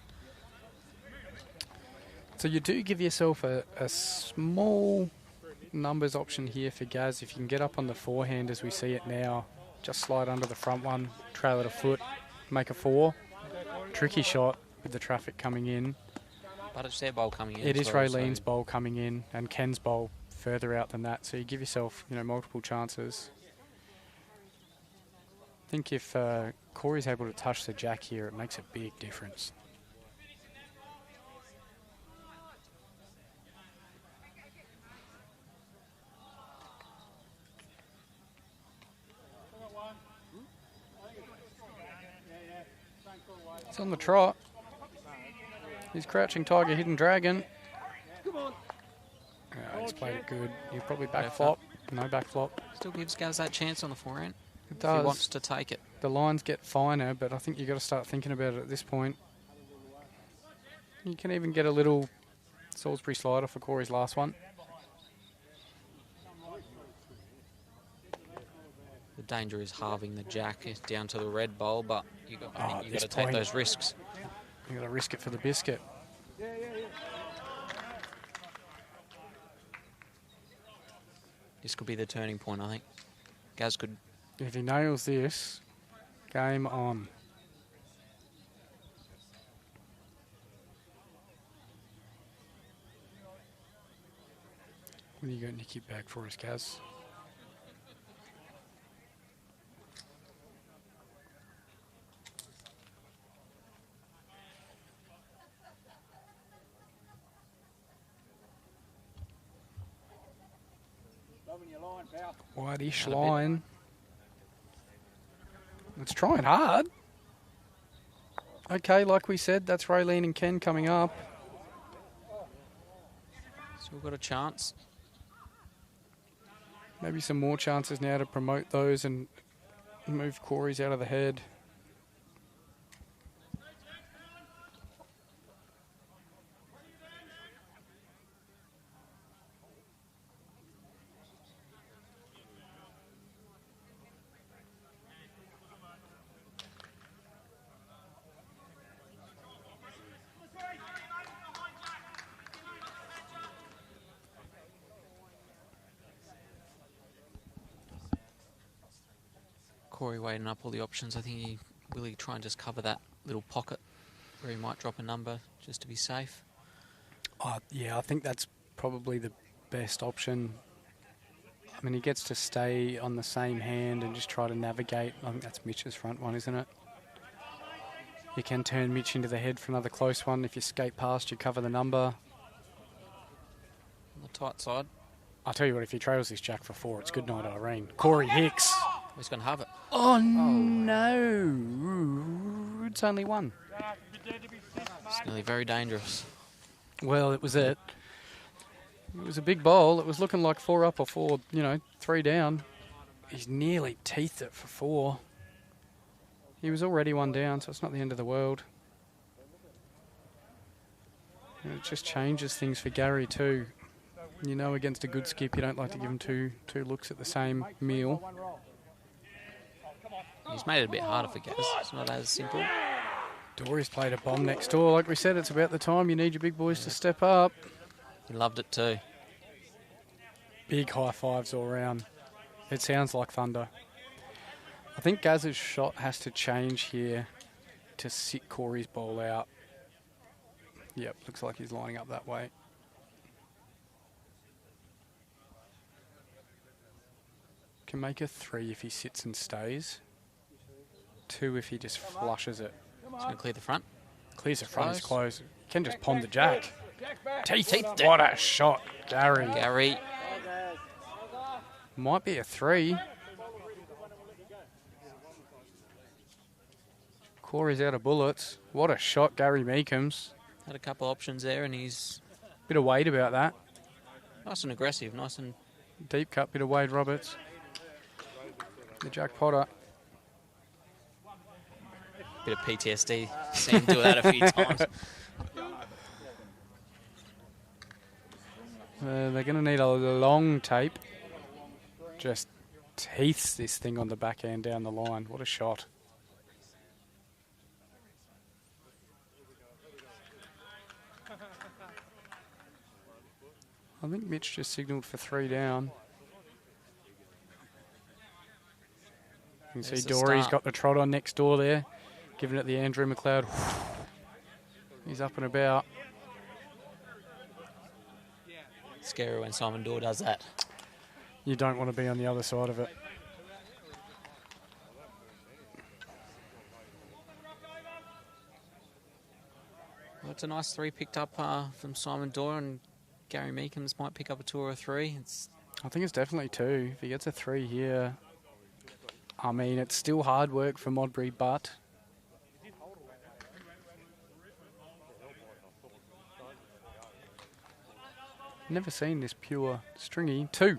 So you do give yourself a small numbers option here for Gaz. If you can get up on the forehand as we see it now, just slide under the front one, trail it a foot, make a 4. Tricky shot with the traffic coming in. But it's their bowl coming in. It as is well, Raylene's so bowl coming in and Ken's bowl further out than that. So you give yourself, you know, multiple chances. I think if Corey's able to touch the jack here, it makes a big difference. He's on the trot. He's crouching tiger, hidden dragon. He's played it good. He'll probably back flop. No back flop. still gives Gaz that chance on the forehand. It If does. he wants to take it. The lines get finer, but I think you've got to start thinking about it at this point. You can even get a little Salisbury slider for Corey's last one. The danger is halving the jack down to the red bowl, but I think at you've this got to take point- those risks. You've got to risk it for the biscuit. This could be the turning point, I think. Gaz could... If he nails this, game on. What do you got Nicky back for us, Gaz? Whitish line. It's trying hard. Okay, like we said, that's Raylene and Ken coming up. Still got a chance. Maybe some more chances now to promote those and move Corey's out of the head. Corey weighing up all the options. I think he will try and just cover that little pocket where he might drop a number just to be safe. Yeah, I think that's probably the best option. I mean, he gets to stay on the same hand and just try to navigate. I think that's Mitch's front one, isn't it? You can turn Mitch into the head for another close one. If you skate past, you cover the number. On the tight side. I'll tell you what, if he trails this jack for 4, it's good night, Irene. Corey Hicks. He's going to have it. Oh, no. It's only 1. It's nearly very dangerous. Well, it was it. It was a big bowl. It was looking like 4 up or 4, 3 down. He's nearly teethed it for 4. He was already 1 down, so it's not the end of the world. And it just changes things for Gary too. Against a good skip, you don't like to give him two looks at the same meal. He's made it a bit harder for Gaz. It's not as simple. Dory's played a bomb next door. Like we said, it's about the time you need your big boys to step up. He loved it too. Big high fives all round. It sounds like thunder. I think Gaz's shot has to change here to sit Corey's ball out. Yep, looks like he's lining up that way. Can make a 3 if he sits and stays. 2 if he just flushes it. He's going to clear the front. Clears the front, it's close. Can just pond the jack. Teeth. What a shot, Gary. Gary. Might be a 3. Corey's out of bullets. What a shot, Gary Meekums. Had a couple options there and he's... Bit of weight about that. Nice and aggressive, nice and... Deep cut, bit of Wade Roberts. The Jack Potter. Bit of PTSD. Seen him do that a few times. They're going to need a long tape. Just teeths this thing on the backhand down the line. What a shot. I think Mitch just signalled for 3 down. You can see Dory's got the trot on next door there, giving it the Andrew McLeod. He's up and about. Scary when Simon Dorr does that. You don't want to be on the other side of it. Well, it's a nice 3 picked up from Simon Dorr, and Gary Meekums might pick up a 2 or a 3. I think it's definitely 2. If he gets a 3 here, I mean, it's still hard work for Modbury, but never seen this pure stringy. 2.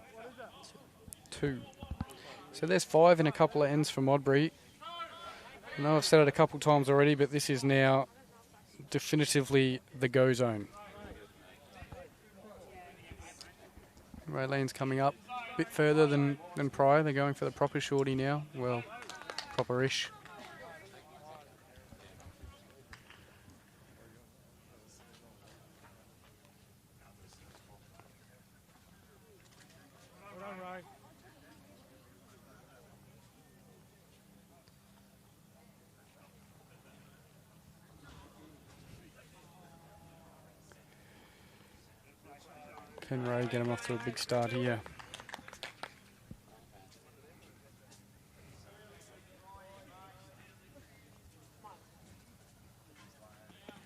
So there's 5 in a couple of ends for Modbury. I know I've said it a couple times already, but this is now definitively the go zone. Raylene's coming up a bit further than prior. They're going for the proper shorty now. Well, proper-ish. Well done, Ray. Can Ray get him off to a big start here?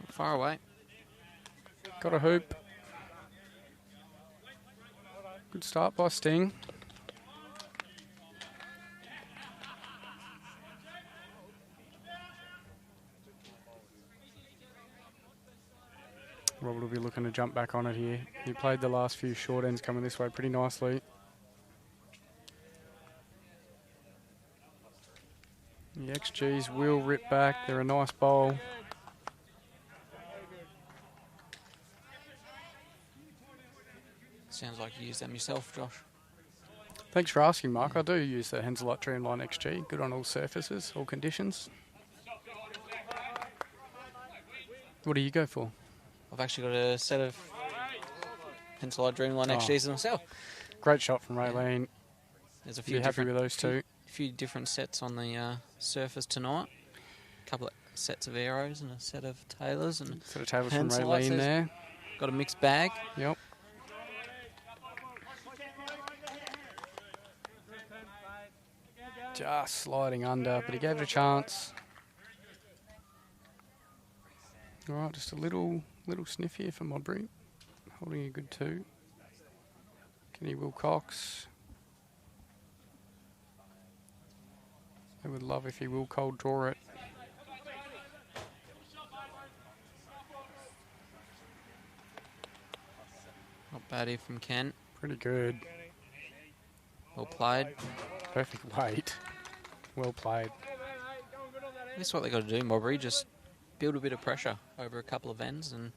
Far away. Got a hoop. Good start by Sting. Robert will be looking to jump back on it here. He played the last few short ends coming this way pretty nicely. The XGs will rip back. They're a nice bowl. Sounds like you used them yourself, Josh. Thanks for asking, Mark. I do use the Henselite Dreamline XG. Good on all surfaces, all conditions. What do you go for? I've actually got a set of Henselite Dreamline XGs myself. Great shot from Raylene. There's a few happy with those two. A few different sets on the surface tonight. A couple of sets of arrows and a set of tailors. And set of tailors from Raylene there. Got a mixed bag. Yep. Just sliding under, but he gave it a chance. All right, just a little sniff here for Modbury. Holding a good 2. Kenny Wilcox. I would love if he will cold draw it. Not bad here from Kent. Pretty good. Well played. Perfect weight. Well played. That's what they got to do, Modbury. Just build a bit of pressure over a couple of ends and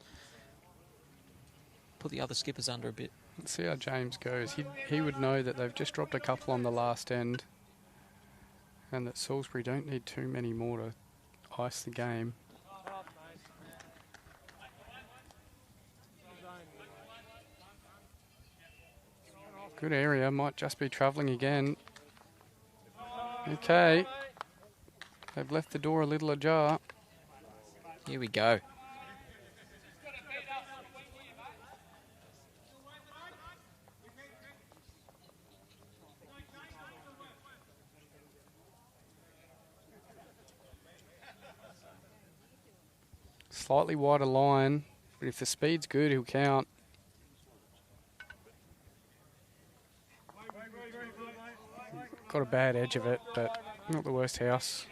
put the other skippers under a bit. Let's see how James goes. He would know that they've just dropped a couple on the last end and that Salisbury don't need too many more to ice the game. Good area, might just be travelling again. Okay. They've left the door a little ajar. Here we go. Slightly wider line, but if the speed's good, he'll count. Got a bad edge of it, but not the worst house.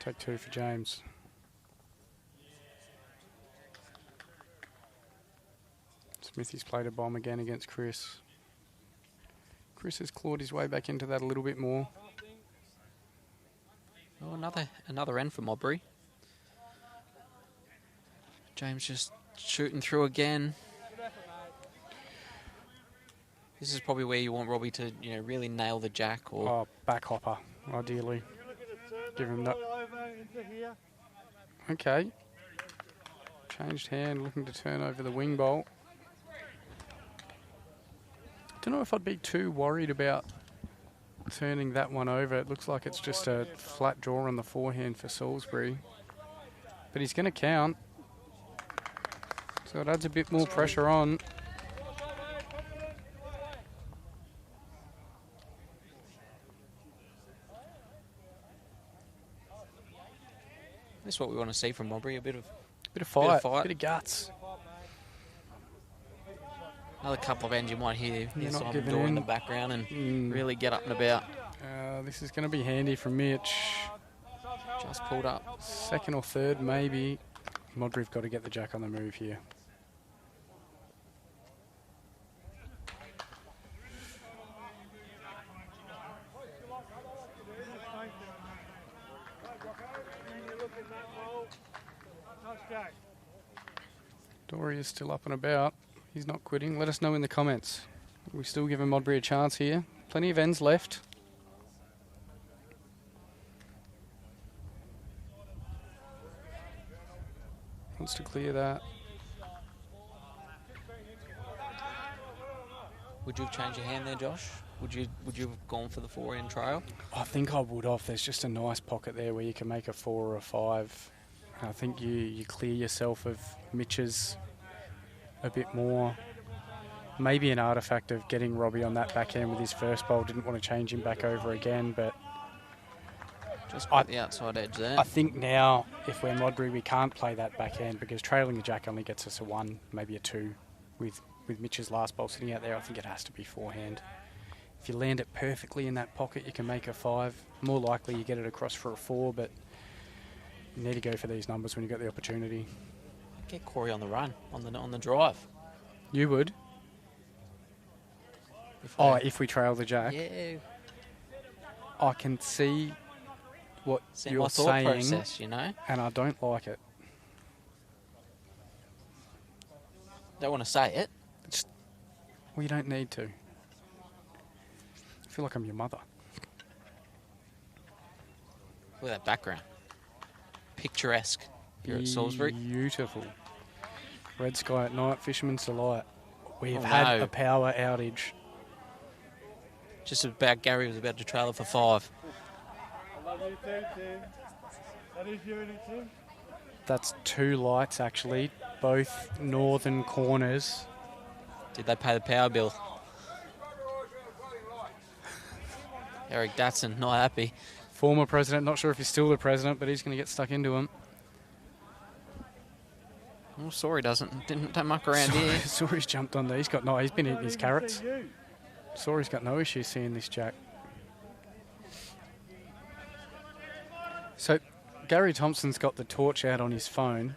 Take 2 for James. Smithy's played a bomb again against Chris. Chris has clawed his way back into that a little bit more. Oh, another end for Modbury. James just shooting through again. This is probably where you want Robbie to, really nail the jack or back hopper, ideally. Give him that. Okay. Changed hand, looking to turn over the wing bolt. Don't know if I'd be too worried about turning that one over. It looks like it's just a flat draw on the forehand for Salisbury. But he's going to count. So it adds a bit more pressure on. That's what we want to see from Modbury, a bit of fight, bit of guts. Another couple of ends you might hear the door in the background and really get up and about. This is going to be handy for Mitch. Just pulled up. Second or third, maybe. Modbury've got to get the jack on the move here. Dory is still up and about. He's not quitting. Let us know in the comments. We still giving Modbury a chance here. Plenty of ends left. Wants to clear that. Would you have changed your hand there, Josh? Would you have gone for the forehand trail? I think I would have. There's just a nice pocket there where you can make a 4 or a 5. I think you clear yourself of Mitch's a bit more. Maybe an artefact of getting Robbie on that backhand with his first bowl. Didn't want to change him back over again, but Just put the outside edge there. I think now, if we're Modbury, we can't play that backhand because trailing the jack only gets us a 1, maybe a 2 with Mitch's last bowl sitting out there. I think it has to be forehand. If you land it perfectly in that pocket, you can make a 5. More likely you get it across for a 4, but you need to go for these numbers when you got the opportunity. Get Corey on the run, on the drive. You would? If we trail the jack? Yeah. I can see what you're my thought saying, process, you know? and I don't like it. Don't want to say it. Well, you don't need to. I feel like I'm your mother. Look at that background. Picturesque here at Salisbury. Beautiful. Red sky at night, fisherman's delight. We have Oh, had no. a power outage. Just about Gary was about to trail it for 5. I love you too, Tim. That is you and it, Tim. That's 2 lights, actually, both northern corners. Did they pay the power bill? Eric Datson, not happy. Former president, not sure if he's still the president, but he's going to get stuck into him. Oh, sorry, don't muck around here. Sori's jumped on there. He's been eating his carrots. Sori's got no issue seeing this jack. So, Gary Thompson's got the torch out on his phone.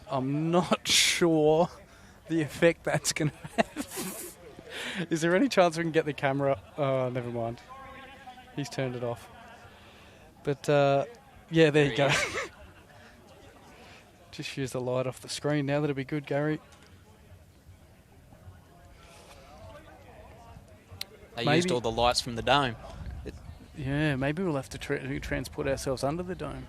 I'm not sure the effect that's going to have. Is there any chance we can get the camera? Oh, never mind. He's turned it off. But, yeah, there you go. Just use the light off the screen now. That'll be good, Gary. They Maybe. used all the lights from the dome. Yeah, maybe we'll have to transport ourselves under the dome.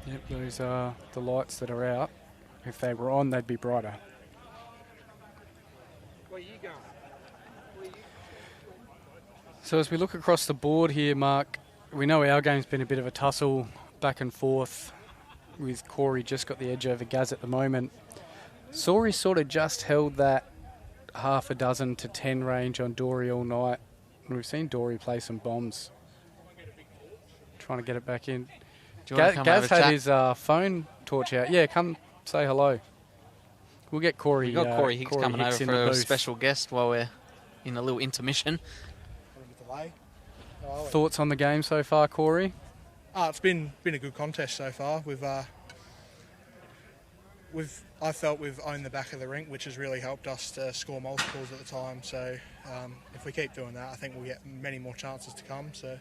Yep, those are the lights that are out. If they were on, they'd be brighter. Where you going? So as we look across the board here, Mark, we know our game's been a bit of a tussle back and forth with Corey just got the edge over Gaz at the moment. Sori sort of just held that half a dozen to 10 range on Dory all night. And we've seen Dory play some bombs. Trying to get it back in. Do you want to come Gaz over, had chat? his phone torch out. Yeah, come say hello. We'll get Corey. We've got Corey Hicks coming Hicks over in for the a booth. special guest while we're in a little intermission. Delay. Thoughts on the game so far, Corey? It's been a good contest so far. I felt we've owned the back of the rink, which has really helped us to score multiples at the time. So if we keep doing that, I think we'll get many more chances to come. So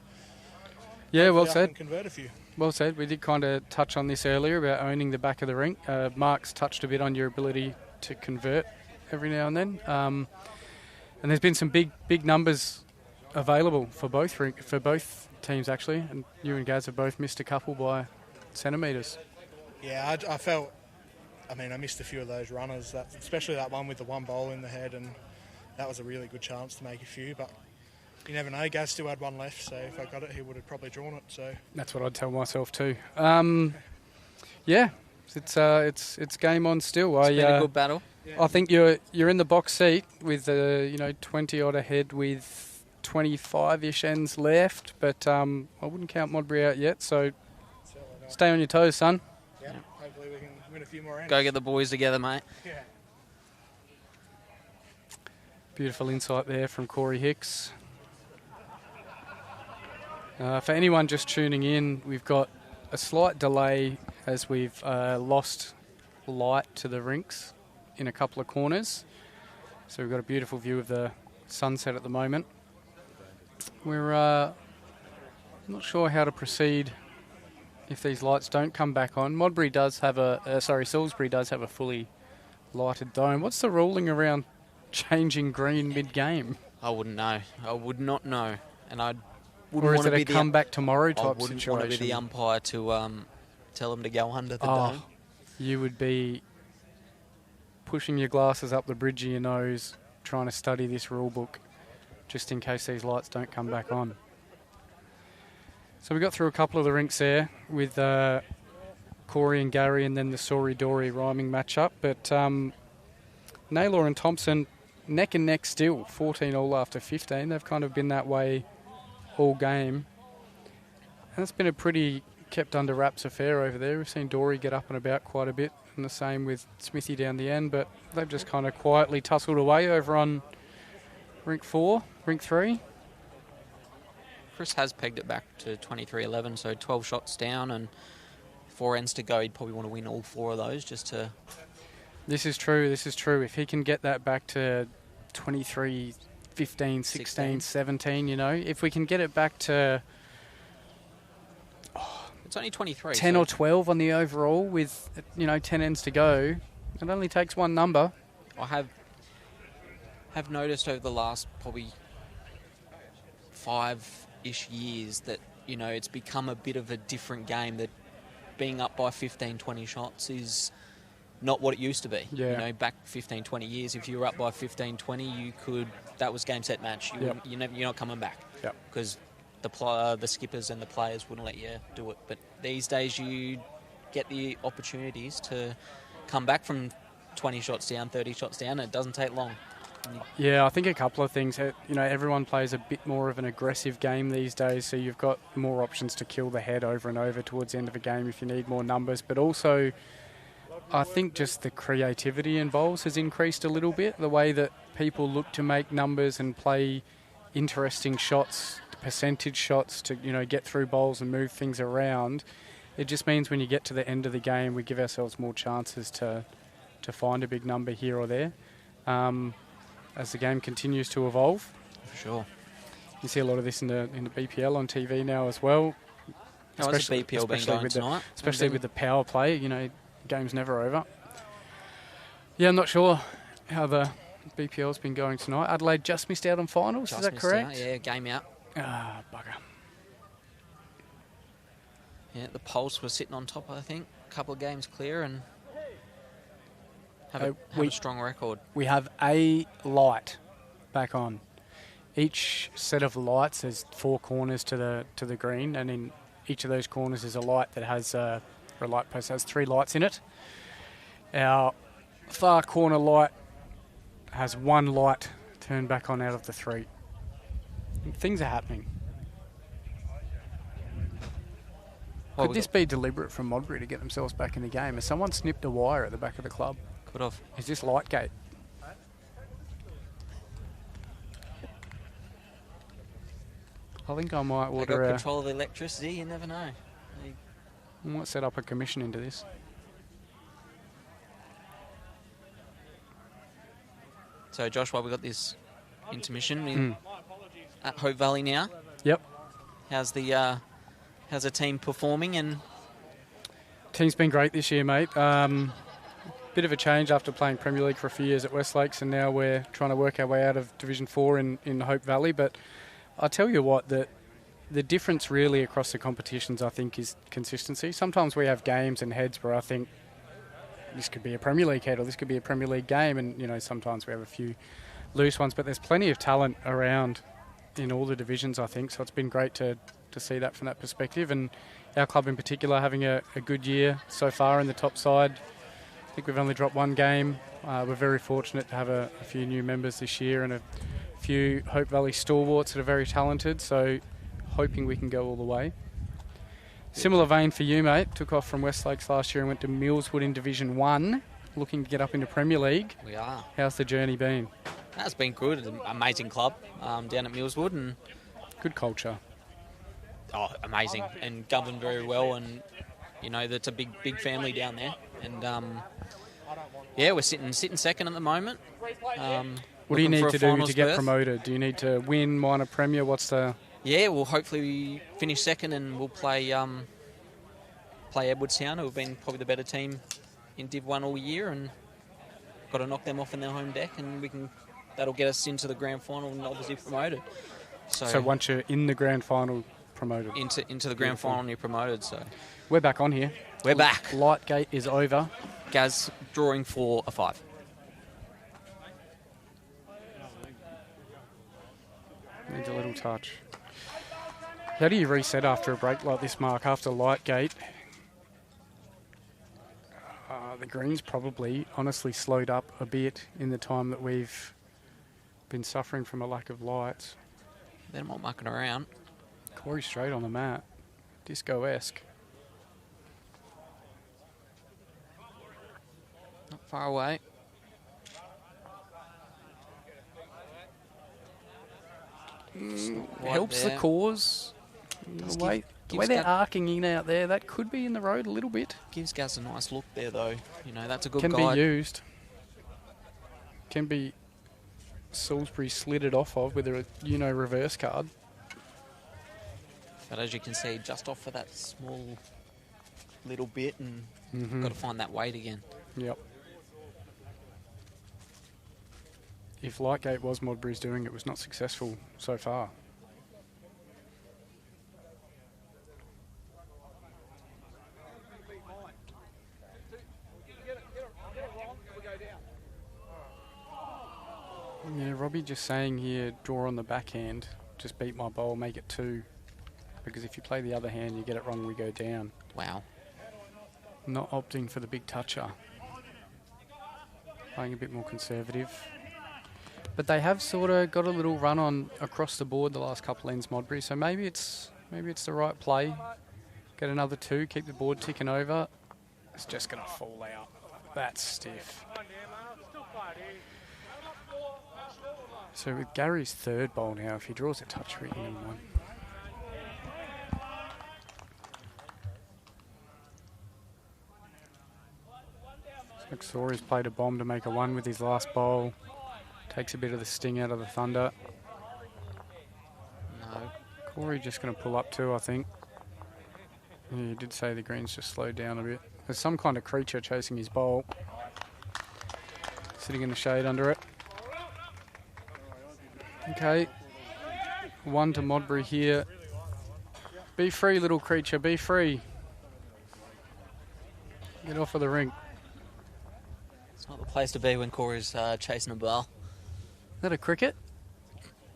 Yeah, well hopefully I said. can convert a few. Well said. We did kind of touch on this earlier about owning the back of the rink. Mark's touched a bit on your ability to convert every now and then. And there's been some big numbers available for both teams, actually. And you and Gaz have both missed a couple by centimetres. Yeah, I felt. I mean, I missed a few of those runners, especially that one with the one bowl in the head, and that was a really good chance to make a few. But you never know. Gaz still had one left, so if I got it, he would have probably drawn it. So That's what I'd tell myself too. Yeah, it's game on still. It's been a good battle. I think you're in the box seat with 20 odd ahead with 25-ish ends left, but I wouldn't count Modbury out yet. So stay on your toes, son. yeah, hopefully we can win a few more ends. Go get the boys together, mate. Yeah. Beautiful insight there from Corey Hicks. For anyone just tuning in, we've got a slight delay as we've lost light to the rinks in a couple of corners. So we've got a beautiful view of the sunset at the moment. We're not sure how to proceed if these lights don't come back on. Salisbury does have a fully lighted dome. What's the ruling around changing green mid-game? I wouldn't know. I would not know. And I wouldn't Or is want it to a be the come back tomorrow I type wouldn't situation? want to be the umpire to tell them to go under the dome. You would be pushing your glasses up the bridge of your nose, trying to study this rule book, just in case these lights don't come back on. So we got through a couple of the rinks there with Corey and Gary, and then the Sori-Dory rhyming matchup. But Naylor and Thompson, neck and neck still, 14 all after 15. They've kind of been that way all game. And it's been a pretty kept under wraps affair over there. We've seen Dory get up and about quite a bit, and the same with Smithy down the end, but they've just kind of quietly tussled away over on rink 3. Chris has pegged it back to 23-11, so 12 shots down and 4 ends to go. He'd probably want to win all 4 of those just to... This is true. If he can get that back to 23, 15, 16, 17, if we can get it back to... It's only 23. 10 or 12 on the overall with, 10 ends to go. It only takes one number. I have noticed over the last probably 5-ish years that, it's become a bit of a different game, that being up by 15, 20 shots is not what it used to be. Yeah. Back 15, 20 years, if you were up by 15, 20, that was game, set, match. You're not coming back. Yep. Because the skippers and the players wouldn't let you do it. But these days you get the opportunities to come back from 20 shots down, 30 shots down, and it doesn't take long. Yeah, I think a couple of things. Everyone plays a bit more of an aggressive game these days, so you've got more options to kill the head over and over towards the end of a game if you need more numbers. But also, I think just the creativity involved has increased a little bit. The way that people look to make numbers and play interesting shots, percentage shots to get through bowls and move things around. It just means when you get to the end of the game, we give ourselves more chances to find a big number here or there. As the game continues to evolve. For sure. You see a lot of this in the BPL on TV now as well. How has the BPL been going tonight? Especially with the power play, game's never over. Yeah, I'm not sure how the BPL's been going tonight. Adelaide just missed out on finals, is that correct? Out, yeah, game out. Ah, bugger. Yeah, the Pulse was sitting on top, I think. A couple of games clear and have a strong record. We have a light back on. Each set of lights has 4 corners to the green, and in each of those corners is a light that has a light post has 3 lights in it. Our far corner light has 1 light turned back on out of the 3. Things are happening. Could this be deliberate from Modbury to get themselves back in the game? Has someone snipped a wire at the back of the club? Could have. Is this Lightgate? I think I might order. They got control of the electricity. You never know. I might set up a commission into this. So, Josh, while we got this intermission at Hope Valley now. Yep. How's the team performing? And team's been great this year, mate. Bit of a change after playing Premier League for a few years at Westlakes, and now we're trying to work our way out of Division 4 in Hope Valley. But I tell you what, the difference really across the competitions, I think, is consistency. Sometimes we have games and heads where I think this could be a Premier League head or this could be a Premier League game, and sometimes we have a few loose ones, but there's plenty of talent around in all the divisions, I think. So it's been great to see that from that perspective, and our club in particular having a good year so far in the top side. I think we've only dropped 1 game. We're very fortunate to have a few new members this year and a few Hope Valley stalwarts that are very talented, so hoping we can go all the way. Similar vein for you, mate. Took off from Westlakes last year and went to Millswood in Division 1, looking to get up into Premier League. We are. How's the journey been? That's been good. An amazing club down at Millswood. And good culture. Oh, amazing. And governed very well, and that's a big family down there. And we're sitting second at the moment. What do you need to do to get promoted? Do you need to win minor Premier? What's the... Yeah, we'll hopefully finish second, and we'll play Edwardstown, who have been probably the better team in Div 1 all year, and got to knock them off in their home deck, and that'll get us into the grand final and obviously promoted. So once you're in the grand final, promoted? Into the grand final and you're promoted. So we're back on here. We're back. Lightgate is over. Gaz drawing for a 5. Needs a little touch. How do you reset after a break like this, Mark, after Lightgate? The green's probably honestly slowed up a bit in the time that we've been suffering from a lack of lights. They're not mucking around. Corey straight on the mat. Disco-esque. Not far away. Right Helps there. the cause. The way they're arcing in out there, that could be in the road a little bit. Gives Gaz a nice look there, though. You know, that's a good Can guide. be used. Can be Salisbury slid it off of with a reverse card. But as you can see, just off for that small little bit, and got to find that weight again. Yep. If Lightgate was Modbury's doing, it was not successful so far. Yeah, Robbie just saying here, draw on the backhand, just beat my bowl, make it 2. Because if you play the other hand, you get it wrong, we go down. Wow. Not opting for the big toucher. Playing a bit more conservative. But they have sort of got a little run on across the board the last couple ends, Modbury. So maybe it's the right play. Get another 2, keep the board ticking over. It's just going to fall out. That's stiff. So with Gary's 3rd bowl now, if he draws a touch, we can win 1. Sori's played a bomb to make a 1 with his last bowl. Takes a bit of the sting out of the thunder. No. Corey just going to pull up 2, I think. Yeah, he did say the green's just slowed down a bit. There's some kind of creature chasing his bowl. Sitting in the shade under it. Okay. 1 to Modbury here. Be free, little creature. Be free. Get off of the rink. It's not the place to be when Corey's chasing a ball. Is that a cricket?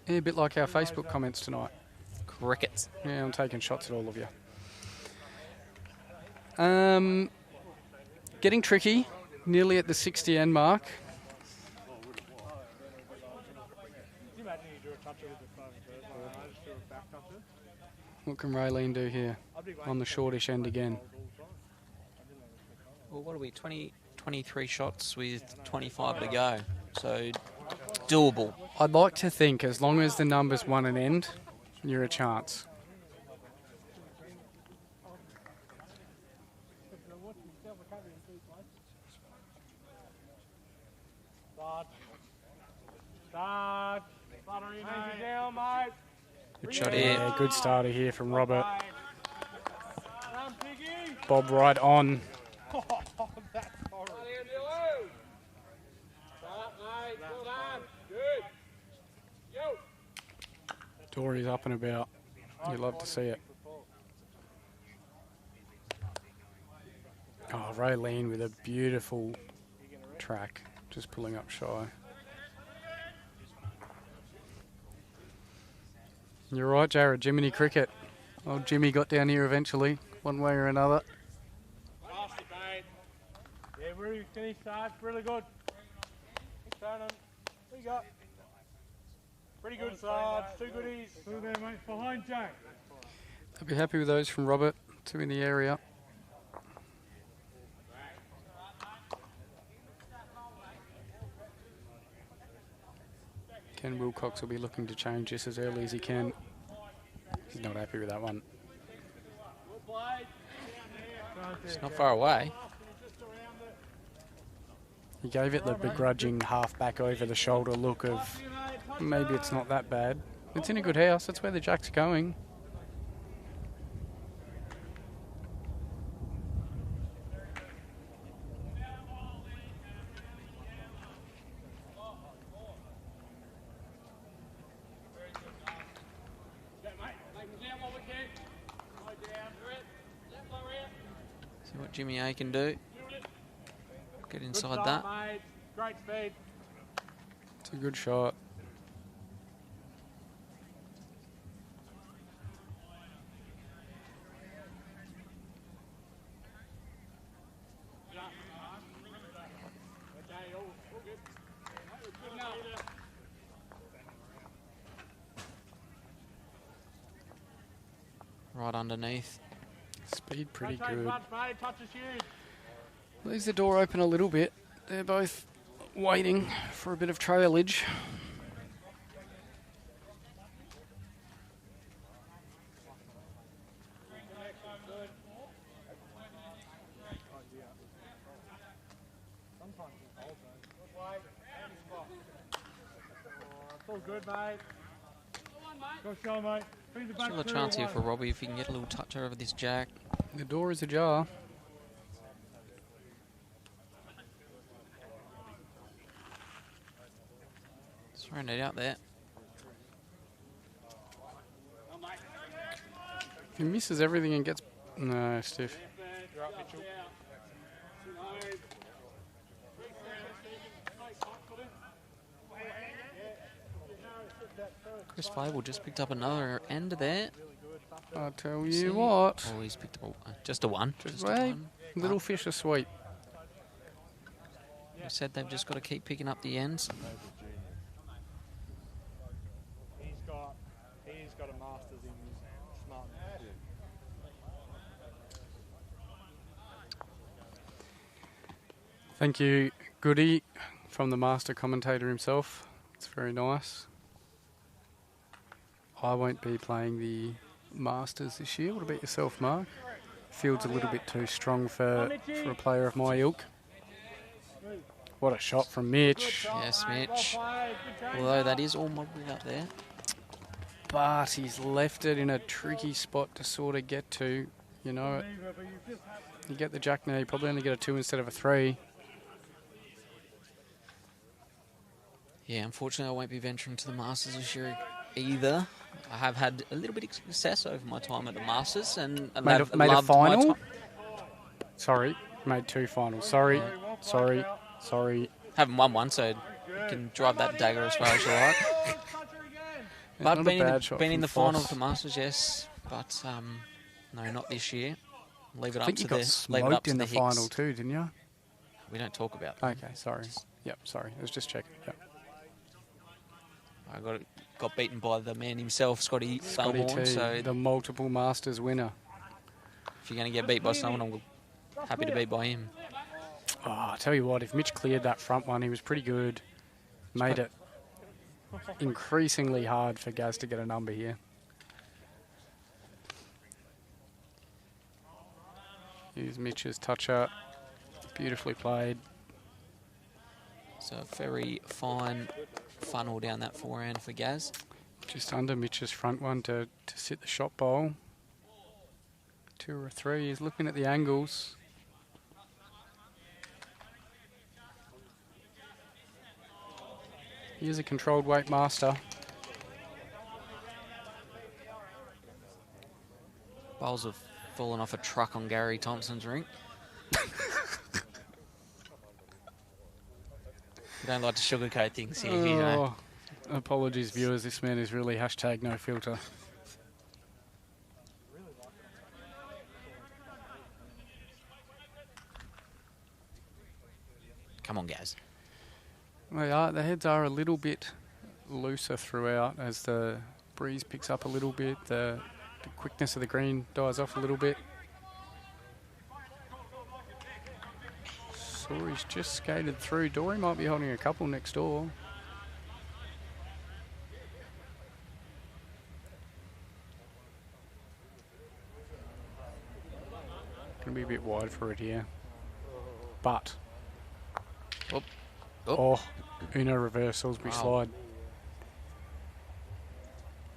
Yeah, a bit like our Facebook comments tonight. Crickets. Yeah, I'm taking shots at all of you. Getting tricky. Nearly at the 60 end mark. What can Raylene do here on the shortish end again? Well, what are we? 23 shots with 25 to go. So, doable. I'd like to think as long as the number's 1 and end, you're a chance. Start. Down, mate. Good shot here. Good starter here from Robert. Bob right on. That's horrible. Dory's up and about. You love to see it. Oh, Raylene with a beautiful track. Just pulling up shy. You're right, Jared. Jiminy Cricket. Old Jimmy got down here eventually, one way or another. Yeah, really finished start. Really good. Keep turning. What you got? Pretty good start. 2 goodies. 2 there, mate. Behind Jack. I'll be happy with those from Robert. 2 in the area. Ken Wilcox will be looking to change this as early as he can. He's not happy with that one. It's not far away. He gave it the begrudging half back over the shoulder look of maybe it's not that bad. It's in a good house. That's where the jack's going. See what Jimmy A can do. Get inside that. Mate. Great speed. It's a good shot. right underneath. Speed pretty Don't take good. much, mate. Touches huge. Leaves the door open a little bit. They're both waiting for a bit of trailage. It's all good, mate. Go show, mate. Bring the back Still a through, chance here mate. for Robbie if he can get a little touch over this jack. The door is ajar. Throwing it out there. If he misses everything and gets... No, stiff. You're up, Mitchell. Chris Fable just picked up another end there. I'll tell you what. Oh, he's picked up just a one. Just a wait. one. Little fish are sweet. You said they've just got to keep picking up the ends. He's got a master's in smartness. Thank you, Goody, from the master commentator himself. It's very nice. I won't be playing the Masters this year. What about yourself, Mark? Field's a little bit too strong for a player of my ilk. What a shot from Mitch. Yes, Mitch. Although that is all Modbury up there. But he's left it in a tricky spot to sort of get to. You know, you get the jack now, you probably only get a 2 instead of a 3. Yeah, unfortunately I won't be venturing to the Masters this year either. I have had a little bit of success over my time at the Masters and Made I've a loved my final? time. Sorry, made 2 finals. Sorry. Haven't won one, so you can drive that dagger as far as you like. But Not a been bad shot in from the final Foss. of the Masters, yes. But no, not this year. Leave it I up think to you the got leave it up smoked to in the the Hicks. final too, didn't you? We don't talk about that. Okay, sorry. Yep, sorry. I was just checking. Yep. I got beaten by the man himself, Scotty Scotty Balmorn. T, So the multiple Masters winner. if you're going to get beat by someone, I'm happy to be by him. Oh, I tell you what, if Mitch cleared that front one, he was pretty good. Made it increasingly hard for Gaz to get a number here. Here's Mitch's toucher. Beautifully played. So a very fine funnel down that forehand for Gaz. Just under Mitch's front one to sit the shot bowl. 2 or 3. He's looking at the angles. He is a controlled weight master. Bowls have fallen off a truck on Gary Thompson's rink. You don't like to sugarcoat things here, you know. Apologies, viewers. This man is really hashtag no filter. Come on, Gaz. The heads are a little bit looser throughout as the breeze picks up a little bit. The quickness of the green dies off a little bit. He's just skated through. Dory might be holding a couple next door. Gonna be a bit wide for it here. But. Oop. Oh, Uno reverse Salisbury slide.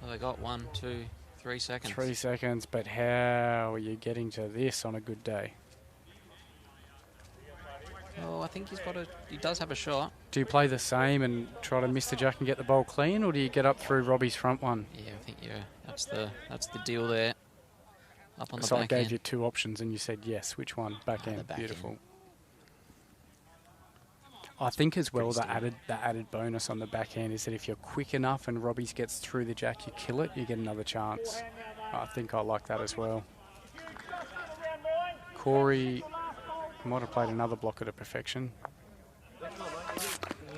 Well, they got 1, 2, 3 seconds. 3 seconds, but how are you getting to this on a good day? Oh, I think he does have a shot. Do you play the same and try to miss the jack and get the bowl clean, or do you get up through Robbie's front one? Yeah, I think that's the deal there. Up on the So I back gave end. you 2 options and you said yes. Which one? Backhand. the back Beautiful. end. I think as well Pretty the added bonus on the backhand is that if you're quick enough and Robbie's gets through the jack, you kill it, you get another chance. I think I like that as well. Corey might have played another blocker to perfection.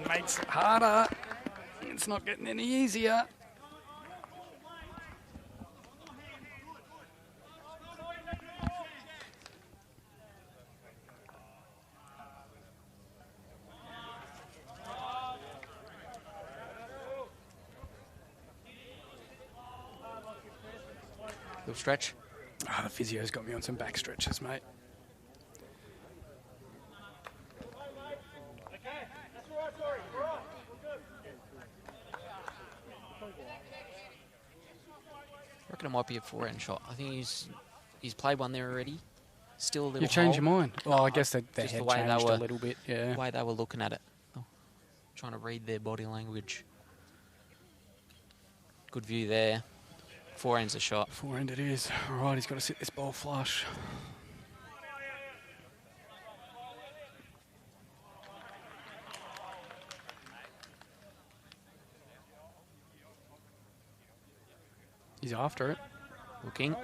Makes it harder. It's not getting any easier. Little stretch. Oh, the physio's got me on some back stretches, mate. I reckon it might be a forehand shot. I think he's played one there already. Still a little You changed your hole. mind? Well, I guess their just head the way they changed were- a little bit, yeah. The way they were looking at it. Oh, trying to read their body language. Good view there. Forehand's a shot. Forehand it is. All right, he's got to sit this ball flush. He's after it. Looking.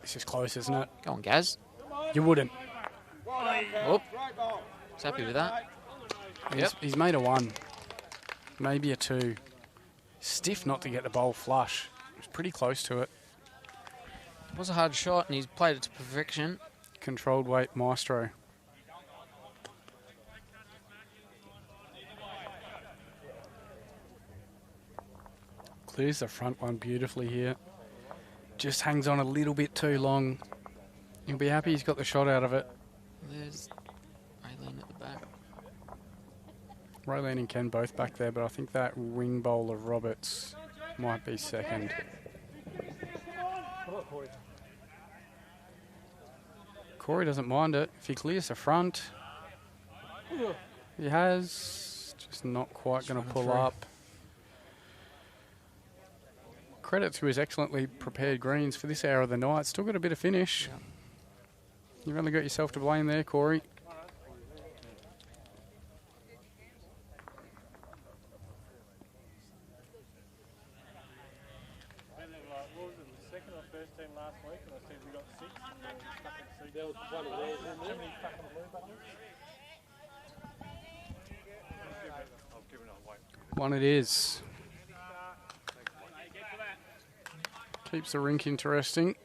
This is close, isn't it? Go on, Gaz. You wouldn't. Oh, he's happy with that. He's made a 1. Maybe a 2. Stiff not to get the bowl flush. It was pretty close to it. It was a hard shot, and he's played it to perfection. Controlled weight maestro. Clears the front one beautifully here. Just hangs on a little bit too long. He'll be happy he's got the shot out of it. There's Raylene at the back. Raylene and Ken both back there, but I think that wing bowl of Roberts might be second. Corey doesn't mind it. If he clears the front, he has. Just not quite going to pull up. Credit to his excellently prepared greens for this hour of the night. Still got a bit of finish. Yeah. You've only got yourself to blame there, Corey. What was it, the second or first team last week? And I said we got 6. And there was one of theirs, isn't there? How many stuck on the blue button? I've given it away. One it is. Keeps the rink interesting.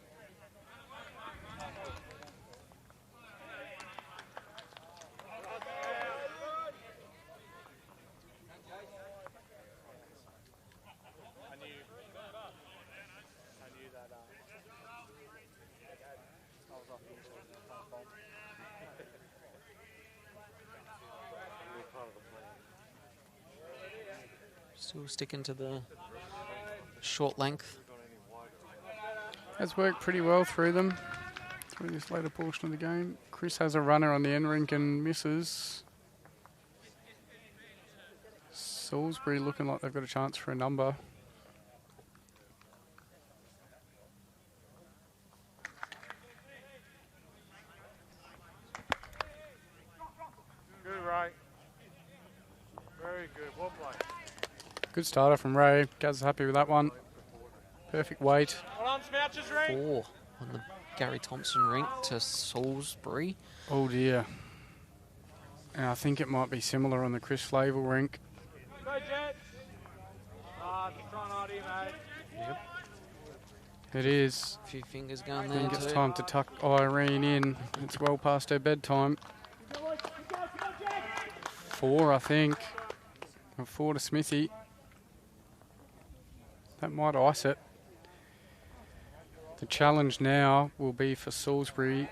Still sticking to the short length. Has worked pretty well through them, through this later portion of the game. Chris has a runner on the end rink and misses. Salisbury looking like they've got a chance for a number. Good, Ray. Very good. Well played. Good starter from Ray. Gaz happy with that one. Perfect weight. Well on, Smouchers ring. 4 on the Gary Thompson rink to Salisbury. Oh dear. And I think it might be similar on the Chris Flavel rink. Go Jets. Just trying hard here, mate. Yep. It is. A few fingers going I there think it's too. time to tuck Irene in. It's well past her bedtime. 4, I think. 4 to Smithy. That might ice it. The challenge now will be for Salisbury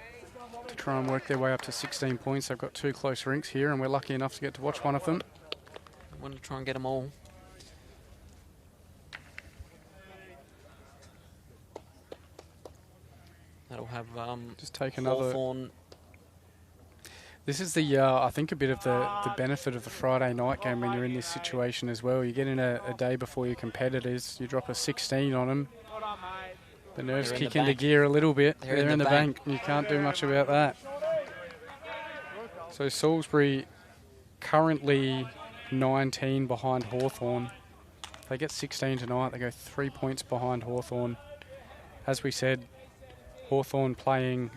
to try and work their way up to 16 points. They've got 2 close rinks here, and we're lucky enough to get to watch one of them. Want to try and get them all. That'll have Just take another. Hawthorn. This is the, I think, a bit of the benefit of the Friday night game when you're in this situation as well. You get in a day before your competitors, you drop a 16 on them. The nerves They're in kick the into bank. gear a little bit. They're They're in in the the bank. bank. You can't do much about that. So Salisbury currently 19 behind Hawthorn. If they get 16 tonight, they go 3 points behind Hawthorn. As we said, Hawthorn playing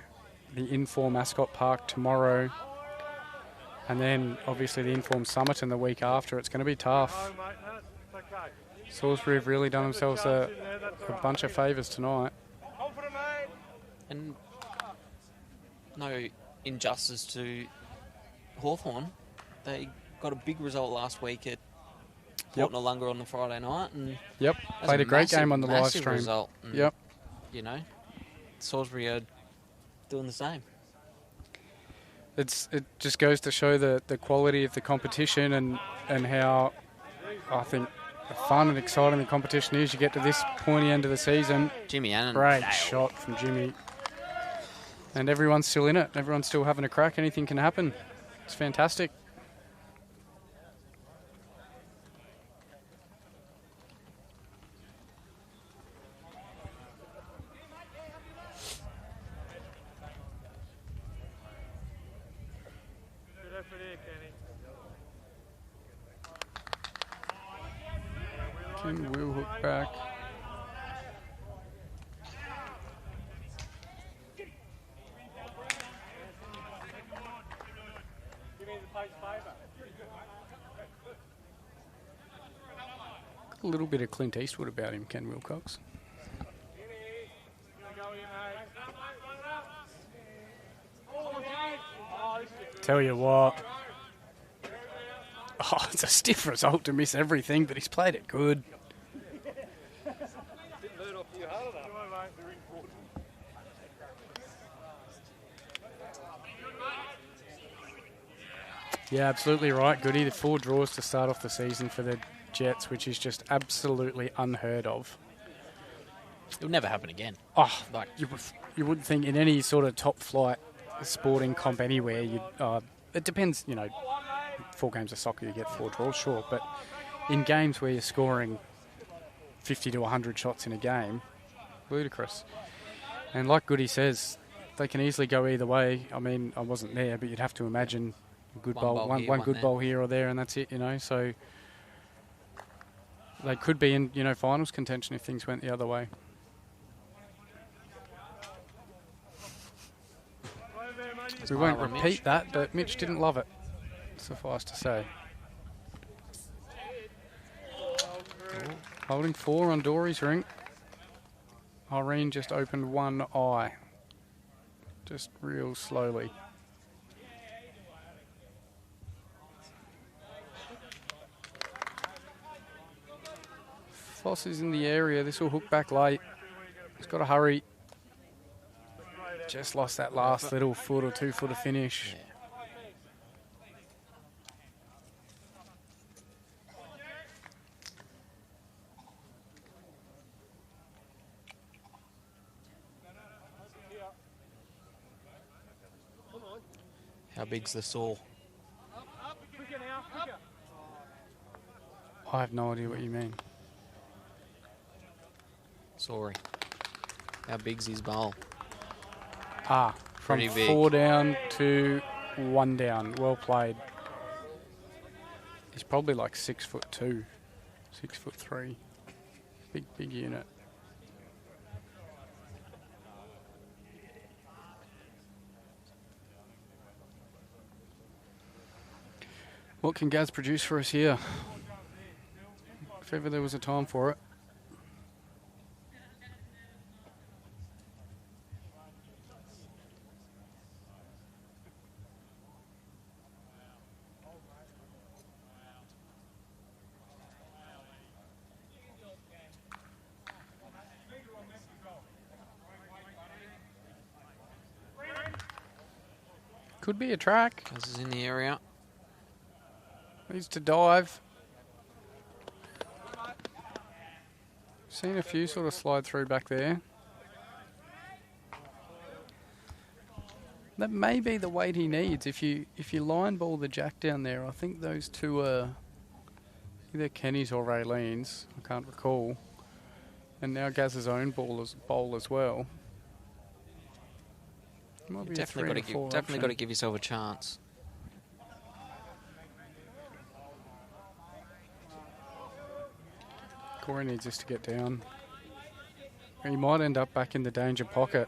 the Inform Ascot Park tomorrow. And then, obviously, the Inform Summit in the week after. It's going to be tough. Oh, mate, no, it's okay. Salisbury have really done themselves a bunch of favours tonight. Confident, mate. And no injustice to Hawthorn. They got a big result last week at Port Noarlunga on the Friday night. And Yep, that was played a great massive, game on the live massive stream. result. And Yep. you know, Salisbury are doing the same. It just goes to show the quality of the competition and how I think fun and exciting the competition is. You get to this pointy end of the season. Jimmy Annan. Great nailed. shot from Jimmy. And everyone's still in it. Everyone's still having a crack. Anything can happen. It's fantastic. Good effort here, Kenny. Ken will hook back. Give me the pace favour. A little bit of Clint Eastwood about him, Ken Wilcox. Tell you what. Oh, it's a stiff result to miss everything, but he's played it good. Yeah, absolutely right, Goody. The 4 draws to start off the season for the Jets, which is just absolutely unheard of. It'll never happen again. Oh, Like, you would think in any sort of top flight sporting comp anywhere, it depends, 4 games of soccer you get 4 draws, sure, but in games where you're scoring 50 to 100 shots in a game, ludicrous. And like Goody says, they can easily go either way. I mean, I wasn't there, but you'd have to imagine a good one good bowl here or there, and that's it, so they could be in, finals contention if things went the other way. We won't repeat that, but Mitch didn't love it, suffice to say. Holding 4 on Dory's ring. Irene just opened one eye. Just real slowly. Foss is in the area. This will hook back late. He's got to hurry. Just lost that last little foot or 2 foot of finish. yeah. How big's the saw? I have no idea what you mean. Sorry. How big's his bowl? From Pretty big. 4 down to 1 down. Well played. He's probably like 6'2", 6'3". Big unit. What can Gaz produce for us here? If ever there was a time for it. Could be a track. This is in the area. Needs to dive. Seen a few sort of slide through back there. That may be the weight he needs. If you line ball the jack down there, I think those 2 are either Kenny's or Raylene's. I can't recall. And now Gaz's own bowl as well. Might be Definitely got to give yourself a chance. Corey needs this to get down. He might end up back in the danger pocket.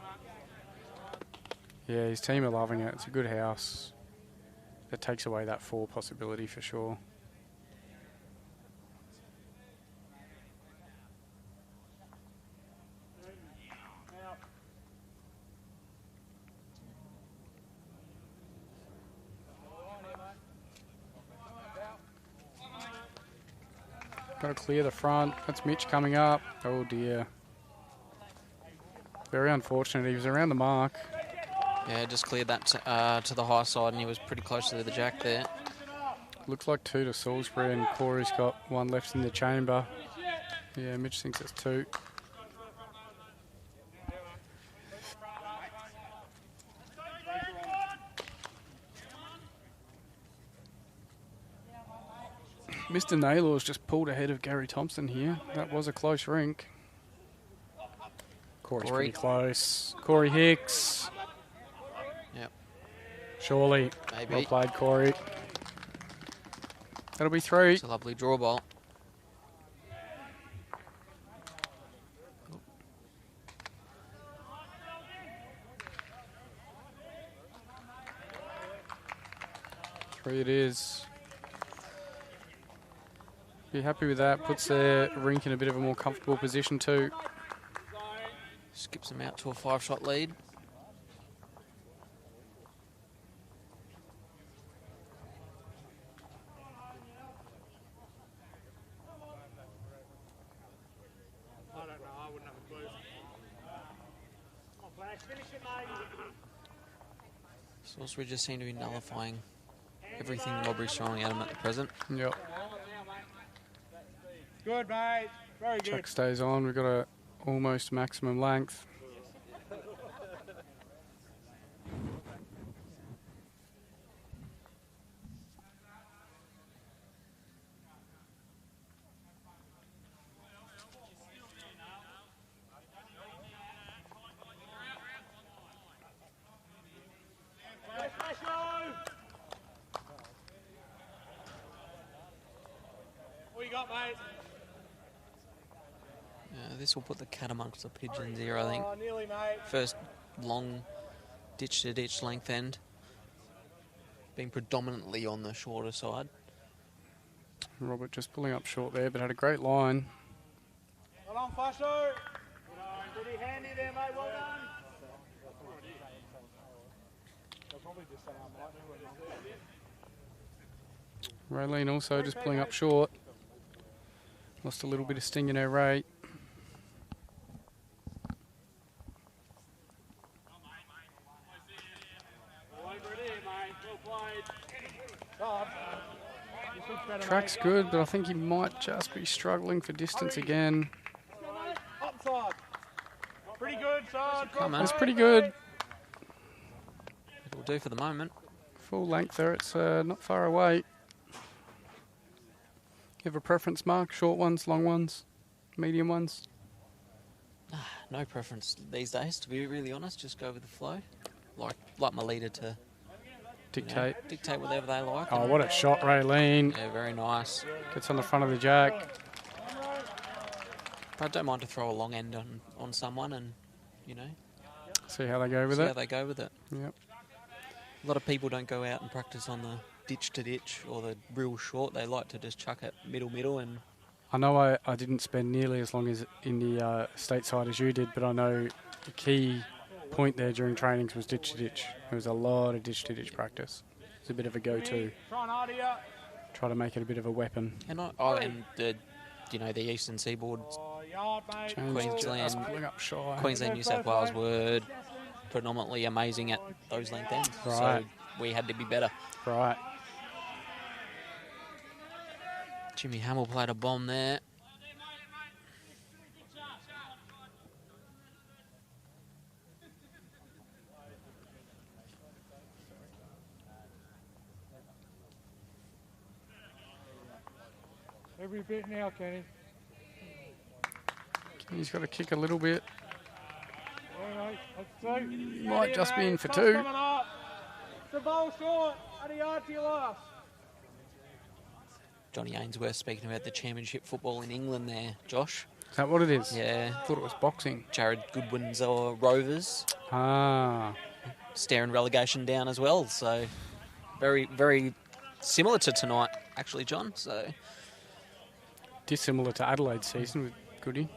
Yeah, his team are loving it. It's a good house. That takes away that 4 possibility for sure. Got to clear the front. That's Mitch coming up. Oh dear. Very unfortunate. He was around the mark. Yeah, just cleared that to the high side, and he was pretty close to the jack there. Looks like 2 to Salisbury, and Corey's got 1 left in the chamber. Yeah, Mitch thinks it's 2. Mr. Naylor's just pulled ahead of Gary Thompson here. That was a close rink. Corey's pretty close. Corey Hicks. Yep. Surely. Maybe. Well played, Corey. That'll be 3. It's a lovely draw ball. Three it is. Be happy with that. Puts the rink in a bit of a more comfortable position too. Skips him out to a 5-shot lead. I don't know. I wouldn't have a clue. Come on, Flash. Finish it, mate. Salisbury just seem to be nullifying everything Modbury's throwing at him at the present. Yep. Good, mate. Very good. Chuck stays on. We've got a almost maximum length. What you got, mate? This will put the cat amongst the pigeons here, I think. Oh, nearly, mate. First long ditch-to-ditch length end. Being predominantly on the shorter side. Robert just pulling up short there, but had a great line. Well on, Flasho. Pretty handy there, mate. Well done. Raylene also just pulling up short. Lost a little bit of sting in her rate. Track's good, but I think he might just be struggling for distance again. Upside. Pretty good, side. That's pretty good. It'll do for the moment. Full length there, it's not far away. You have a preference, Mark? Short ones, long ones, medium ones? No preference these days, to be really honest. Just go with the flow. Like my leader to Dictate. dictate whatever they like. Oh, what a shot, Raylene. Yeah, very nice. Gets on the front of the jack. I don't mind to throw a long end on someone and, you know, See how they go with see how it. they go with it. Yep. A lot of people don't go out and practice on the ditch to ditch or the real short. They like to just chuck it middle and I know I didn't spend nearly as long as in the stateside as you did, but I know the key point there during trainings was ditch to ditch. There was a lot of ditch to ditch practice. It's a bit of a go-to. Try to make it a bit of a weapon. and the the Eastern Seaboard, That's pulling up shy. Queensland, New South Wales were predominantly amazing at those length ends. Right. So we had to be better. Right. Jimmy Hamill played a bomb there. Every bit now, Kenny. He's got to kick a little bit. That's 2. Might just be in for 2. Coming up. The ball short. At a yard to your last. Johnny Ainsworth speaking about the championship football in England there, Josh. Is that what it is? Yeah. Thought it was boxing. Jared Goodwin's Rovers Ah. staring relegation down as well. So very, very similar to tonight, actually, John. So Dissimilar to Adelaide's season with Goody.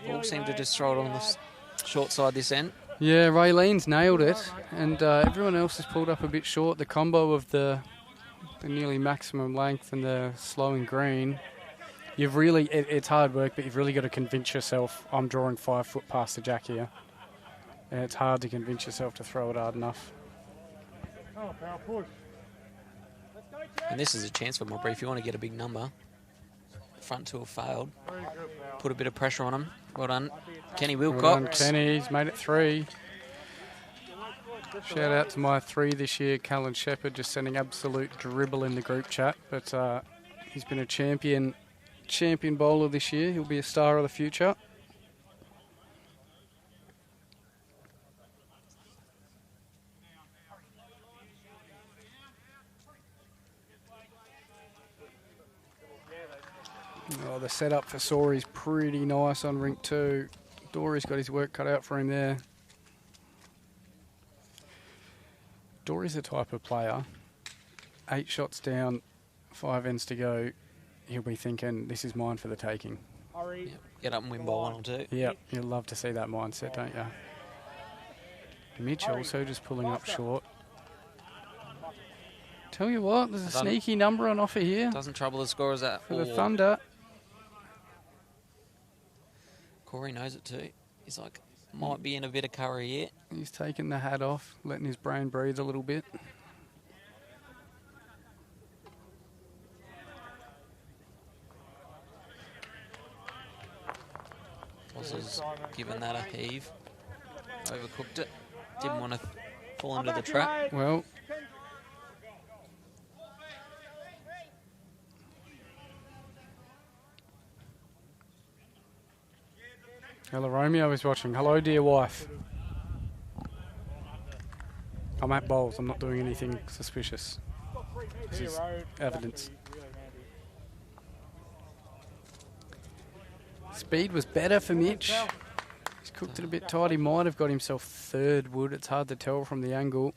they all seem to just throw it on the short side this end. Yeah, Raylene's nailed it, and everyone else has pulled up a bit short. The combo of the the nearly maximum length and the slowing green. You've really, it's hard work, but you've really got to convince yourself, I'm drawing 5 foot past the jack here. And it's hard to convince yourself to throw it hard enough. Oh, power push. And this is a chance for Modbury. If you want to get a big number, front two have failed. Very good, pal. Put a bit of pressure on him. Well done. Kenny Well done, Wilcox. Kenny, he's made it 3. Shout out to my 3 this year, Callan Shepherd, just sending absolute dribble in the group chat. But he's been a champion bowler this year. He'll be a star of the future. Oh, the setup for Sory's pretty nice on rink 2. Dory's got his work cut out for him there. Dory's the type of player, 8 shots down, 5 ends to go, he'll be thinking, this is mine for the taking. Hurry. Yep. Get up and win bowl 1 or 2. Yep, you'll love to see that mindset, don't you? Mitch also just pulling up short. Tell you what, there's a sneaky number on offer here Doesn't trouble the scorers at for all. the Thunder. Corey knows it too. He's like, might be in a bit of curry here. He's taking the hat off, letting his brain breathe a little bit. Foster's given that a heave. Overcooked it. Didn't want to fall into the trap. Well, Hello, Romeo is watching. Hello, dear wife. I'm at bowls. I'm not doing anything suspicious. This is evidence. Speed was better for Mitch. He's cooked it a bit tight. He might have got himself 3rd wood. It's hard to tell from the angle.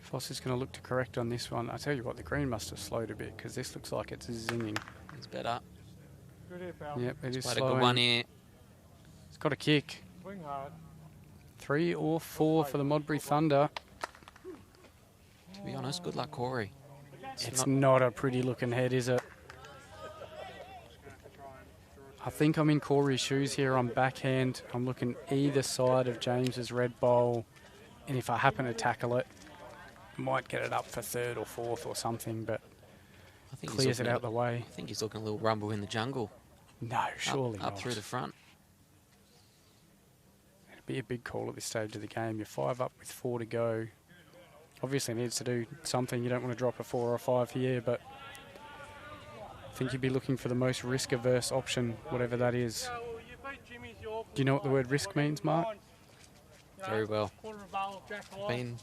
Foster's going to look to correct on this one. I tell you what, the green must have slowed a bit because this looks like it's zinging. It's better. Good here, pal. Yep, it is Played a slowing. good one here. It's got a kick. Swing hard. 3 or 4 for the Modbury Thunder. To be honest, good luck, Corey. It's not a pretty looking head, is it? I think I'm in Corey's shoes here on backhand. I'm looking either side of James's red bowl. And if I happen to tackle it, I might get it up for 3rd or 4th or something, but I think clears it out the way. I think he's looking a little rumble in the jungle. No, surely Up not. through the front. It'd be a big call at this stage of the game. You're 5 up with 4 to go. Obviously needs to do something. You don't want to drop a 4 or a 5 here, but I think you'd be looking for the most risk-averse option, whatever that is. Do you know what the word risk means, Mark? Very well. Been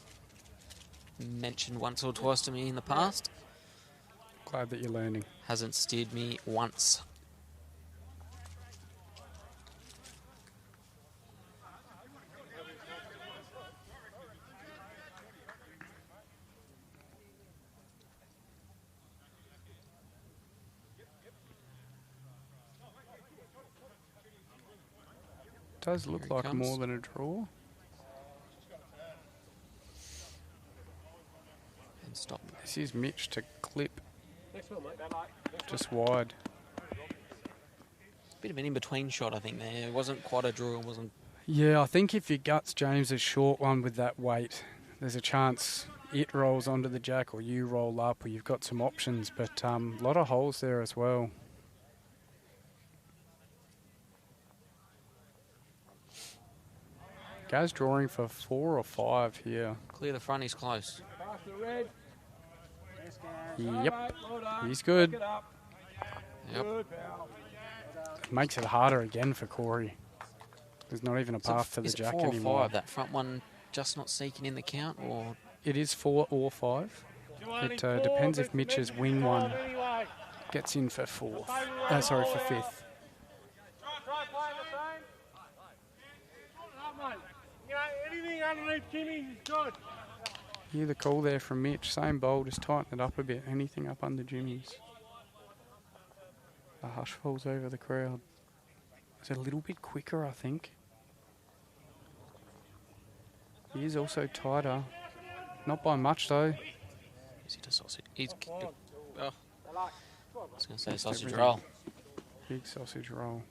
mentioned once or twice to me in the past. Glad that you're learning. Hasn't steered me once. Does look Here he like comes. more than a draw. And stop. This is Mitch to clip just wide. Bit of an in-between shot, I think, there. It wasn't quite a draw. It wasn't. Yeah, I think if you guts James's short one with that weight, there's a chance it rolls onto the jack or you roll up or you've got some options, but a lot of holes there as well. Guy's drawing for 4 or 5 here. Clear the front, he's close. Yep, he's good. Yep. Makes it harder again for Corey. There's not even a path to the Is it jack 4 or anymore. 5? That front one just not sneaking in the count, or It is 4 or 5. It depends if Mitch's wing one gets in for 4th. Sorry, for 5th. Anything underneath Jimmy's is good. Hear the call there from Mitch. Same bowl, just tighten it up a bit. Anything up under Jimmy's. The hush falls over the crowd. It's a little bit quicker, I think. He is also tighter. Not by much, though. Is it a sausage? He's kicked it. Oh. I was going to say Missed sausage everything. roll. Big sausage roll.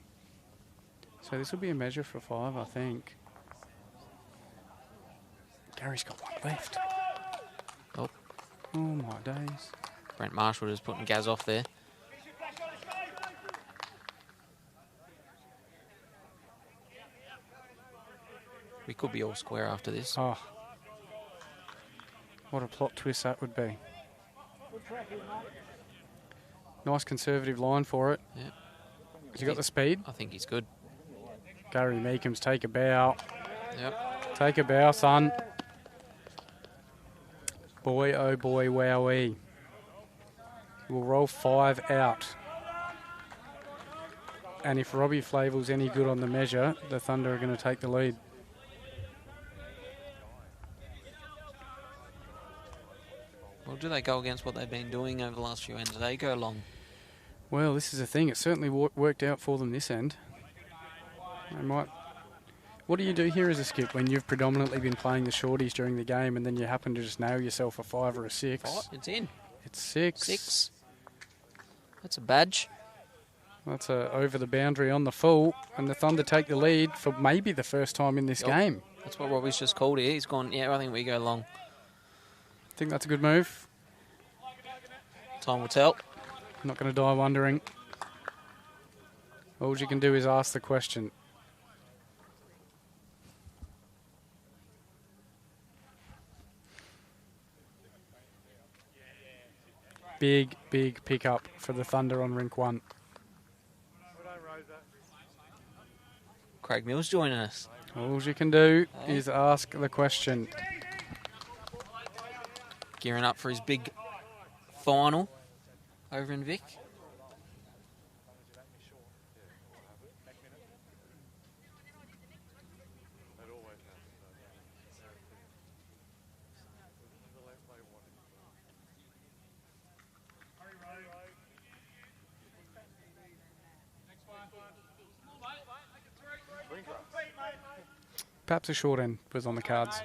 So this will be a measure for 5, I think. Gary's got one left. Oh, Oh, my days. Brent Marshall just putting Gaz off there. We could be all square after this. Oh. What a plot twist that would be. Nice conservative line for it. Yeah. Has he got the speed? I think he's good. Gary Meekham's take a bow. Yep. Take a bow, son. Boy, oh boy, wowee. We'll roll 5 out. And if Robbie Flavel's any good on the measure, the Thunder are going to take the lead. Well, do they go against what they've been doing over the last few ends? Do they go long? Well, this is the thing. It certainly worked out for them this end. They might. What do you do here as a skip when you've predominantly been playing the shorties during the game and then you happen to just nail yourself a 5 or a 6? 5? It's in. It's 6. 6. That's a badge. That's over the boundary on the full, and the Thunder take the lead for maybe the first time in this game. That's what Robbie's just called here. He's gone, yeah, I think we go long. I think that's a good move. Time will tell. Not going to die wondering. All you can do is ask the question. Big, big pickup for the Thunder on rink 1. Craig Mills joining us. All you can do is ask the question. Gearing up for his big final over in Vic. Perhaps a short end was on the cards.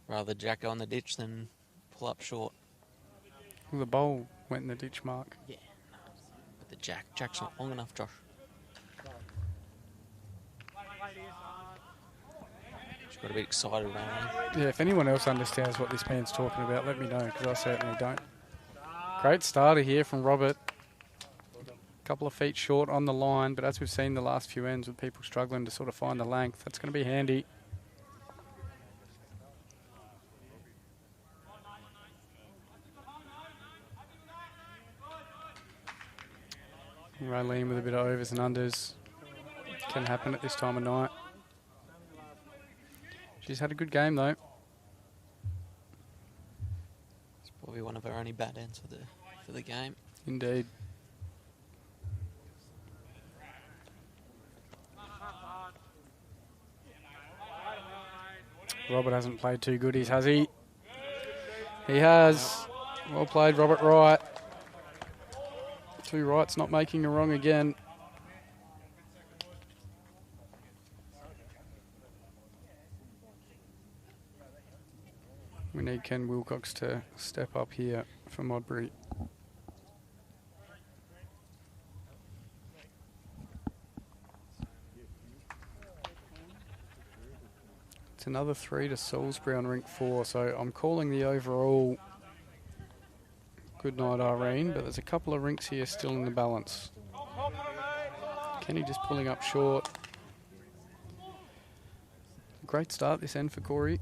Rather Jack go on the ditch than pull up short. Well, the bowl went in the ditch mark. Yeah. But the Jack's not long enough, Josh. Just got a bit excited around there. Yeah, if anyone else understands what this man's talking about, let me know, because I certainly don't. Great starter here from Robert. Couple of feet short on the line, but as we've seen the last few ends with people struggling to sort of find the length, that's going to be handy. Raylene with a bit of overs and unders. Can happen at this time of night. She's had a good game though. It's probably one of her only bad ends for the game. Indeed. Robert hasn't played too good, has he? He has. Well played, Robert Wright. 2 rights, not making a wrong again. We need Ken Wilcox to step up here for Modbury. It's another 3 to Salisbury on rink 4, so I'm calling the overall good night, Irene, but there's a couple of rinks here still in the balance. Kenny just pulling up short. Great start this end for Corey.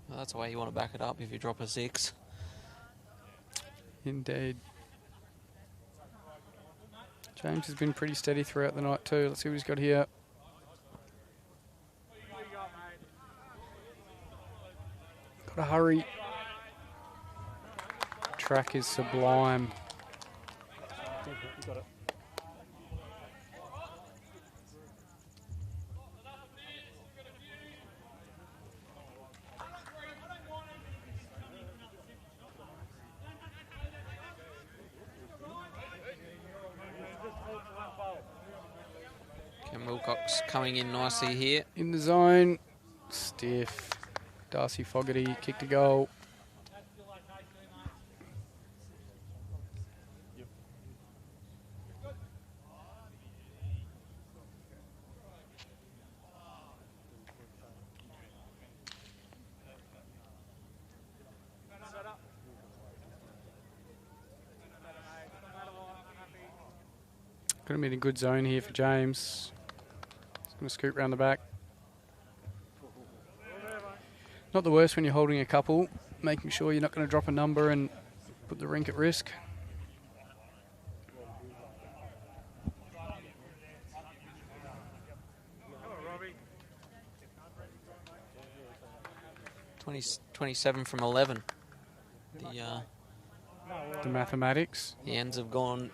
Well, that's the way you want to back it up if you drop a 6. Indeed. James has been pretty steady throughout the night too. Let's see what he's got here. Got to hurry. Track is sublime. Ken Wilcox Brooks coming in nicely here. In the zone. Stiff. Darcy Fogarty kicked a goal. Going to be in a good zone here for James. He's going to scoot round the back. Not the worst when you're holding a couple, making sure you're not going to drop a number and put the rink at risk. Robbie. 27 from 11. The mathematics. The ends have gone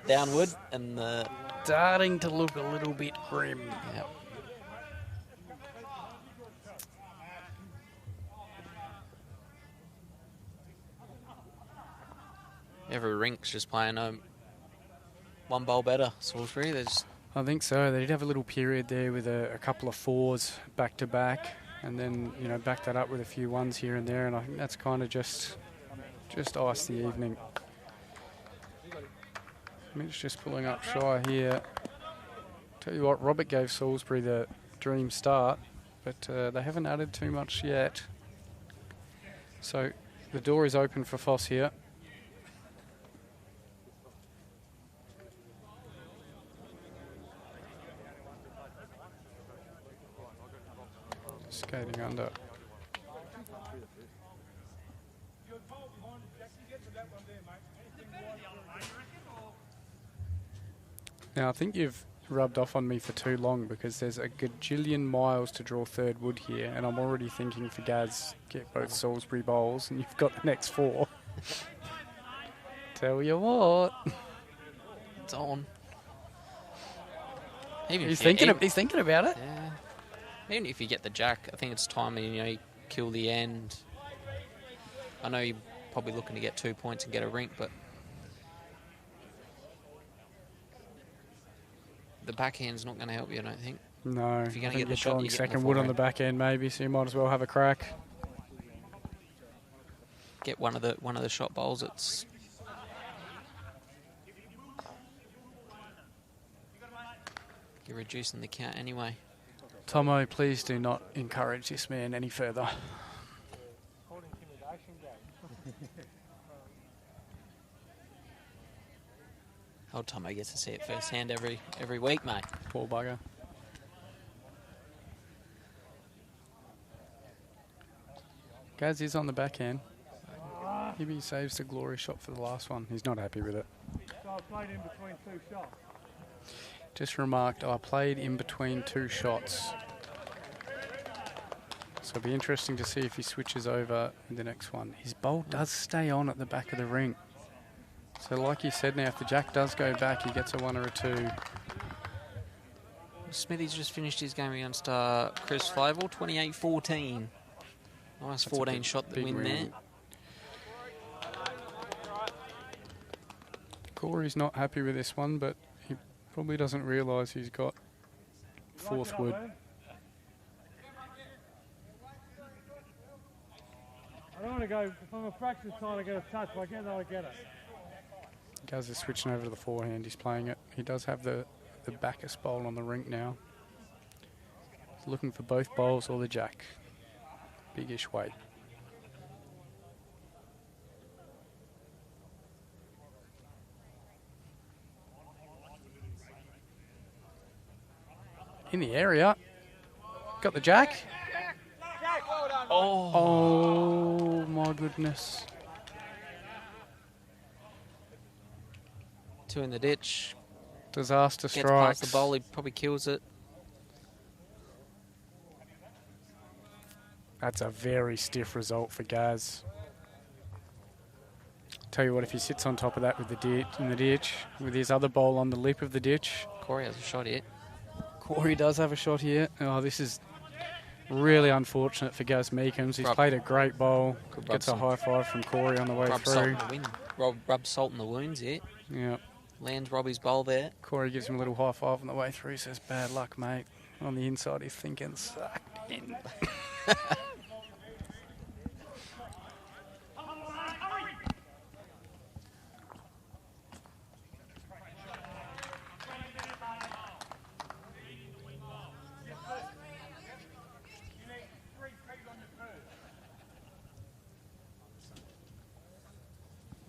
downward and the... Starting to look a little bit grim. Yep. Every rink's just playing one bowl better, Salisbury. I think so. They did have a little period there with a couple of 4s back to back, and then back that up with a few 1s here and there, and I think that's kind of just iced the evening. Mitch just pulling up shy here. Tell you what, Robert gave Salisbury the dream start, but they haven't added too much yet. So the door is open for Foss here. Skating under. Now I think you've rubbed off on me for too long because there's a gajillion miles to draw third wood here, and I'm already thinking for Gaz, get both Salisbury bowls, and you've got the next 4. Tell you what. It's on. He's thinking about it. Yeah. Even if you get the jack, I think it's time you kill the end. I know you're probably looking to get 2 points and get a rink, but the backhand's not going to help you, I don't think. No, if you're going to get the shot, you second wood on the back end maybe, so you might as well have a crack. Get one of the shot bowls. It's you're reducing the count anyway. Tomo, please do not encourage this man any further. Old Tomo gets to see it firsthand every week, mate. Poor bugger. Gaz is on the backhand. Maybe he saves the glory shot for the last one. He's not happy with it. So I played in between 2 shots. Just remarked, I played in between 2 shots. So it'll be interesting to see if he switches over in the next one. His bowl does stay on at the back of the ring. So like you said now, if the jack does go back, he gets a 1 or a 2. Smithy's just finished his game against Chris Flavel, 28-14. Nice 14 shot the win there. Corey's not happy with this one, but he probably doesn't realise he's got 4th wood. I don't want to go, if I'm a fraction trying to get a touch, if I get it, I get it. Gaz is switching over to the forehand, he's playing it. He does have the Bacchus bowl on the rink now. He's looking for both bowls or the jack. Big-ish weight. In the area. Got the jack. Oh my goodness. 2 in the ditch. Disaster Gets strikes. past the bowl, he probably kills it. That's a very stiff result for Gaz. Tell you what, if he sits on top of that with the ditch, with his other bowl on the lip of the ditch. Corey has a shot here. Corey does have a shot here. Oh, this is really unfortunate for Gaz Meekums. He's played a great bowl. Gets a high five from Corey on the way through. Rub salt in the wind. Rub salt in the wounds here. Yeah. Lands Robbie's bowl there. Corey gives him a little high five on the way through. Says, "Bad luck, mate." On the inside, he's thinking, "Sucked in."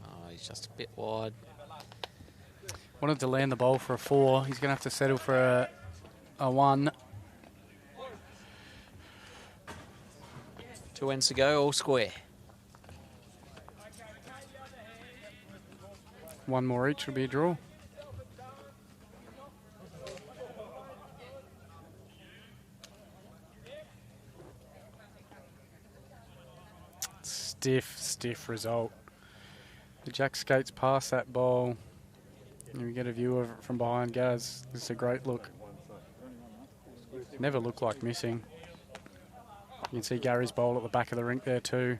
Oh, he's just a bit wide. Wanted to land the bowl for a 4. He's going to have to settle for a 1. 2 ends to go, all square. 1 more each will be a draw. Stiff result. The Jack skates past that bowl. And we get a view of it from behind Gaz. This is a great look. Never looked like missing. You can see Gary's bowl at the back of the rink there too.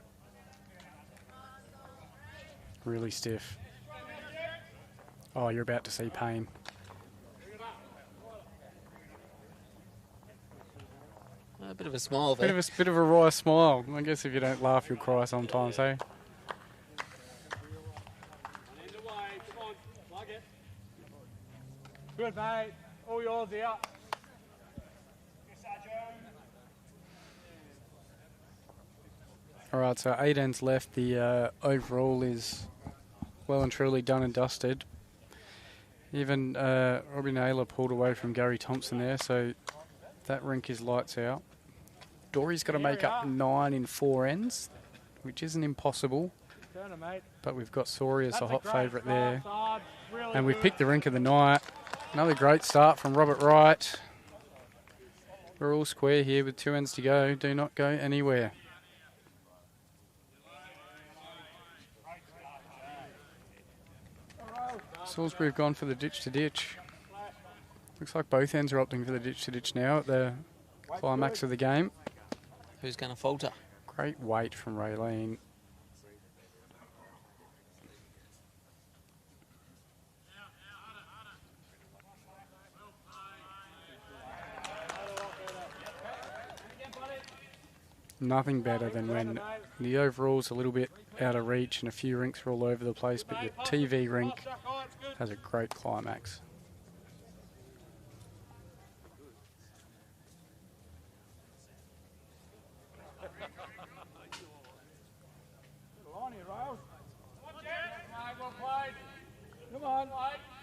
Really stiff. Oh, you're about to see pain. A bit of a smile there. Bit of a wry smile. I guess if you don't laugh, you'll cry sometimes, eh? Good, mate. All yours out. All right, so 8 ends left. The overall is well and truly done and dusted. Even Robbie Naylor pulled away from Gary Thompson there, so that rink is lights out. Dory's got to make up 9 in 4 ends, which isn't impossible. But we've got Sori as a hot favourite there. And we've picked the rink of the night. Another great start from Robert Wright. We're all square here with 2 ends to go. Do not go anywhere. Salisbury have gone for the ditch to ditch. Looks like both ends are opting for the ditch to ditch now at the climax of the game. Who's going to falter? Great weight from Raylene. Nothing better than when the overall's a little bit out of reach and a few rinks are all over the place, but your TV rink has a great climax.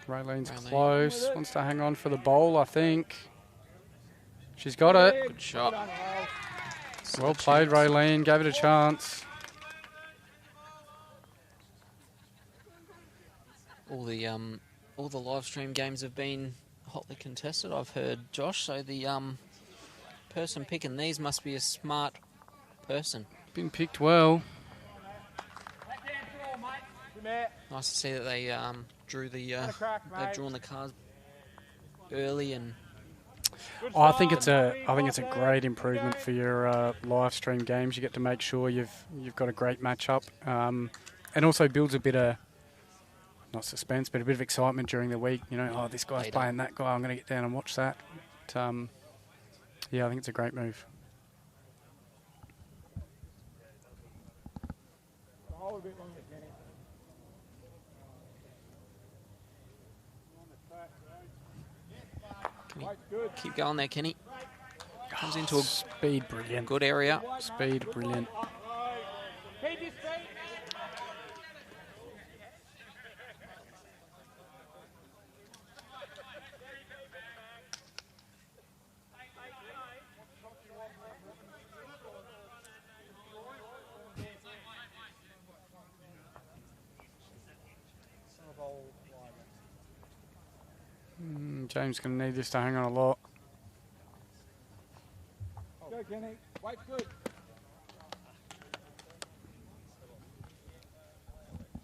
Raylene's close, wants to hang on for the bowl, I think. She's got it. Good shot. Well played, Raylene. Gave it a chance. All the live stream games have been hotly contested, I've heard, Josh. So the person picking these must be a smart person. Been picked well. Nice to see that they drew the they've drawn the cards early and. Oh, I think it's a great improvement for your live stream games. You get to make sure you've got a great matchup, and also builds a bit of not suspense, but a bit of excitement during the week. You know, oh, this guy's playing that guy. I'm going to get down and watch that. But, yeah, I think it's a great move. Keep going there, Kenny. Comes into a speed brilliant. Good area. Speed brilliant. James going to need this to hang on a lot. Go, Kenny. White's good.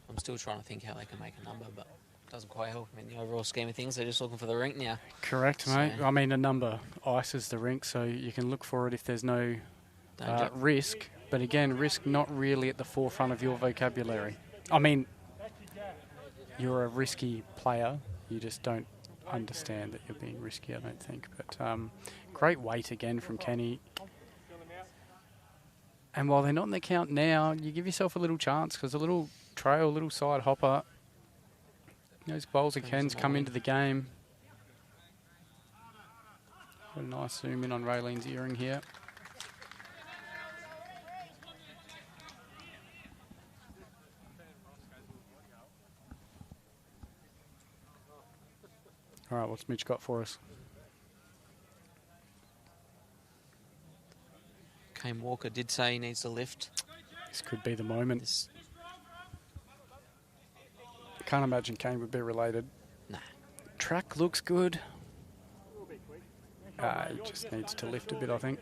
I'm still trying to think how they can make a number, but it doesn't quite help them in the overall scheme of things. They're just looking for the rink now. Correct, mate. I mean, a number ices the rink, so you can look for it if there's no risk. But again, risk not really at the forefront of your vocabulary. I mean, you're a risky player. You just don't understand that you're being risky, I don't think. But great weight again from Kenny. And while they're not in the count now, you give yourself a little chance because a little trail, a little side hopper. Those bowls of Ken's come into the game. Got a nice zoom in on Raylene's earring here. All right, what's Mitch got for us? Kane Walker did say he needs to lift. This could be the moment. I can't imagine Kane would be related. Nah. Track looks good. He just needs to lift a bit, I think.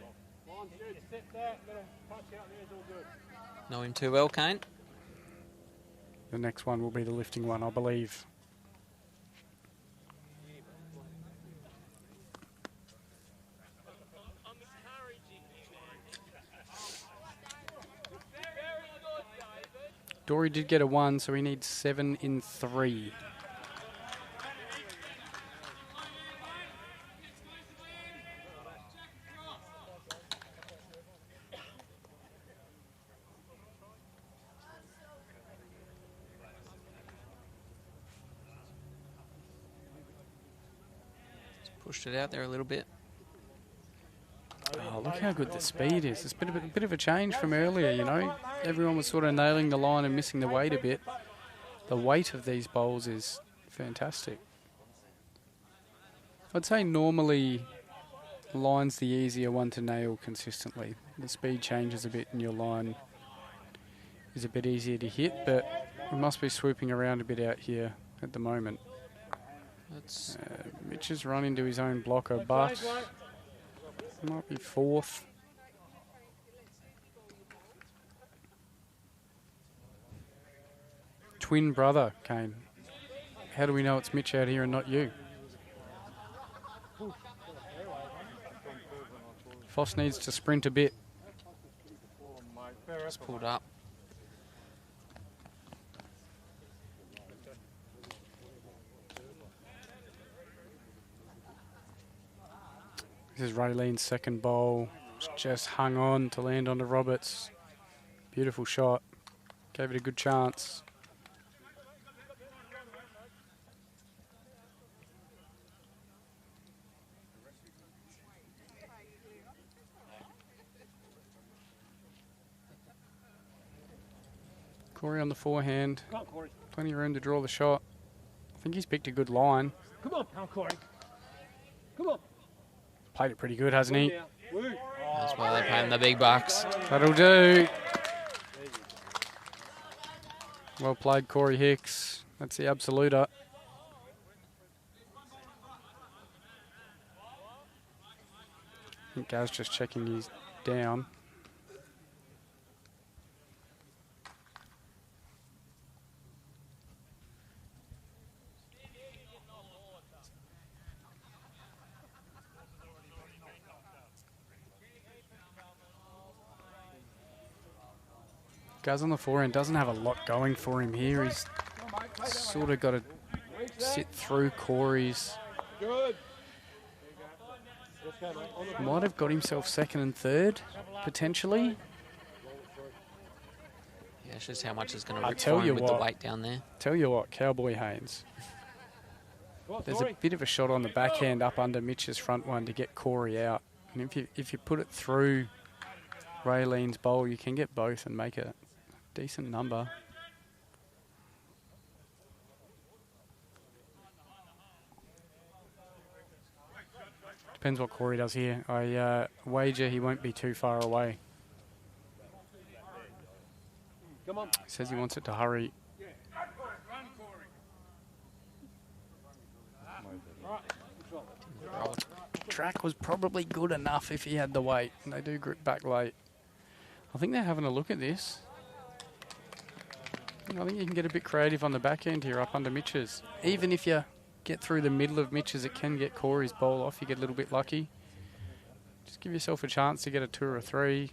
Know him too well, Kane. The next one will be the lifting one, I believe. Dory did get a 1, so he needs 7 in 3. Pushed it out there a little bit. Oh, look how good the speed is. It's been a bit of a change from earlier, you know. Everyone was sort of nailing the line and missing the weight a bit. The weight of these bowls is fantastic. I'd say normally line's the easier one to nail consistently. The speed changes a bit and your line is a bit easier to hit, but we must be swooping around a bit out here at the moment. Mitch has run into his own blocker, but might be 4th. Twin brother, Kane. How do we know it's Mitch out here and not you? Foss needs to sprint a bit. Just pulled up. This is Raylene's second bowl. Just hung on to land onto Roberts. Beautiful shot. Gave it a good chance. Corey on the forehand. Come on, Corey. Plenty of room to draw the shot. I think he's picked a good line. Come on, Corey. Come on. Played it pretty good, hasn't he? That's why they pay him the big bucks. That'll do. Well played, Corey Hicks. That's the absoluter. I think Gaz just checking he's down. Gaz on the forehand doesn't have a lot going for him here. He's sort of got to sit through Corey's. Might have got himself second and third, potentially. Yeah, it's just how much is going to rip tell for you him with what. the weight down there. Tell you what, Cowboy Haynes. There's a bit of a shot on the backhand up under Mitch's front one to get Corey out. And if you put it through Raylene's bowl, you can get both and make a decent number. Depends what Corey does here. I wager he won't be too far away. Come on. He says he wants it to hurry. Track was probably good enough if he had the weight, and they do grip back late. I think they're having a look at this. I think you can get a bit creative on the back end here up under Mitch's. Even if you get through the middle of Mitch's, it can get Corey's bowl off. You get a little bit lucky. Just give yourself a chance to get a 2 or a 3.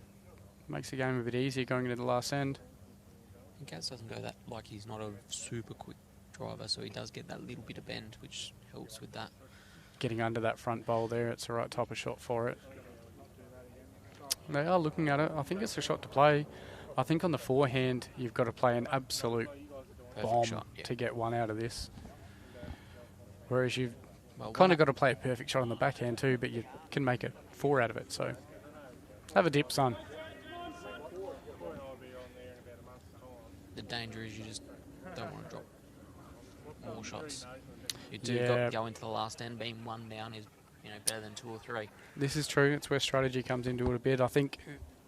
Makes the game a bit easier going into the last end. Gaz doesn't go that, like he's not a super quick driver, so he does get that little bit of bend, which helps with that. Getting under that front bowl there, it's the right type of shot for it. They are looking at it. I think it's a shot to play. I think on the forehand, you've got to play an absolute bomb shot, yeah. to get one out of this. Whereas you've Well, kind of got to play a perfect shot on the backhand too, but you can make a 4 out of it. So have a dip, son. the danger is you just don't want to drop more shots. You do Yeah. go into the last end, being 1 down is better than 2 or 3. This is true. It's where strategy comes into it a bit. I think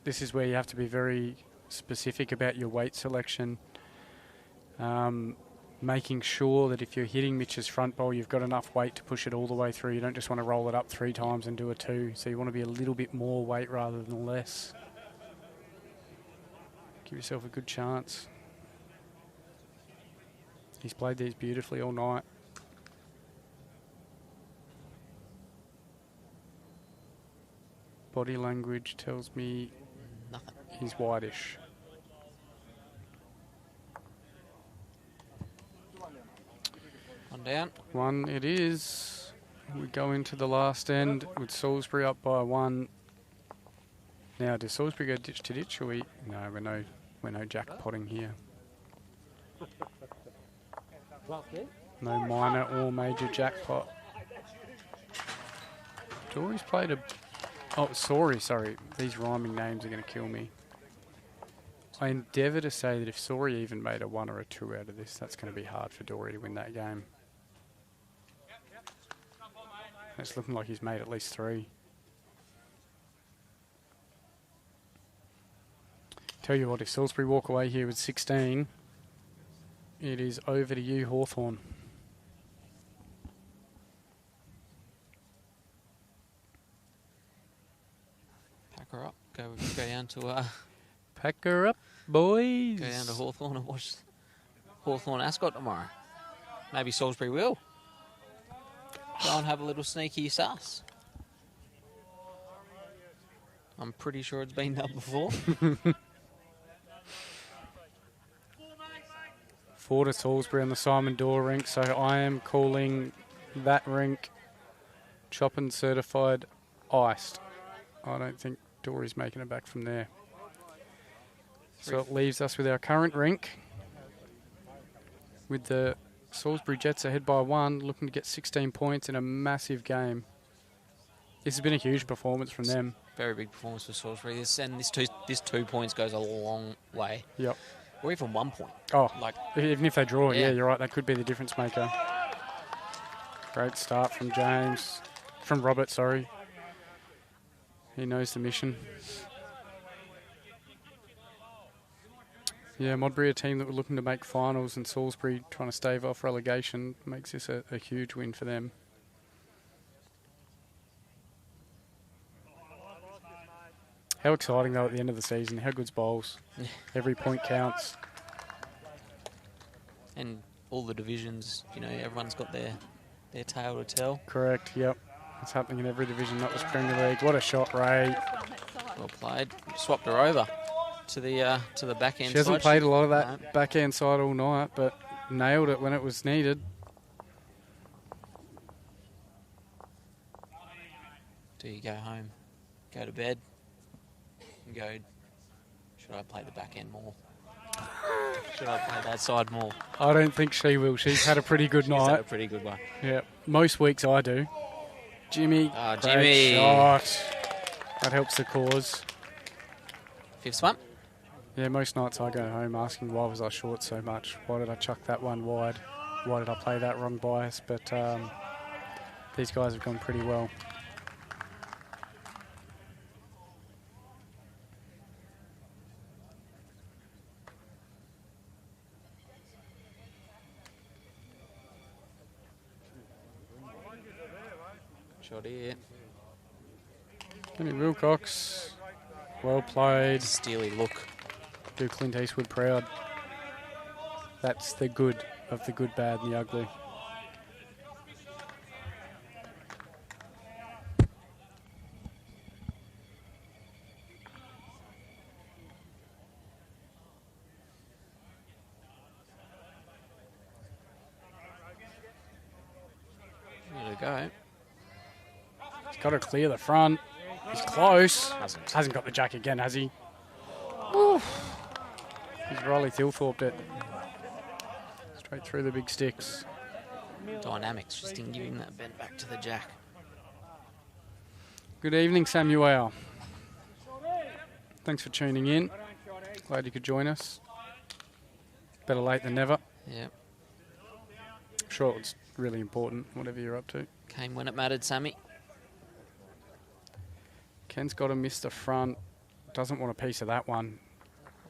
this is where you have to be very specific about your weight selection. Making sure that if you're hitting Mitch's front bowl, you've got enough weight to push it all the way through. You don't just want to roll it up 3 times and do a 2. So you want to be a little bit more weight rather than less. Give yourself a good chance. He's played these beautifully all night. Body language tells me Nothing. he's whitish. One down. 1 it is. We go into the last end with Salisbury up by 1. Now, does Salisbury go ditch to ditch, or we? No, we're no jackpotting here. No minor or major jackpot. Dory's played a... Oh, sorry. These rhyming names are going to kill me. I endeavour to say that if Sori even made a 1 or a 2 out of this, that's going to be hard for Dory to win that game. It's looking like he's made at least 3. Tell you what, if Salisbury walk away here with 16, it is over to you, Hawthorn. Pack her up. Go down to Pack her up, boys. go down to Hawthorn and watch Hawthorn Ascot tomorrow. Maybe Salisbury will. Go and have a little sneaky sus. I'm pretty sure it's been done before. 4 to Salisbury on the Simon Door rink, so I am calling that rink Choppin certified iced. I don't think Dory's making it back from there. So it leaves us with our current rink with the Salisbury Jets ahead by 1, looking to get 16 points in a massive game. This has been a huge performance from them. Very big performance for Salisbury. This 2 points goes a long way. Yep. Or even 1 point. Oh, Like, even if they draw, Yeah. yeah, you're right. That could be the difference maker. Great start from James. From Robert, sorry. He knows the mission. Yeah, Modbury, a team that were looking to make finals, and Salisbury trying to stave off relegation, makes this a huge win for them. How exciting, though, at the end of the season. How good's bowls? Every point counts. and all the divisions, everyone's got their tale to tell. Correct, yep. It's happening in every division, not just Premier League. What a shot, Ray. Well played. Swapped her over to the back end. She hasn't side. played a lot of that No. backhand side all night, but nailed it when it was needed. Do you go home, go to bed, and go, should I play the back end more? Should I play that side more? I don't think she will. She's had a pretty good She's had a night. pretty good one. Yeah, most weeks I do. Jimmy, Ah, great Jimmy. shot. That helps the cause. 5th one. Yeah, most nights I go home asking why was I short so much? Why did I chuck that one wide? Why did I play that wrong bias? But these guys have gone pretty well. Shot here. Jimmy Wilcox, well played. Steely look. Do Clint Eastwood proud. That's the good of the good, bad, and the ugly. go. He's got to clear the front. He's close. Hasn't. Hasn't got the jack again, has he? Oof. He's Riley Thilthorped it. Straight through the big sticks. Dynamics just didn't give him that bend back to the jack. Good evening, Samuel. Thanks for tuning in. Glad you could join us. Better late than never. Yeah. I'm sure it's really important, whatever you're up to. Came when it mattered, Sammy. Ken's got to miss the front. Doesn't want a piece of that one.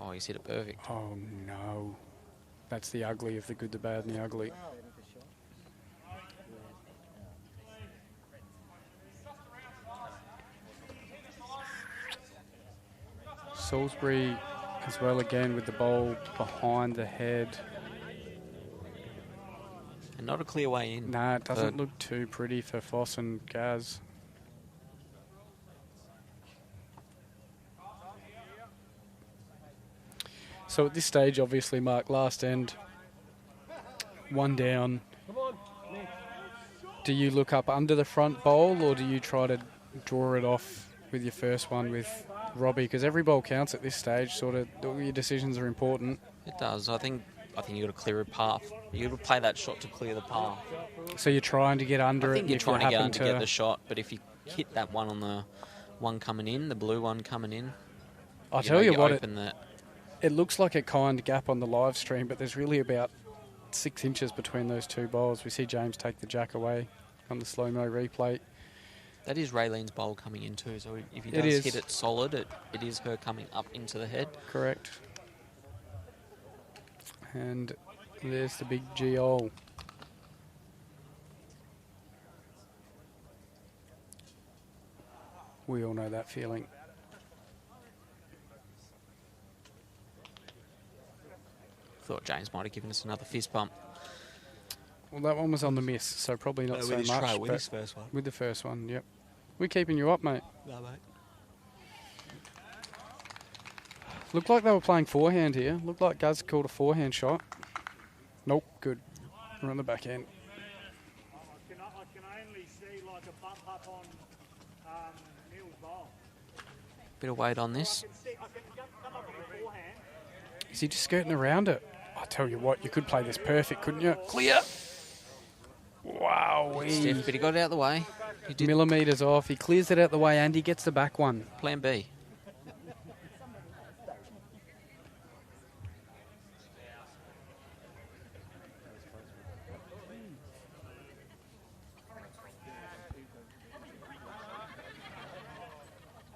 Oh, he's hit it perfect. Oh, no. That's the ugly of the good, the bad, and the ugly. Salisbury as well again with the bowl behind the head. And not a clear way in. Nah, it doesn't look too pretty for Foss and Gaz. So at this stage, obviously, Mark, last end, one down. Do you look up under the front bowl or do you try to draw it off with your first one with Robbie? Because every bowl counts at this stage, sort of, all your decisions are important. It does. I think you got to clear a path. You got to play that shot to clear the path. So you're trying to get under it. I think and you're if trying you to get happen under to get the shot, but if you hit that one on the one coming in, the blue one coming in, I'll tell you what, open that. It looks like a kind gap on the live stream, but there's really about 6 inches between those two bowls. We see James take the jack away on the slow-mo replay. That is Raylene's bowl coming in too, so if he does hit it solid, it is her coming up into the head. Correct. And there's the big GO. We all know that feeling. Thought James might have given us another fist bump. Well, that one was on the miss, so probably not so with his much. try, with but his first one. With the first one, yep. We're keeping you up, mate. No, mate. Looked like they were playing forehand here. Looked like Guz called a forehand shot. Nope, good. We're on the back end. I can only see like a bump up on Neil's bowl. Bit of weight on this. I can come up with a forehand. Is he just skirting around it? I tell you what, you could play this perfect, couldn't you? Clear. Wow. Stiff, but he got it out the way. He did. Millimetres off. He clears it out the way and he gets the back one. Plan B.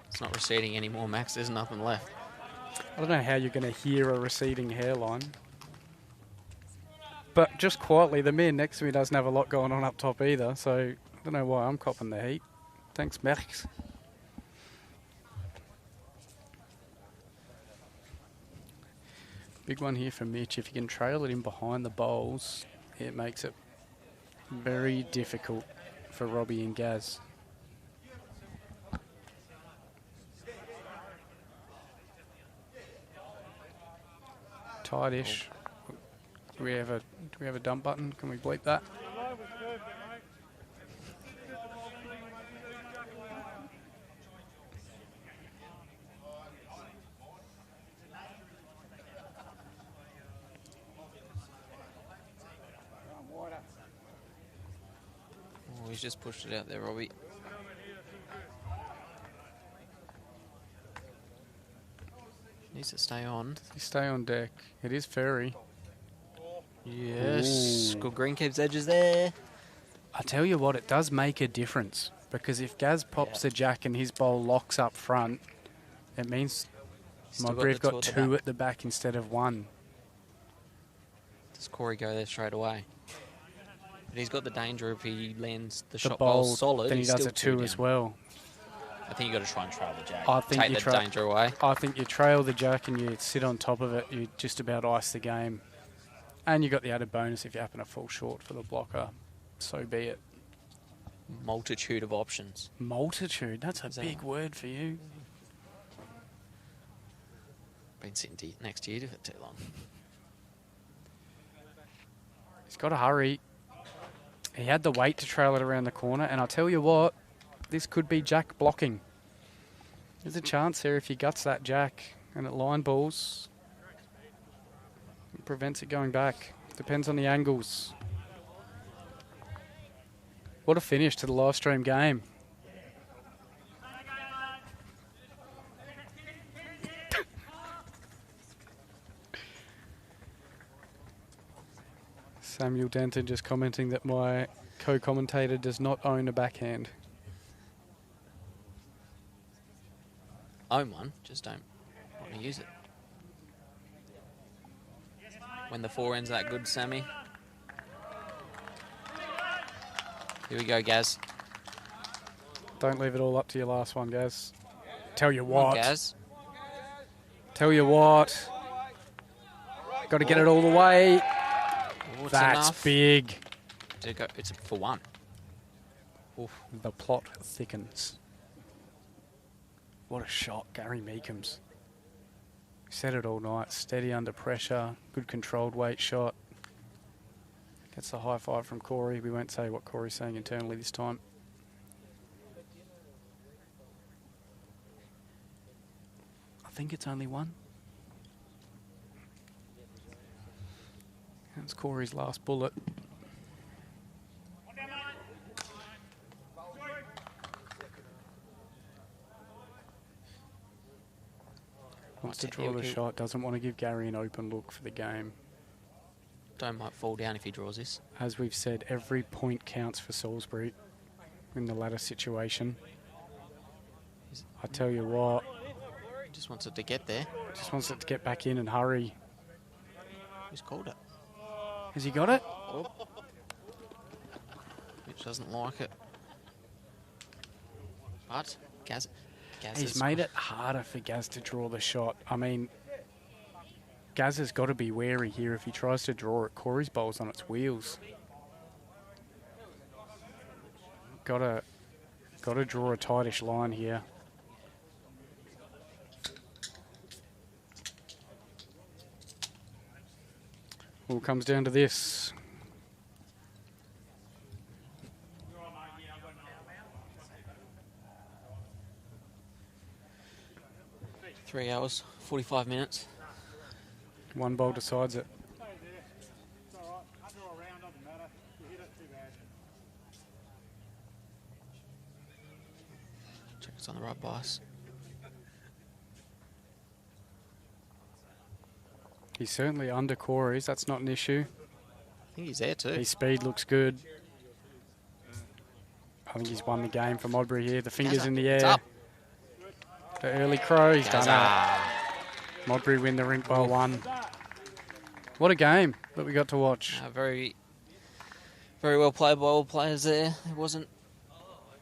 It's not receding anymore, Max. There's nothing left. I don't know how you're going to hear a receding hairline. But just quietly, the man next to me doesn't have a lot going on up top either, so I don't know why I'm copping the heat. Thanks, Max. Big one here for Mitch. If you can trail it in behind the bowls, it makes it very difficult for Robbie and Gaz. Tight-ish. Do we have a dump button? Can we bleep that? Oh, he's just pushed it out there, Robbie. Needs to stay on. Stay on deck. It is fairy. Yes. Ooh. Good greenkeeps edges there. I tell you what, it does make a difference because if Gaz pops a jack and his bowl locks up front, it means Modbury have got two at the back instead of one. Does Corey go there straight away? But he's got the danger if he lands the shot bowl bowl solid. then he he's does still a two down. as well. I think you got to try and trail the jack. I think take you the danger away. I think you trail the jack and you sit on top of it. You just about ice the game, and you got the added bonus if you happen to fall short for the blocker. So be it. Multitude of options. Multitude. That's a big word for you. Been sitting next to you for too long. He's got to hurry. He had the weight to trail it around the corner, and I'll tell you what, this could be Jack blocking. There's a chance there if he guts that Jack and it line balls. It prevents it going back. Depends on the angles. What a finish to the live stream game. Samuel Denton just commenting that my co-commentator does not own a backhand. Own one, just don't want to use it. When the forehand's that good, Sammy. Here we go, Gaz. Don't leave it all up to your last one, Gaz. Tell you Come on, what. Gaz. Tell you what. Got to get it all the way. Oh, it's That's enough. big. It's for one. Oof. The plot thickens. What a shot, Gary Meekums. Said it all night. Steady under pressure. Good controlled weight shot. Gets the high five from Corey. We won't say what Corey's saying internally this time. I think it's only one. That's Corey's last bullet. Wants to draw the shot, doesn't want to give Gary an open look for the game. Don't might fall down if he draws this. As we've said, every point counts for Salisbury in the latter situation. I tell you what. He just wants it to get there. Just wants it to get back in and hurry. Who's called it? Has he got it? Oh. Mitch doesn't like it. But Gaz He's made it harder for Gaz to draw the shot. I mean, Gaz has got to be wary here if he tries to draw it. Corey's bowl's on its wheels. Got to draw a tightish line here. All comes down to this. 3 hours, 45 minutes. One bowl decides it. Check it's on the right bias. He's certainly under Corey's. That's not an issue. I think he's there too. His speed looks good. I think he's won the game for Modbury here. The fingers in the air. It's up. The early crow, he's done it. Modbury win the rink by one. What a game that we got to watch. Very well played by all players there. There wasn't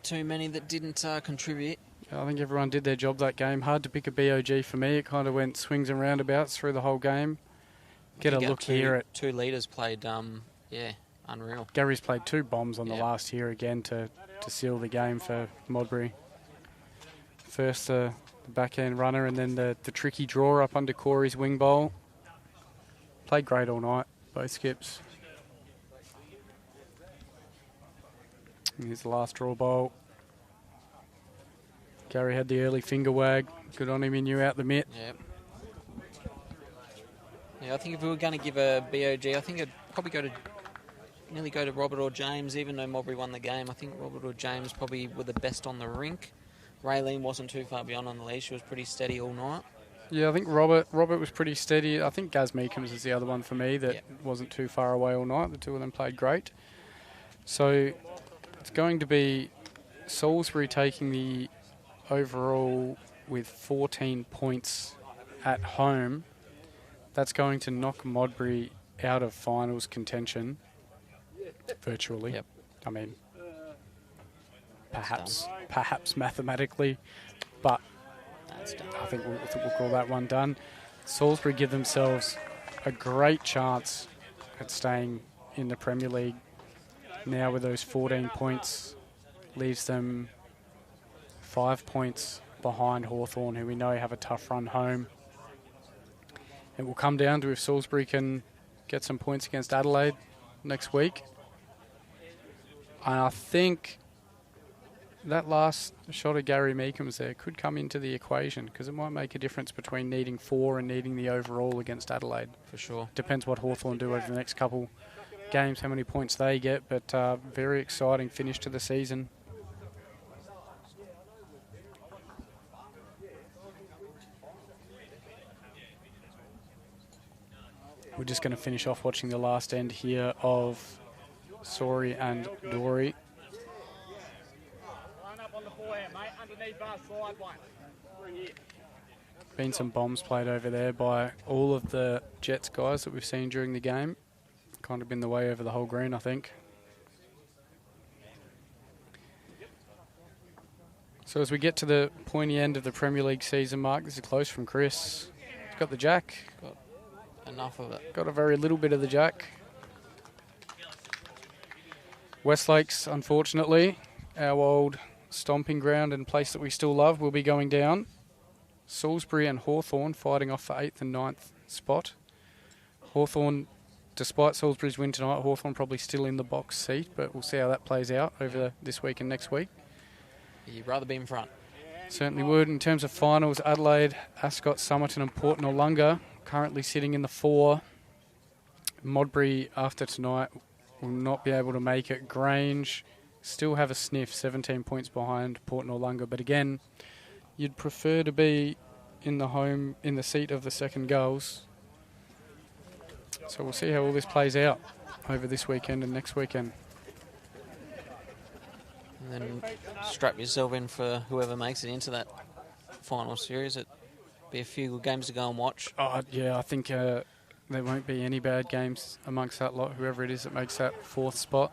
too many that didn't contribute. I think everyone did their job that game. Hard to pick a BOG for me. It kind of went swings and roundabouts through the whole game. Get a look here at... 2 leaders played, unreal. Gary's played 2 bombs on the last here again to seal the game for Modbury. First the backhand runner and then the tricky draw up under Corey's wing bowl. Played great all night, both skips. And here's the last draw bowl. Gary had the early finger wag. Good on him, he knew out the mitt. Yep. Yeah, I think if we were going to give a BOG, I think I'd probably nearly go to Robert or James, even though Modbury won the game. I think Robert or James probably were the best on the rink. Raylene wasn't too far beyond on the lead. She was pretty steady all night. Yeah, I think Robert was pretty steady. I think Gaz Meekums is the other one for me that wasn't too far away all night. The two of them played great. So it's going to be Salisbury taking the overall with 14 points at home. That's going to knock Modbury out of finals contention virtually. Yep. I mean, perhaps mathematically, but I think we'll call that one done. Salisbury give themselves a great chance at staying in the Premier League. Now with those 14 points, leaves them 5 points behind Hawthorn, who we know have a tough run home. It will come down to if Salisbury can get some points against Adelaide next week. And I think that last shot of Gary Meekham's there could come into the equation because it might make a difference between needing 4 and needing the overall against Adelaide. For sure. Depends what Hawthorn do over the next couple games, how many points they get, but very exciting finish to the season. We're just going to finish off watching the last end here of Sori and Dory. Been some bombs played over there by all of the Jets guys that we've seen during the game. Kind of been the way over the whole green, I think. So as we get to the pointy end of the Premier League season, Mark, this is close from Chris. He's got the jack. Got enough of it. Got a very little bit of the jack. Westlakes, unfortunately, our old stomping ground and place that we still love, will be going down. Salisbury and Hawthorn fighting off for 8th and 9th spot. Hawthorn, despite Salisbury's win tonight, Hawthorn probably still in the box seat, but we'll see how that plays out over this week and next week. You'd rather be in front. Certainly would. In terms of finals, Adelaide, Ascot, Somerton and Port Noarlunga currently sitting in the 4. Modbury, after tonight, will not be able to make it. Grange still have a sniff, 17 points behind Port Noarlunga, but again, you'd prefer to be in the seat of the second goals. So we'll see how all this plays out over this weekend and next weekend. And then strap yourself in for whoever makes it into that final series. It'd be a few good games to go and watch. Oh, yeah, I think there won't be any bad games amongst that lot, whoever it is that makes that 4th spot.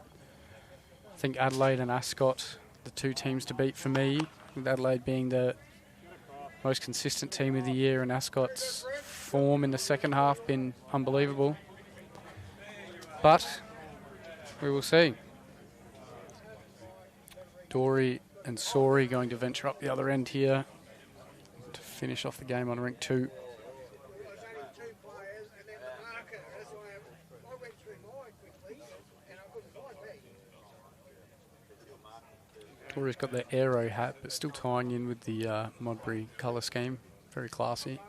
I think Adelaide and Ascot, the 2 teams to beat for me, with Adelaide being the most consistent team of the year, and Ascot's form in the second half been unbelievable. But we will see. Dory and Sori going to venture up the other end here to finish off the game on rink 2. Dory's got the aero hat, but still tying in with the Modbury colour scheme. Very classy.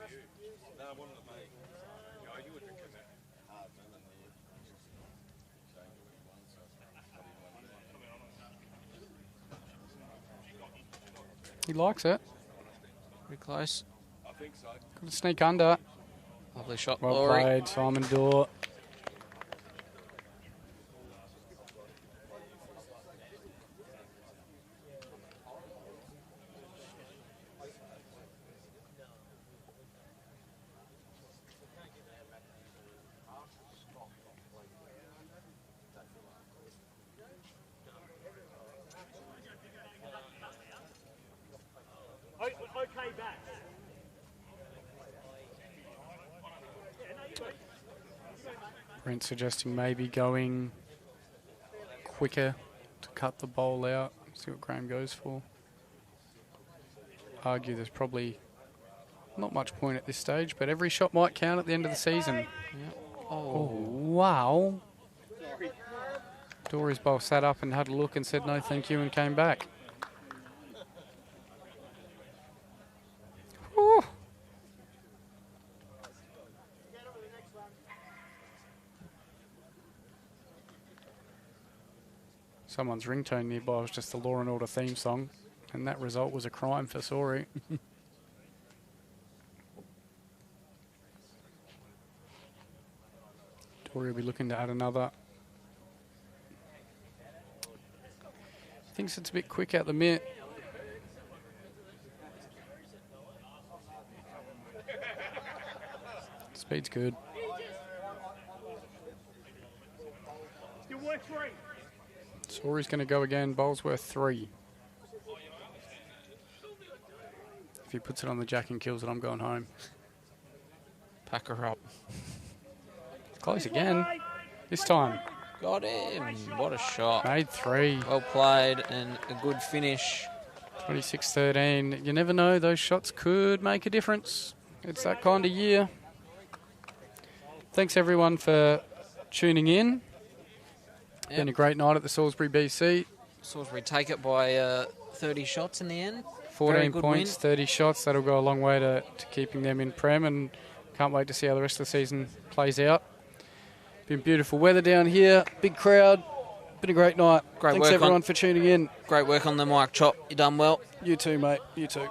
He likes it. Pretty close. Got to sneak under. Lovely shot, Well Laurie. played, Simon Dorr. Okay, back. Brent suggesting maybe going quicker to cut the bowl out. See what Graham goes for. Argue there's probably not much point at this stage, but every shot might count at the end of the season. Yep. Oh, wow. Dory's bowl sat up and had a look and said no thank you and came back. Whew. Someone's ringtone nearby was just the Law and Order theme song, and that result was a crime for Sori. Dory will be looking to add another. Thinks it's a bit quick out the mitt. Speed's good. Still worth 3. Sori's going to go again. Bowl's worth 3. If he puts it on the jack and kills it, I'm going home. Pack her up. Close again. This time. Got him. What a shot. Made 3. Well played and a good finish. 26-13. You never know. Those shots could make a difference. It's that kind of year. Thanks, everyone, for tuning in. Been a great night at the Salisbury BC. Salisbury take it by 30 shots in the end. 14 points, 30 shots. That'll go a long way to keeping them in Prem, and can't wait to see how the rest of the season plays out. Been beautiful weather down here, big crowd. Been a great night. Great Thanks work everyone for tuning in. Great work on the mic, Chop. You done well. You too, mate. You too.